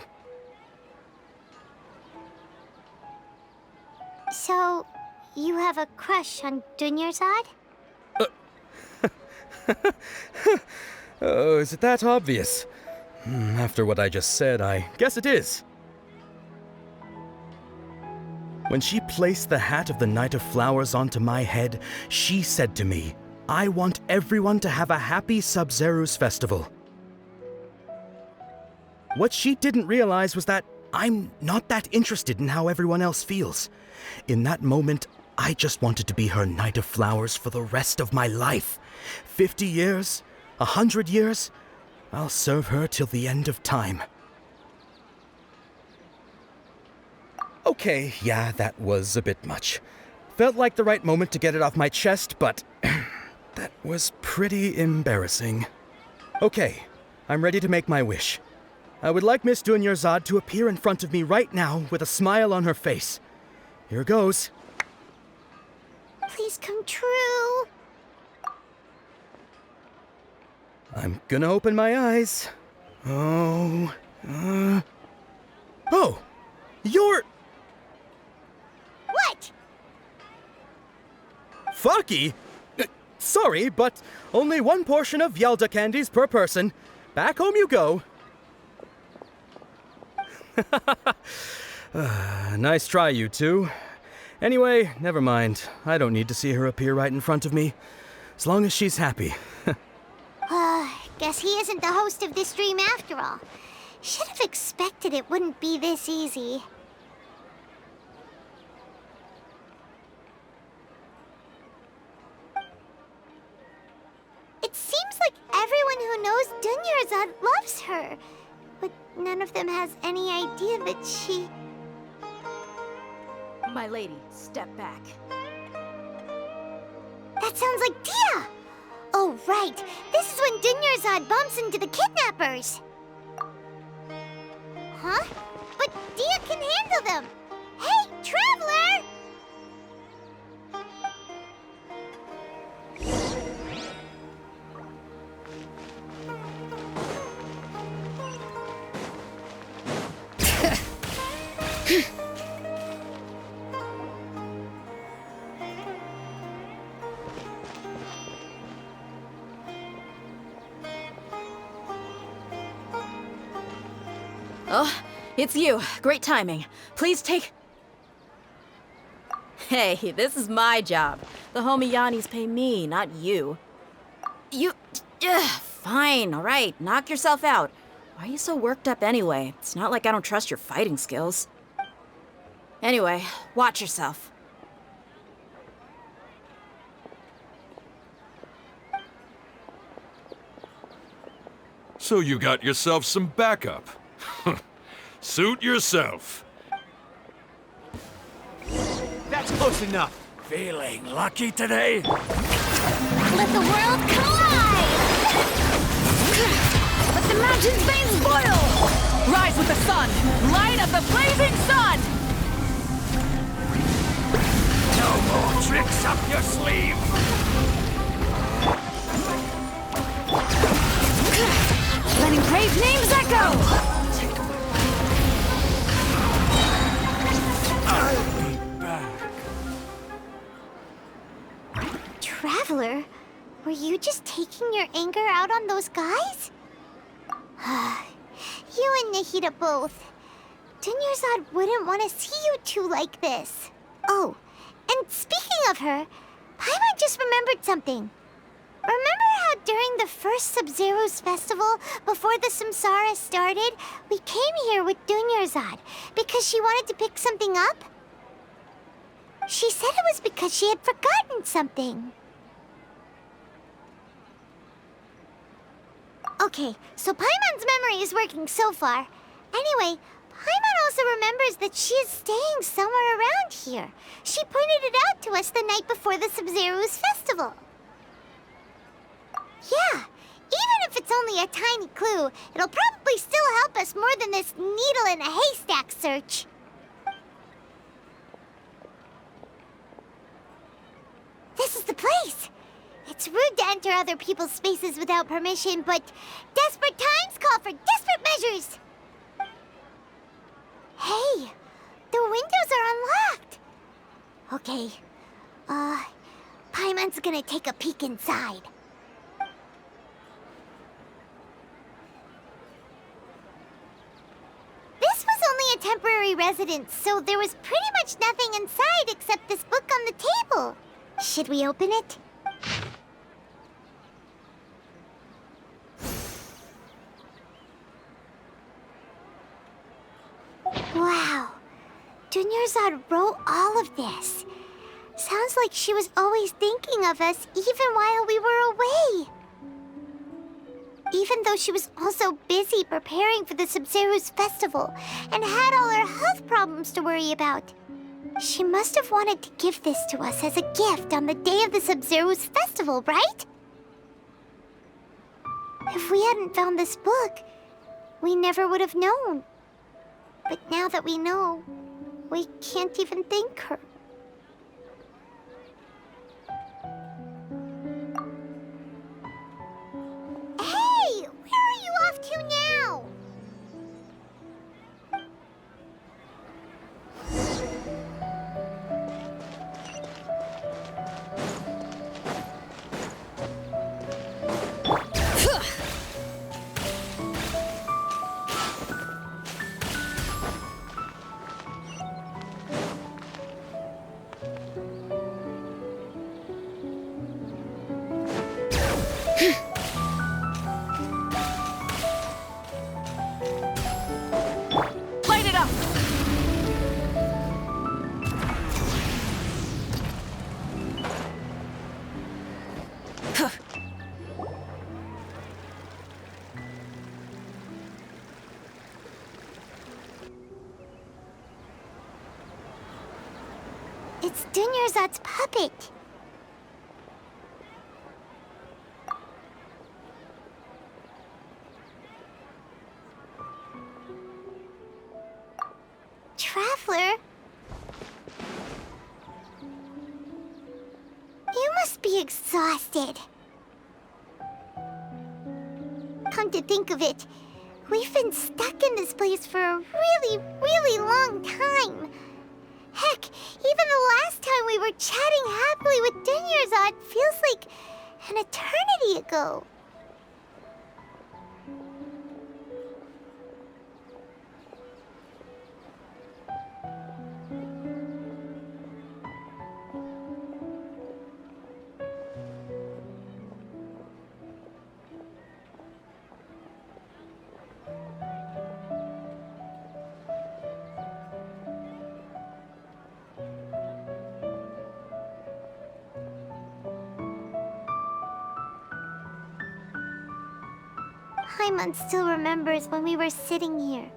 So, you have a crush on Dunyazad? Oh, is it that obvious? After what I just said, I guess it is. When she placed the hat of the Knight of Flowers onto my head, she said to me, I want everyone to have a happy Sabzeruz Festival. What she didn't realize was that I'm not that interested in how everyone else feels. In that moment, I just wanted to be her Knight of Flowers for the rest of my life. 50 years, 100 years, I'll serve her till the end of time. Okay, yeah, that was a bit much. Felt like the right moment to get it off my chest, but that was pretty embarrassing. Okay, I'm ready to make my wish. I would like Miss Dunyazad to appear in front of me right now with a smile on her face. Here goes. Please come true. I'm gonna open my eyes. Oh, you're... What? Fucky? Sorry, but only one portion of Yalda candies per person. Back home you go. Nice try, you two. Anyway, never mind. I don't need to see her appear right in front of me. As long as she's happy. Guess he isn't the host of this stream after all. Should have expected it wouldn't be this easy. It seems like everyone who knows Dunyazad loves her, but none of them has any idea that she... My lady, step back. That's That sounds like Dehya! Oh, right. This is when Dunyazad bumps into the kidnappers. Huh? But Dehya can handle them! Hey, Traveler! Oh, it's you. Great timing. Please take... Hey, this is my job. The homie Yannis pay me, not you. You... fine, all right. Knock yourself out. Why are you so worked up anyway? It's not like I don't trust your fighting skills. Anyway, watch yourself. So you got yourself some backup. Suit yourself. That's close enough. Feeling lucky today? Let the world collide! Let the mountain's veins boil! Rise with the sun! Light up the blazing sun! No more tricks up your sleeve! Letting brave names echo! I'll be back. Traveler, were you just taking your anger out on those guys? You and Nahida both. Dunyazad wouldn't want to see you two like this. Oh, and speaking of her, Paimon just remembered something. Remember how during the first Sabzeruz Festival, before the samsara started, we came here with Dunyazad because she wanted to pick something up? She said it was because she had forgotten something. Okay, so Paimon's memory is working so far. Anyway, Paimon also remembers that she is staying somewhere around here. She pointed it out to us the night before the Sabzeruz Festival. Yeah, even if it's only a tiny clue, it'll probably still help us more than this needle in a haystack search. This is the place! It's rude to enter other people's spaces without permission, but desperate times call for desperate measures! Hey, the windows are unlocked! Okay, Paimon's gonna take a peek inside. This was only a temporary residence, so there was pretty much nothing inside except this book on the table. Should we open it? Wow. Dunyazad wrote all of this. Sounds like she was always thinking of us even while we were away. Even though she was also busy preparing for the Sabzeruz Festival and had all her health problems to worry about. She must have wanted to give this to us as a gift on the day of the Sabzeruz Festival, right? If we hadn't found this book, we never would have known. But now that we know, we can't even thank her. Hey! Where are you off to now? Light it up! It's Dunyazad's puppet. Traveler? You must be exhausted. Come to think of it, we've been stuck in this place for a really, really long time. Heck, even the last time we were chatting happily with Dunyazad feels like an eternity ago. Paimon still remembers when we were sitting here,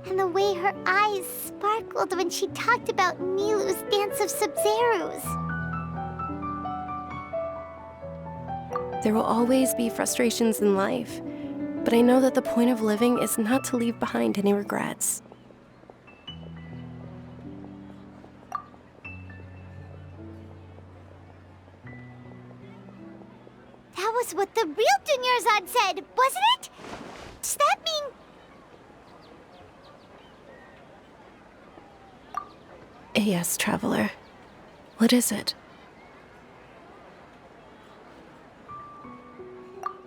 and the way her eyes sparkled when she talked about Nilou's dance of Subzeruz. There will always be frustrations in life, but I know that the point of living is not to leave behind any regrets. That was what the real Dunyazad said, wasn't it? Does that mean... Yes, Traveler. What is it?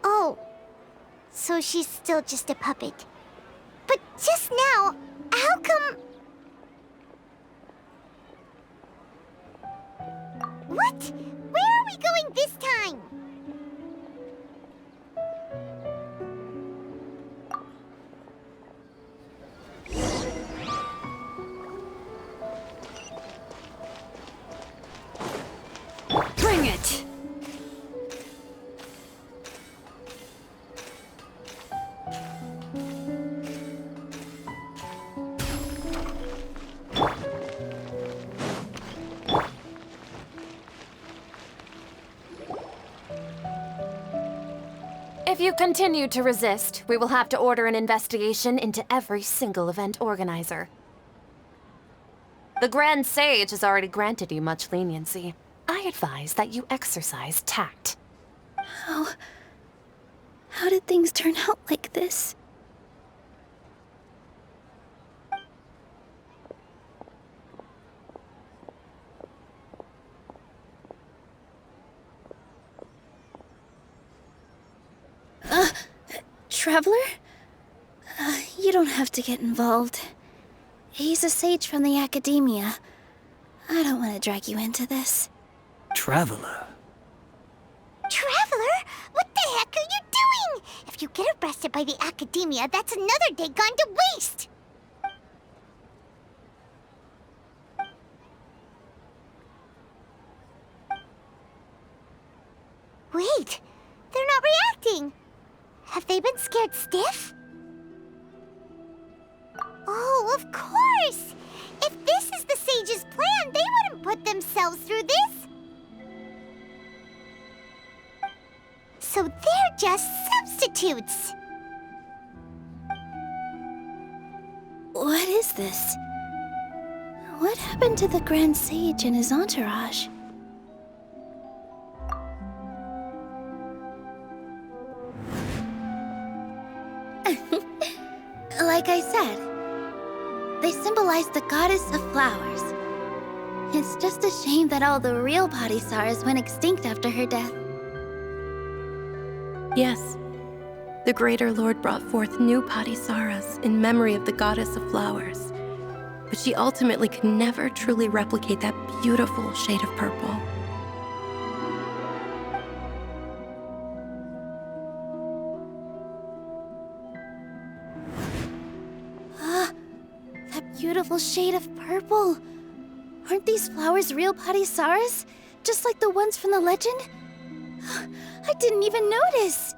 Oh, so she's still just a puppet. But just now, how come... What? Where are we going this time? Bring it! If you continue to resist, we will have to order an investigation into every single event organizer. The Grand Sage has already granted you much leniency. I advise that you exercise tact. How did things turn out like this? Traveler? You don't have to get involved. He's a sage from the Academia. I don't want to drag you into this. Traveler? Traveler? What the heck are you doing? If you get arrested by the Academia, that's another day gone to waste! Wait, they're not reacting. Have they been scared stiff? Oh, of course! If this is the Sage's plan, they wouldn't put themselves through this. So they're just substitutes. What is this? What happened to the Grand Sage and his entourage? Like I said, they symbolize the goddess of flowers. It's just a shame that all the real Padisars went extinct after her death. Yes. The Greater Lord brought forth new Padisaras in memory of the goddess of flowers. But she ultimately could never truly replicate that beautiful shade of purple. That beautiful shade of purple. Aren't these flowers real Padisaras? Just like the ones from the legend? I didn't even notice!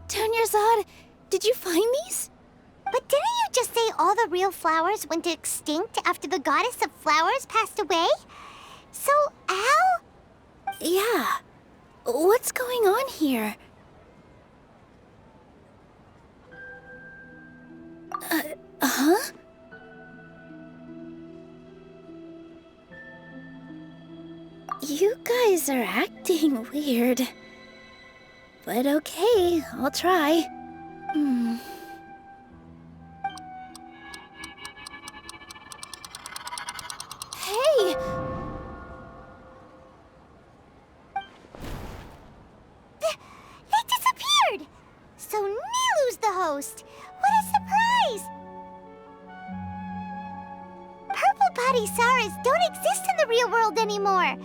Dunyazad, did you find these? But didn't you just say all the real flowers went extinct after the goddess of flowers passed away? So, how? Yeah. What's going on here? Huh? eyes are acting weird. But okay, I'll try. Hey! They disappeared! So Nilou's the host! What a surprise! Purple body saras don't exist in the real world anymore.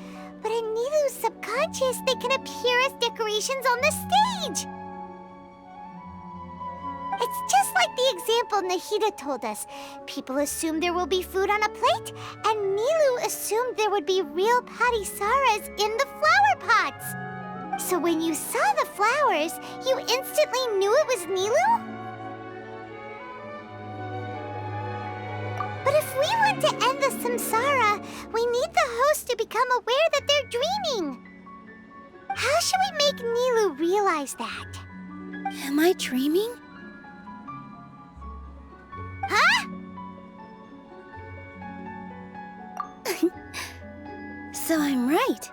But in Nilou's subconscious, they can appear as decorations on the stage. It's just like the example Nahida told us. People assume there will be food on a plate, and Nilou assumed there would be real Patisaras in the flower pots. So when you saw the flowers, you instantly knew it was Nilou? But if we want to end the samsara, we need the host to become aware that they're dreaming. How should we make Nilou realize that? Am I dreaming? Huh? So I'm right.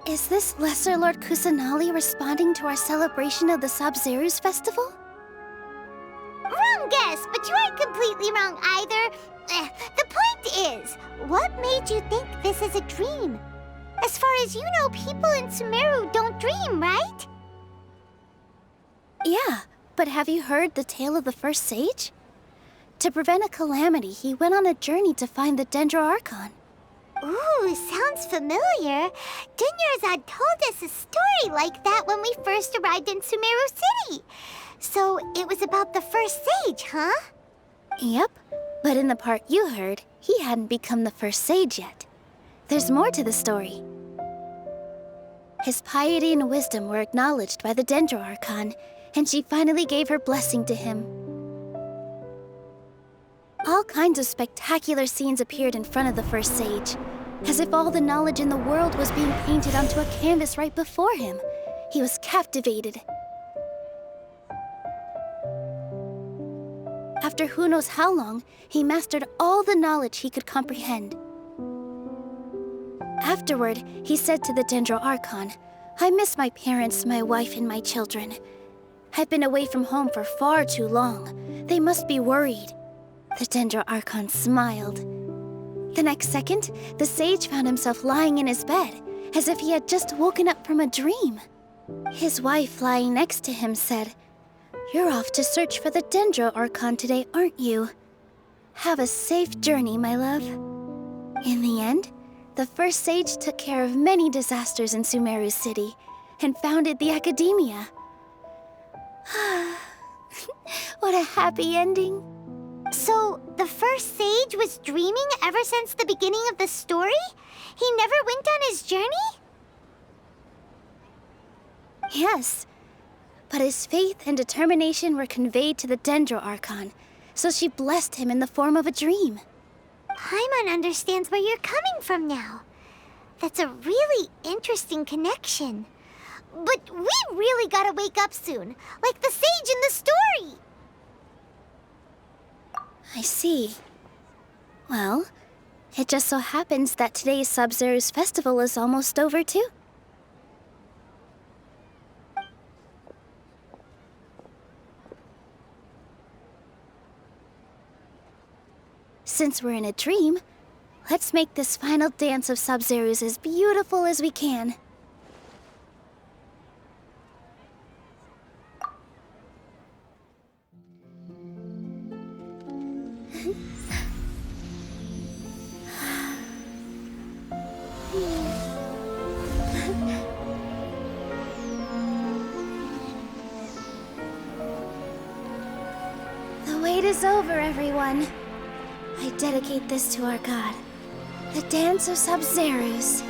Is this Lesser Lord Kusanali responding to our celebration of the Sabzeruz Festival? Wrong guess, but you aren't completely wrong either. The point is, what made you think this is a dream? As far as you know, people in Sumeru don't dream, right? Yeah, but have you heard the tale of the first sage? To prevent a calamity, he went on a journey to find the Dendro Archon. Ooh, sounds familiar. Dunyazad told us a story like that when we first arrived in Sumeru City. So it was about the first sage, huh? Yep, but in the part you heard, he hadn't become the first sage yet. There's more to the story. His piety and wisdom were acknowledged by the Dendro Archon, and she finally gave her blessing to him. All kinds of spectacular scenes appeared in front of the first sage, as if all the knowledge in the world was being painted onto a canvas right before him. He was captivated. After who knows how long, he mastered all the knowledge he could comprehend. Afterward, he said to the Dendro Archon, "I miss my parents, my wife, and my children. I've been away from home for far too long. They must be worried." The Dendro Archon smiled. The next second, the sage found himself lying in his bed, as if he had just woken up from a dream. His wife, lying next to him, said, "You're off to search for the Dendro Archon today, aren't you? Have a safe journey, my love." In the end, the first sage took care of many disasters in Sumeru City and founded the Academia. What a happy ending. So, the first sage was dreaming ever since the beginning of the story? He never went on his journey? Yes, but his faith and determination were conveyed to the Dendro Archon, so she blessed him in the form of a dream. Paimon understands where you're coming from now. That's a really interesting connection. But we really gotta wake up soon, like the sage in the story! I see. Well, it just so happens that today's Sabzeruz Festival is almost over too. Since we're in a dream, let's make this final dance of Sabzeruz as beautiful as we can. The wait is over, everyone. I dedicate this to our god, the dance of Sabzeruz.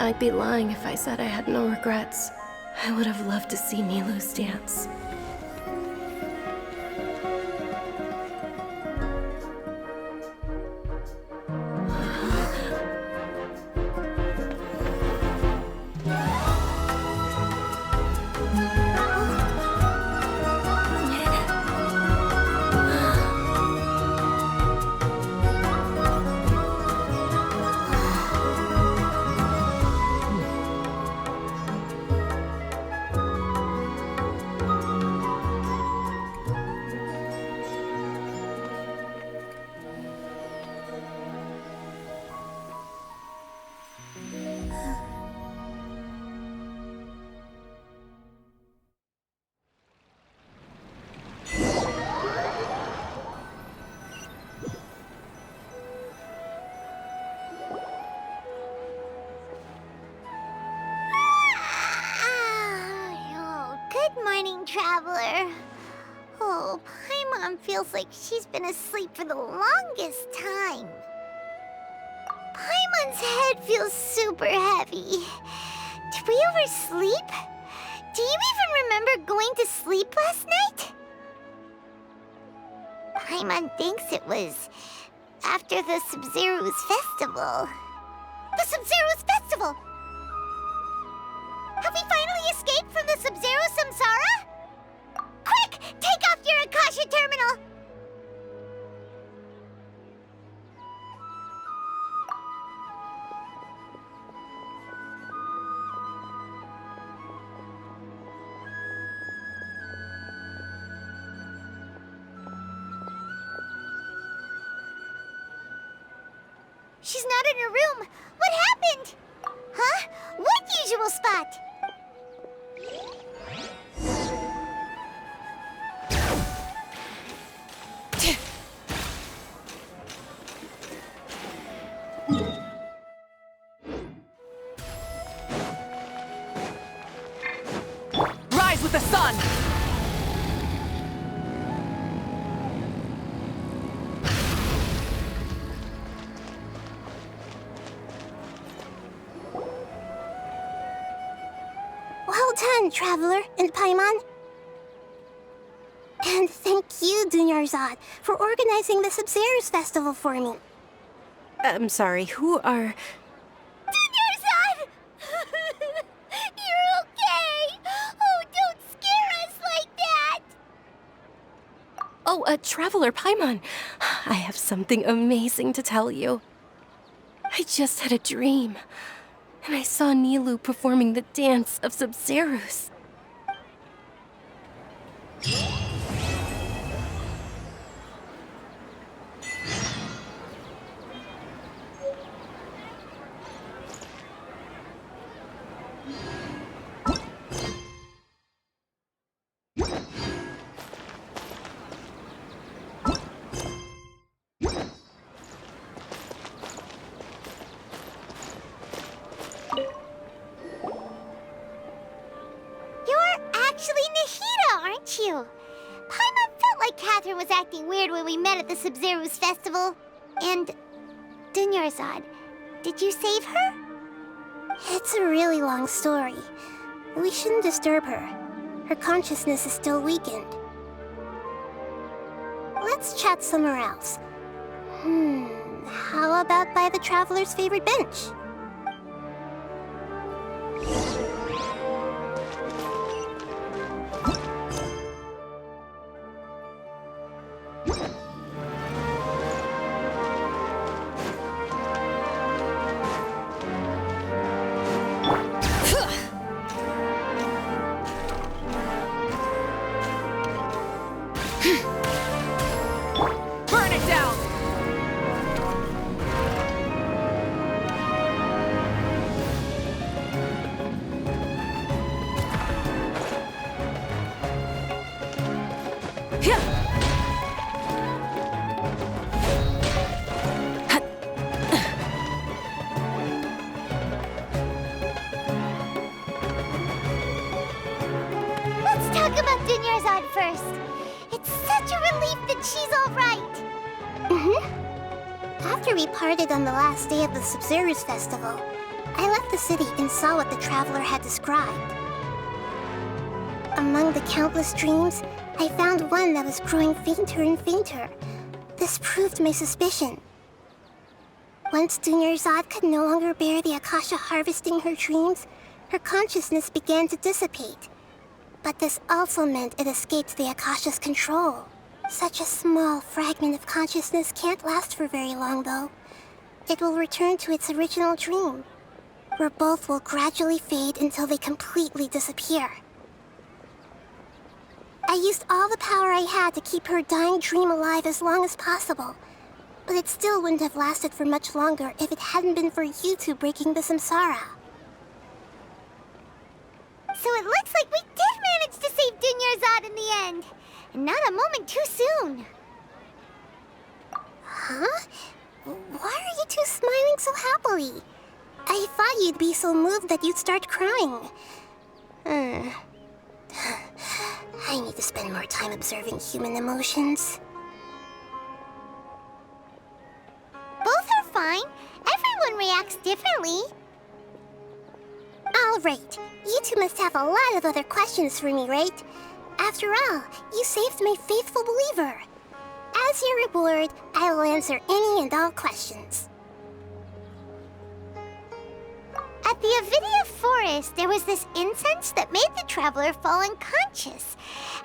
I'd be lying if I said I had no regrets. I would have loved to see Nilou's dance. Traveler. Oh, Paimon feels like she's been asleep for the longest time. Paimon's head feels super heavy. Did we oversleep? Do you even remember going to sleep last night? Paimon thinks it was after the Sabzeruz Festival. The Subzeruz Festival! Have we finally escaped from the Subzeruz samsara? Quick! Take off your Akasha terminal! She's not in her room. What happened? Huh? What usual spot? Rise with the sun! Well done, Traveler and Paimon. And thank you, Dunyazad, for organizing the Sabzeruz Festival for me. I'm sorry, who are... Dunyazad! You're okay! Oh, don't scare us like that! Oh, Traveler Paimon. I have something amazing to tell you. I just had a dream, and I saw Nilou performing the dance of Subzeruz. You. Paimon felt like Catherine was acting weird when we met at the Sabzeruz Festival. And Dunyazad, did you save her? It's a really long story. We shouldn't disturb her. Her consciousness is still weakened. Let's chat somewhere else. How about by the Traveler's favorite bench? After we parted on the last day of the Subzeruz Festival, I left the city and saw what the traveler had described. Among the countless dreams, I found one that was growing fainter and fainter. This proved my suspicion. Once Dunyazad could no longer bear the Akasha harvesting her dreams, her consciousness began to dissipate. But this also meant it escaped the Akasha's control. Such a small fragment of consciousness can't last for very long, though. It will return to its original dream, where both will gradually fade until they completely disappear. I used all the power I had to keep her dying dream alive as long as possible, but it still wouldn't have lasted for much longer if it hadn't been for you two breaking the samsara. So it looks like we did manage to save Dunyazad in the end, and not a moment too soon. Huh? Why are you two smiling so happily? I thought you'd be so moved that you'd start crying. I need to spend more time observing human emotions. Both are fine. Everyone reacts differently. All right. You two must have a lot of other questions for me, right? After all, you saved my faithful believer. As your reward, I will answer any and all questions. At the Avidia forest, there was this incense that made the traveler fall unconscious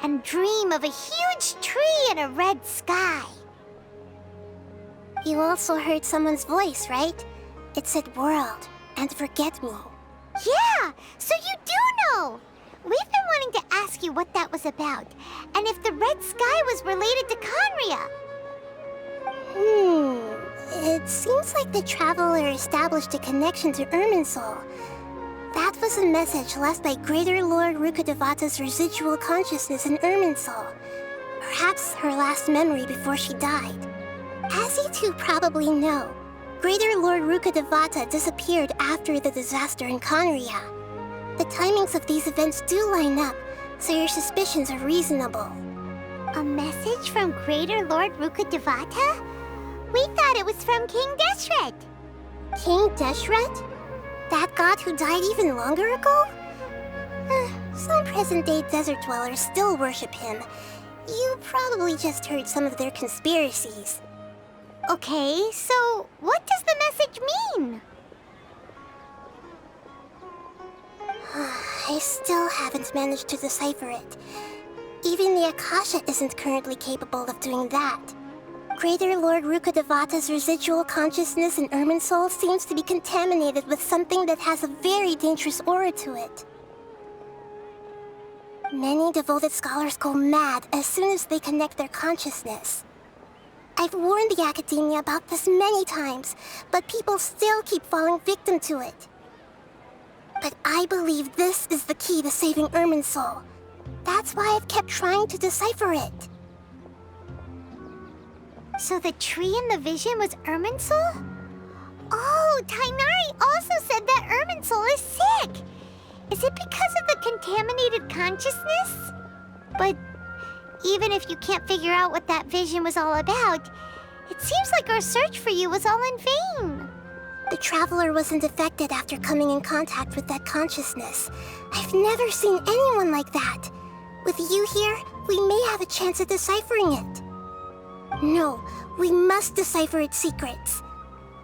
and dream of a huge tree and a red sky. You also heard someone's voice, right? It said world and forget me. Yeah, so you do know! We've been wanting to ask you what that was about, and if the red sky was related to Khaenri'ah. It seems like the traveler established a connection to Irminsul. That was a message left by Greater Lord Ruka Devata's residual consciousness in Irminsul. Perhaps her last memory before she died. As you two probably know, Greater Lord Ruka Devata disappeared after the disaster in Khaenri'ah. The timings of these events do line up, so your suspicions are reasonable. A message from Greater Lord Ruka Devata? We thought it was from King Deshret. King Deshret? That god who died even longer ago? Some present-day desert dwellers still worship him. You probably just heard some of their conspiracies. Okay, so what does the message mean? I still haven't managed to decipher it. Even the Akasha isn't currently capable of doing that. Greater Lord Ruka Devata's residual consciousness in Irminsul seems to be contaminated with something that has a very dangerous aura to it. Many devoted scholars go mad as soon as they connect their consciousness. I've warned the Academia about this many times, but people still keep falling victim to it. But I believe this is the key to saving Irminsul. That's why I've kept trying to decipher it. So the tree in the vision was Irminsul? Oh, Tighnari also said that Irminsul is sick. Is it because of the contaminated consciousness? But even if you can't figure out what that vision was all about, it seems like our search for you was all in vain. The traveler wasn't affected after coming in contact with that consciousness. I've never seen anyone like that. With you here, we may have a chance at deciphering it. No, we must decipher its secrets.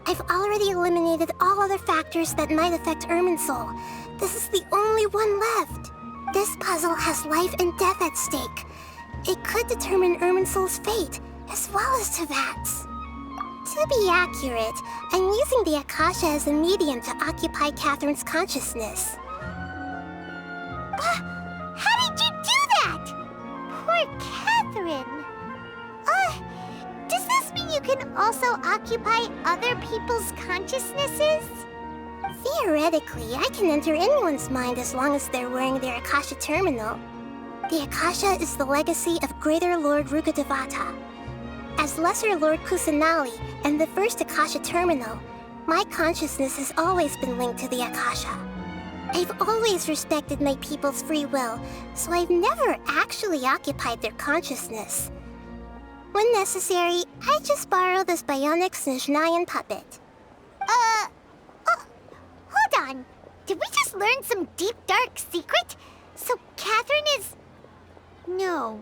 I've already eliminated all other factors that might affect Irminsul. This is the only one left. This puzzle has life and death at stake. It could determine Irminsul's fate, as well as Tevat's. To be accurate, I'm using the Akasha as a medium to occupy Catherine's consciousness. How did you do that? Poor Catherine. Does this mean you can also occupy other people's consciousnesses? Theoretically, I can enter anyone's mind as long as they're wearing their Akasha terminal. The Akasha is the legacy of Greater Lord Ruka Devata. As Lesser Lord Kusanali and the first Akasha terminal, my consciousness has always been linked to the Akasha. I've always respected my people's free will, so I've never actually occupied their consciousness. When necessary, I just borrow this bionic Snezhnayan puppet. Hold on? Did we just learn some deep, dark secret? So Catherine is... No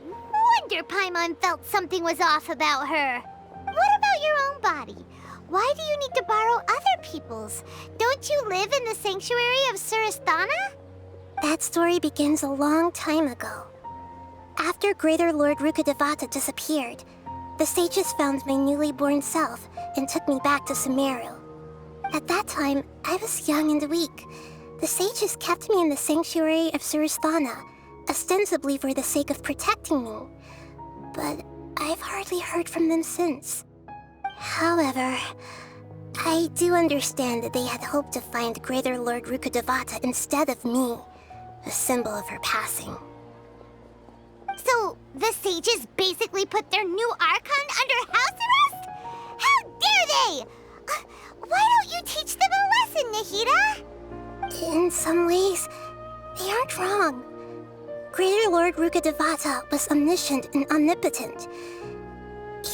wonder Paimon felt something was off about her. What about your own body? Why do you need to borrow other people's? Don't you live in the sanctuary of Surasthana? That story begins a long time ago. After Greater Lord Ruka Devata disappeared, the sages found my newly born self and took me back to Sumeru. At that time, I was young and weak. The sages kept me in the sanctuary of Surasthana, ostensibly for the sake of protecting me. But I've hardly heard from them since. However, I do understand that they had hoped to find Greater Lord Ruka Devata instead of me, a symbol of her passing. So, the sages basically put their new Archon under house arrest? How dare they! Why don't you teach them a lesson, Nahida? In some ways, they aren't wrong. Greater Lord Ruka Devata was omniscient and omnipotent.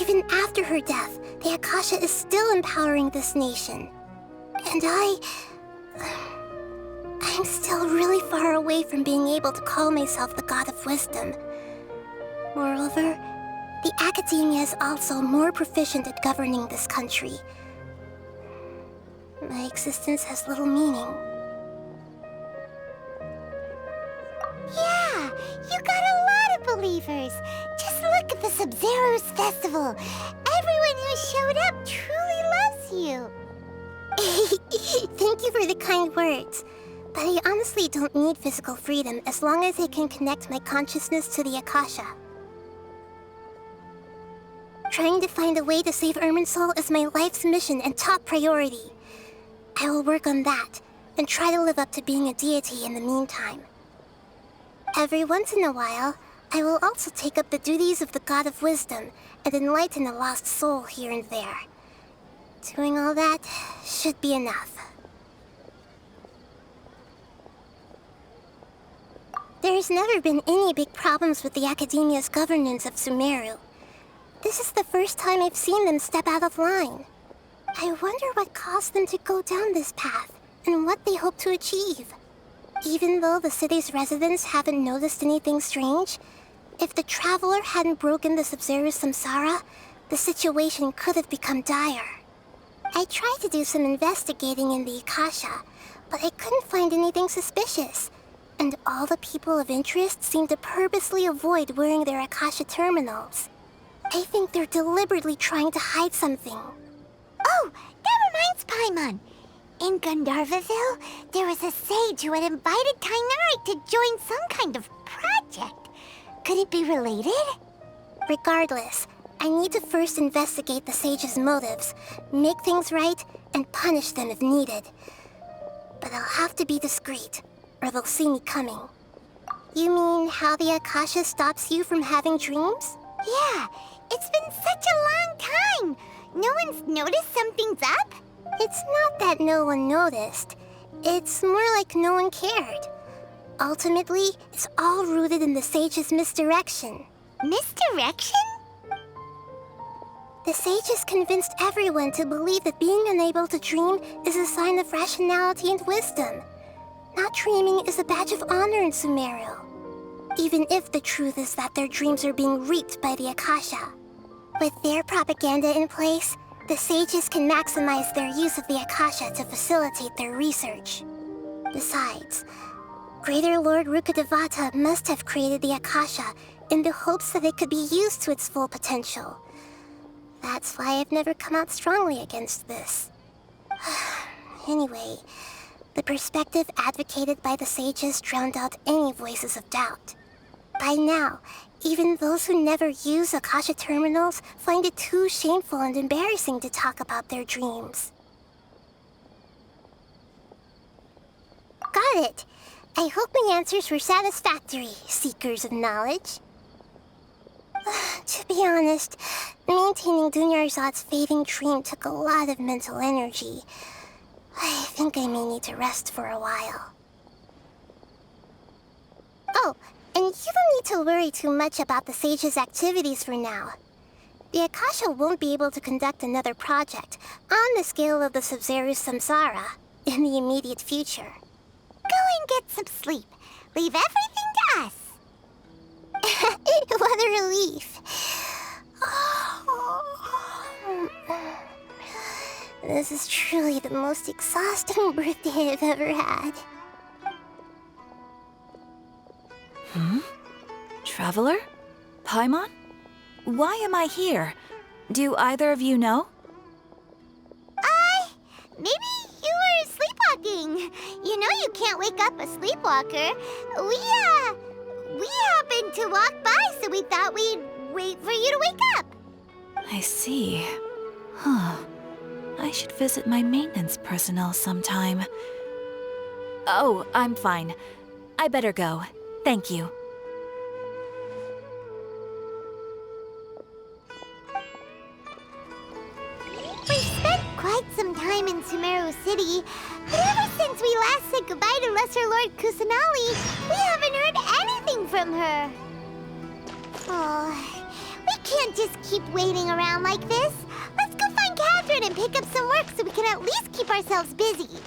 Even after her death, the Akasha is still empowering this nation. And I'm still really far away from being able to call myself the God of Wisdom. Moreover, the Academia is also more proficient at governing this country. My existence has little meaning. Yeah, you got a lot of believers. Just look at the Sabzeruz Festival. Everyone who showed up truly loves you. Thank you for the kind words. But I honestly don't need physical freedom as long as I can connect my consciousness to the Akasha. Trying to find a way to save Irminsul is my life's mission and top priority. I will work on that, and try to live up to being a deity in the meantime. Every once in a while, I will also take up the duties of the God of Wisdom and enlighten a lost soul here and there. Doing all that should be enough. There's never been any big problems with the Academia's governance of Sumeru. This is the first time I've seen them step out of line. I wonder what caused them to go down this path, and what they hope to achieve. Even though the city's residents haven't noticed anything strange, if the Traveler hadn't broken the Subzeruz samsara, the situation could have become dire. I tried to do some investigating in the Akasha, but I couldn't find anything suspicious. And all the people of interest seem to purposely avoid wearing their Akasha terminals. I think they're deliberately trying to hide something. Oh, that reminds Paimon. In Gandharvaville, there was a sage who had invited Tainari to join some kind of project. Could it be related? Regardless, I need to first investigate the sage's motives, make things right, and punish them if needed. But I'll have to be discreet, or they'll see me coming. You mean how the Akasha stops you from having dreams? Yeah, it's been such a long time. No one's noticed something's up? It's not that no one noticed. It's more like no one cared. Ultimately, it's all rooted in the sage's misdirection. Misdirection? The sages convinced everyone to believe that being unable to dream is a sign of rationality and wisdom. Not dreaming is a badge of honor in Sumeru. Even if the truth is that their dreams are being reaped by the Akasha. With their propaganda in place, the sages can maximize their use of the Akasha to facilitate their research. Besides, Greater Lord Ruka Devata must have created the Akasha in the hopes that it could be used to its full potential. That's why I've never come out strongly against this. Anyway, the perspective advocated by the sages drowned out any voices of doubt. By now, even those who never use Akasha terminals find it too shameful and embarrassing to talk about their dreams. Got it! I hope my answers were satisfactory, seekers of knowledge. To be honest, maintaining Dunyazad's fading dream took a lot of mental energy. I think I may need to rest for a while. Oh, and you don't need to worry too much about the sage's activities for now. The Akasha won't be able to conduct another project on the scale of the Subzeruz samsara. in the immediate future. Go and get some sleep. Leave everything to us. What a relief. This is truly the most exhausting birthday I've ever had. Traveler? Paimon? Why am I here? Do either of you know? Maybe you were sleepwalking. You know you can't wake up a sleepwalker. We happened to walk by, so we thought we'd wait for you to wake up. I see. Huh. I should visit my maintenance personnel sometime. Oh, I'm fine. I better go. Thank you. We've spent quite some time in Sumeru City, but ever since we last said goodbye to Lesser Lord Kusanali, we haven't heard anything from her. Oh, we can't just keep waiting around like this. Let's go find Catherine and pick up some work so we can at least keep ourselves busy.